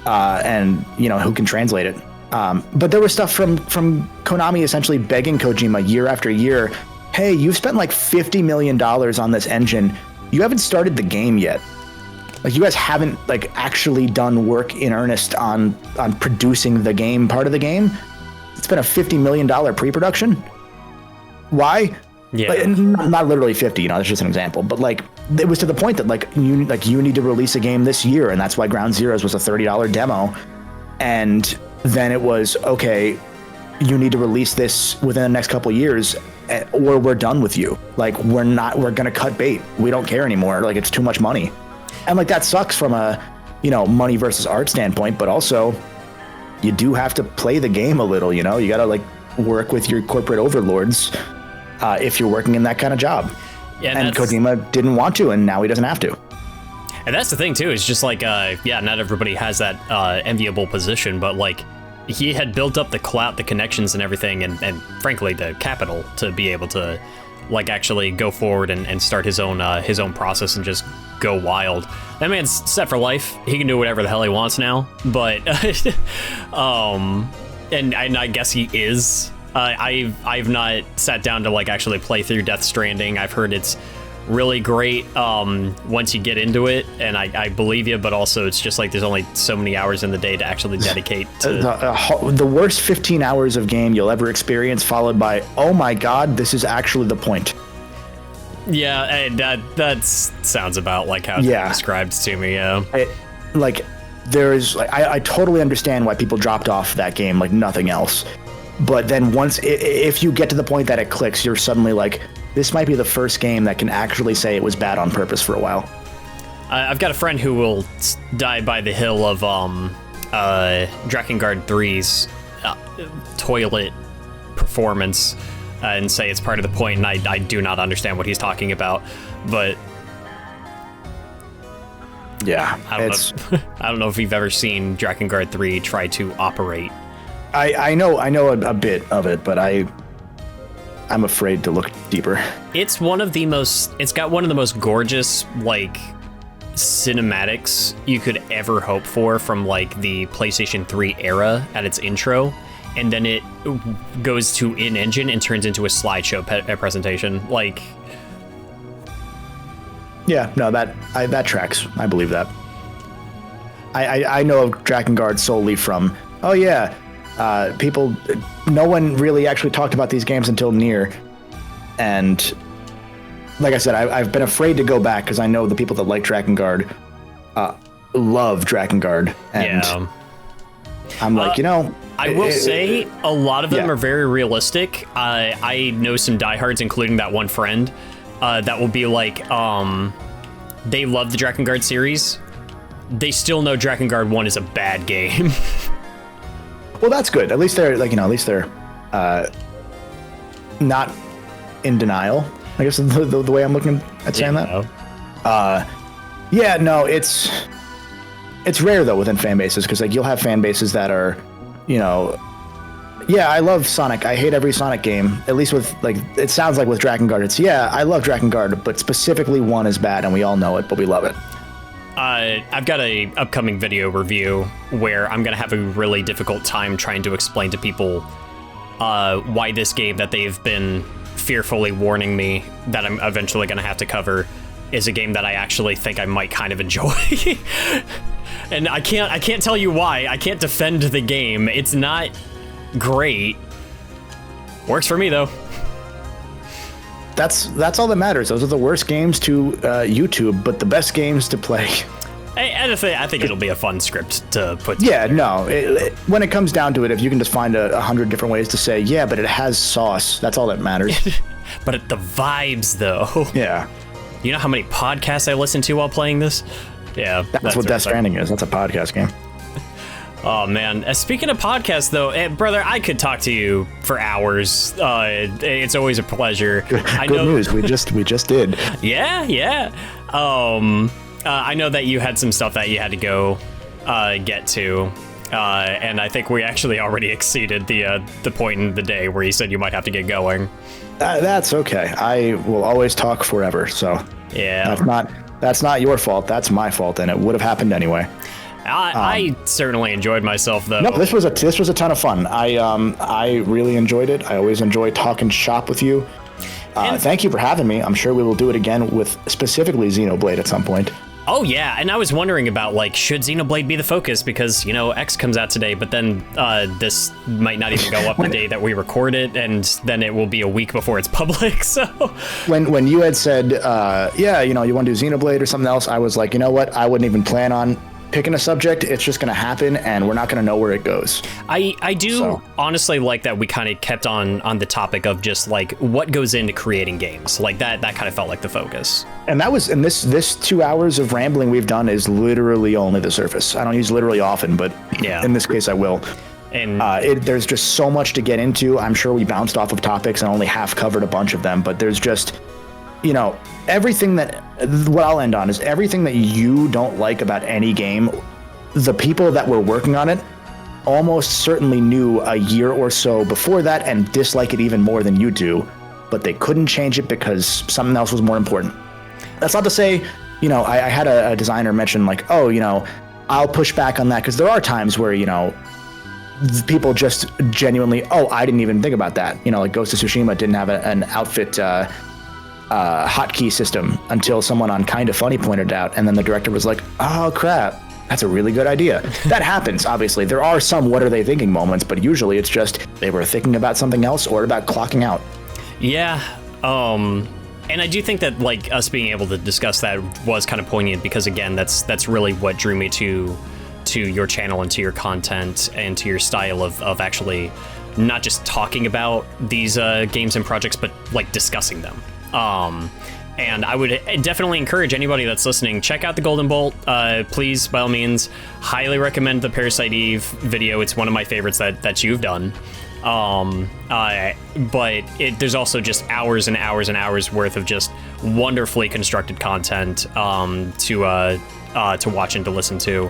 and, who can translate it. But there was stuff from Konami essentially begging Kojima year after year, hey, you've spent like $50 million on this engine. You haven't started the game yet. Like you guys haven't like actually done work in earnest on producing the game part of the game. It's been a $50 million pre-production. Why? Yeah. Like, not literally 50, that's just an example. But like it was to the point that you need to release a game this year, and that's why Ground Zeroes was a $30 demo. And then it was, okay, you need to release this within the next couple of years, or we're done with you. Like, we're gonna cut bait. We don't care anymore. Like, it's too much money. And like, that sucks from a, money versus art standpoint, but also you do have to play the game a little, you gotta like work with your corporate overlords if you're working in that kind of job. Yeah, and Kojima didn't want to, and now he doesn't have to. And that's the thing too, is just like, not everybody has that enviable position, but like, he had built up the clout, the connections and everything, and frankly, the capital to be able to like actually go forward and start his own process and just go wild. That man's set for life. He can do whatever the hell he wants now, but and I guess he is. I've not sat down to like actually play through Death Stranding. I've heard it's really great once you get into it, and I believe you, but also it's just like there's only so many hours in the day to actually dedicate to the worst 15 hours of game you'll ever experience, followed by, oh my god, this is actually the point. Yeah, and that sounds about like how it's described to me. Yeah, I totally understand why people dropped off that game like nothing else, but then once if you get to the point that it clicks, you're suddenly like, this might be the first game that can actually say it was bad on purpose for a while. I've got a friend who will die by the hill of Drakengard 3's toilet performance and say it's part of the point, and I do not understand what he's talking about, but yeah, I don't know if you've ever seen Drakengard 3 try to operate. I know a bit of it, but I'm afraid to look deeper. It's got one of the most gorgeous, like, cinematics you could ever hope for from, like, the PlayStation 3 era at its intro, and then it goes to in-engine and turns into a slideshow presentation. Like, yeah, no, that tracks. I believe that. I know of Drakengard solely from, no one really actually talked about these games until Nier, and like I said, I've been afraid to go back because I know the people that like Drakengard love Drakengard, and I'm like, I will say a lot of them are very realistic. I know some diehards, including that one friend, that will be like, they love the Drakengard series. They still know Drakengard 1 is a bad game. Well, that's good. At least they're not in denial, I guess, the way I'm looking at saying that. It's rare though within fan bases, because like you'll have fan bases that are, I love Sonic. I hate every Sonic game. At least with like, it sounds like with Drakengard, it's I love Drakengard, but specifically 1 is bad, and we all know it, but we love it. I've got a upcoming video review where I'm gonna have a really difficult time trying to explain to people why this game that they've been fearfully warning me that I'm eventually gonna have to cover is a game that I actually think I might kind of enjoy. And I can't tell you why. I can't defend the game. It's not great. Works for me though. That's all that matters. Those are the worst games to YouTube, but the best games to play. I think it'll be a fun script to put together. No. When it comes down to it, if you can just find 100 different ways to say, but it has sauce, that's all that matters. But the vibes, though. Yeah. You know how many podcasts I listen to while playing this? Yeah. That's what Death Stranding is. That's a podcast game. Oh, man. Speaking of podcasts, though, brother, I could talk to you for hours. It's always a pleasure. Good news. We just did. Yeah. I know that you had some stuff that you had to go get to. And I think we actually already exceeded the point in the day where you said you might have to get going. That's okay. I will always talk forever. So yeah, that's not your fault. That's my fault, and it would have happened anyway. I certainly enjoyed myself, though. No, this was a ton of fun. I really enjoyed it. I always enjoy talking shop with you. Thank you for having me. I'm sure we will do it again with specifically Xenoblade at some point. Oh yeah, and I was wondering about like, should Xenoblade be the focus, because X comes out today, but then this might not even go up the day that we record it, and then it will be a week before it's public. So when you had said you want to do Xenoblade or something else, I was like, you know what? I wouldn't even plan on picking a subject, it's just going to happen, and we're not going to know where it goes. I do honestly like that we kind of kept on the topic of just like what goes into creating games. Like that kind of felt like the focus. And this 2 hours of rambling we've done is literally only the surface. I don't use literally often, but in this case I will. And there's just so much to get into. I'm sure we bounced off of topics and only half covered a bunch of them, but there's just, everything what I'll end on is everything that you don't like about any game, the people that were working on it almost certainly knew a year or so before that and dislike it even more than you do, but they couldn't change it because something else was more important. That's not to say, I had a designer mention like, I'll push back on that, because there are times where, people just genuinely, I didn't even think about that. Like Ghost of Tsushima didn't have an outfit hotkey system until someone on Kinda Funny pointed it out, and then the director was like, oh crap, that's a really good idea. That happens, obviously. There are some what are they thinking moments, but usually it's just they were thinking about something else or about clocking out. Yeah, and I do think that like us being able to discuss that was kind of poignant, because again, that's really what drew me to your channel and to your content and to your style of actually not just talking about these games and projects, but like discussing them. And I would definitely encourage anybody that's listening, check out TheGoldenBolt. Please, by all means, highly recommend the Parasite Eve video. It's one of my favorites that you've done. But there's also just hours and hours and hours worth of just wonderfully constructed content to watch and to listen to.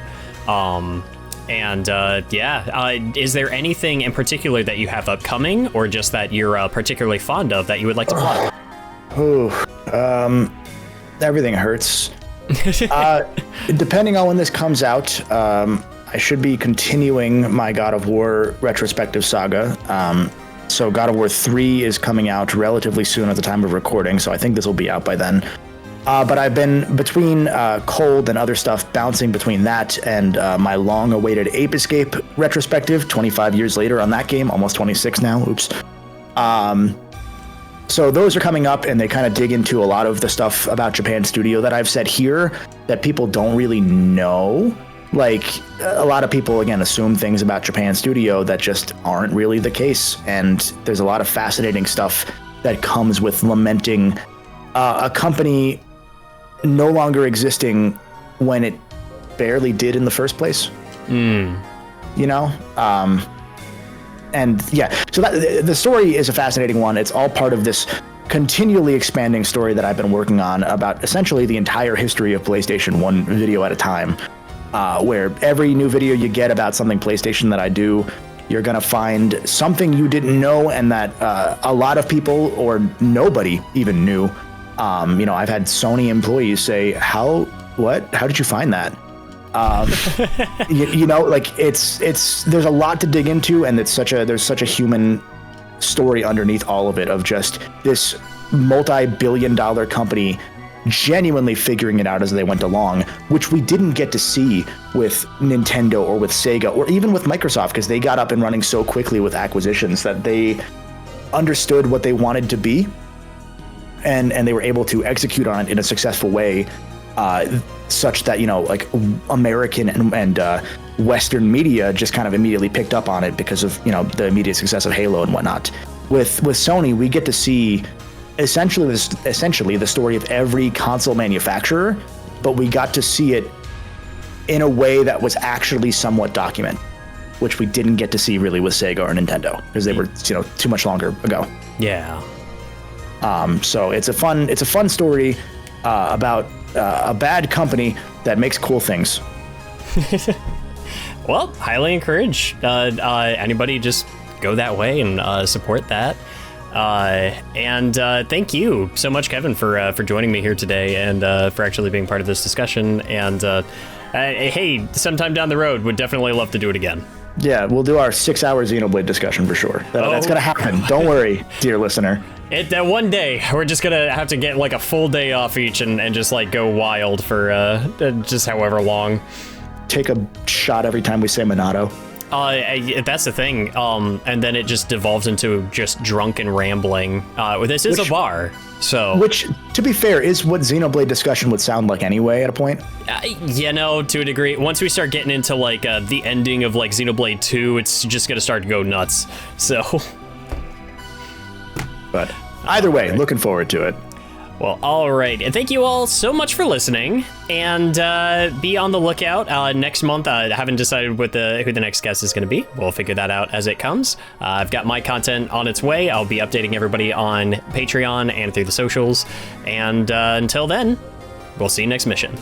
Is there anything in particular that you have upcoming, or just that you're particularly fond of that you would like to plug? Everything hurts. Depending on when this comes out, I should be continuing my God of War retrospective saga. So God of War 3 is coming out relatively soon at the time of recording, so I think this will be out by then. But I've been between Cold and other stuff, bouncing between that and my long-awaited Ape Escape retrospective, 25 years later on that game, almost 26 now, oops. So those are coming up, and they kind of dig into a lot of the stuff about Japan Studio that I've said here that people don't really know. Like, a lot of people, again, assume things about Japan Studio that just aren't really the case, and there's a lot of fascinating stuff that comes with lamenting a company no longer existing when it barely did in the first place. And yeah, so the story is a fascinating one. It's all part of this continually expanding story that I've been working on about essentially the entire history of PlayStation, one video at a time, where every new video you get about something PlayStation that I do, you're going to find something you didn't know and that a lot of people or nobody even knew. I've had Sony employees say, how did you find that? There's a lot to dig into, and there's such a human story underneath all of it, of just this multi-billion-dollar company genuinely figuring it out as they went along, which we didn't get to see with Nintendo or with Sega or even with Microsoft, because they got up and running so quickly with acquisitions that they understood what they wanted to be, and they were able to execute on it in a successful way, such that, American and Western media just kind of immediately picked up on it because of, the immediate success of Halo and whatnot. With Sony, we get to see essentially the story of every console manufacturer, but we got to see it in a way that was actually somewhat documented, which we didn't get to see really with Sega or Nintendo, because they were, too much longer ago. Yeah. So it's a fun story about a bad company that makes cool things. Well, highly encourage anybody just go that way and support that. And thank you so much, Kevin, for joining me here today and for actually being part of this discussion. And hey, sometime down the road, would definitely love to do it again. Yeah, we'll do our 6-hour Xenoblade discussion for sure. That's going to happen. Don't worry, dear listener. That one day, we're just going to have to get like a full day off each and just like go wild for just however long. Take a shot every time we say Monado. That's the thing. And then it just devolves into just drunken rambling. This is a bar, so. Which, to be fair, is what Xenoblade discussion would sound like anyway at a point. To a degree. Once we start getting into like the ending of like Xenoblade 2, it's just gonna start to go nuts. So. But either way, looking forward to it. Well, all right. And thank you all so much for listening. And be on the lookout next month. I haven't decided who the next guest is going to be. We'll figure that out as it comes. I've got my content on its way. I'll be updating everybody on Patreon and through the socials. And until then, we'll see you next mission.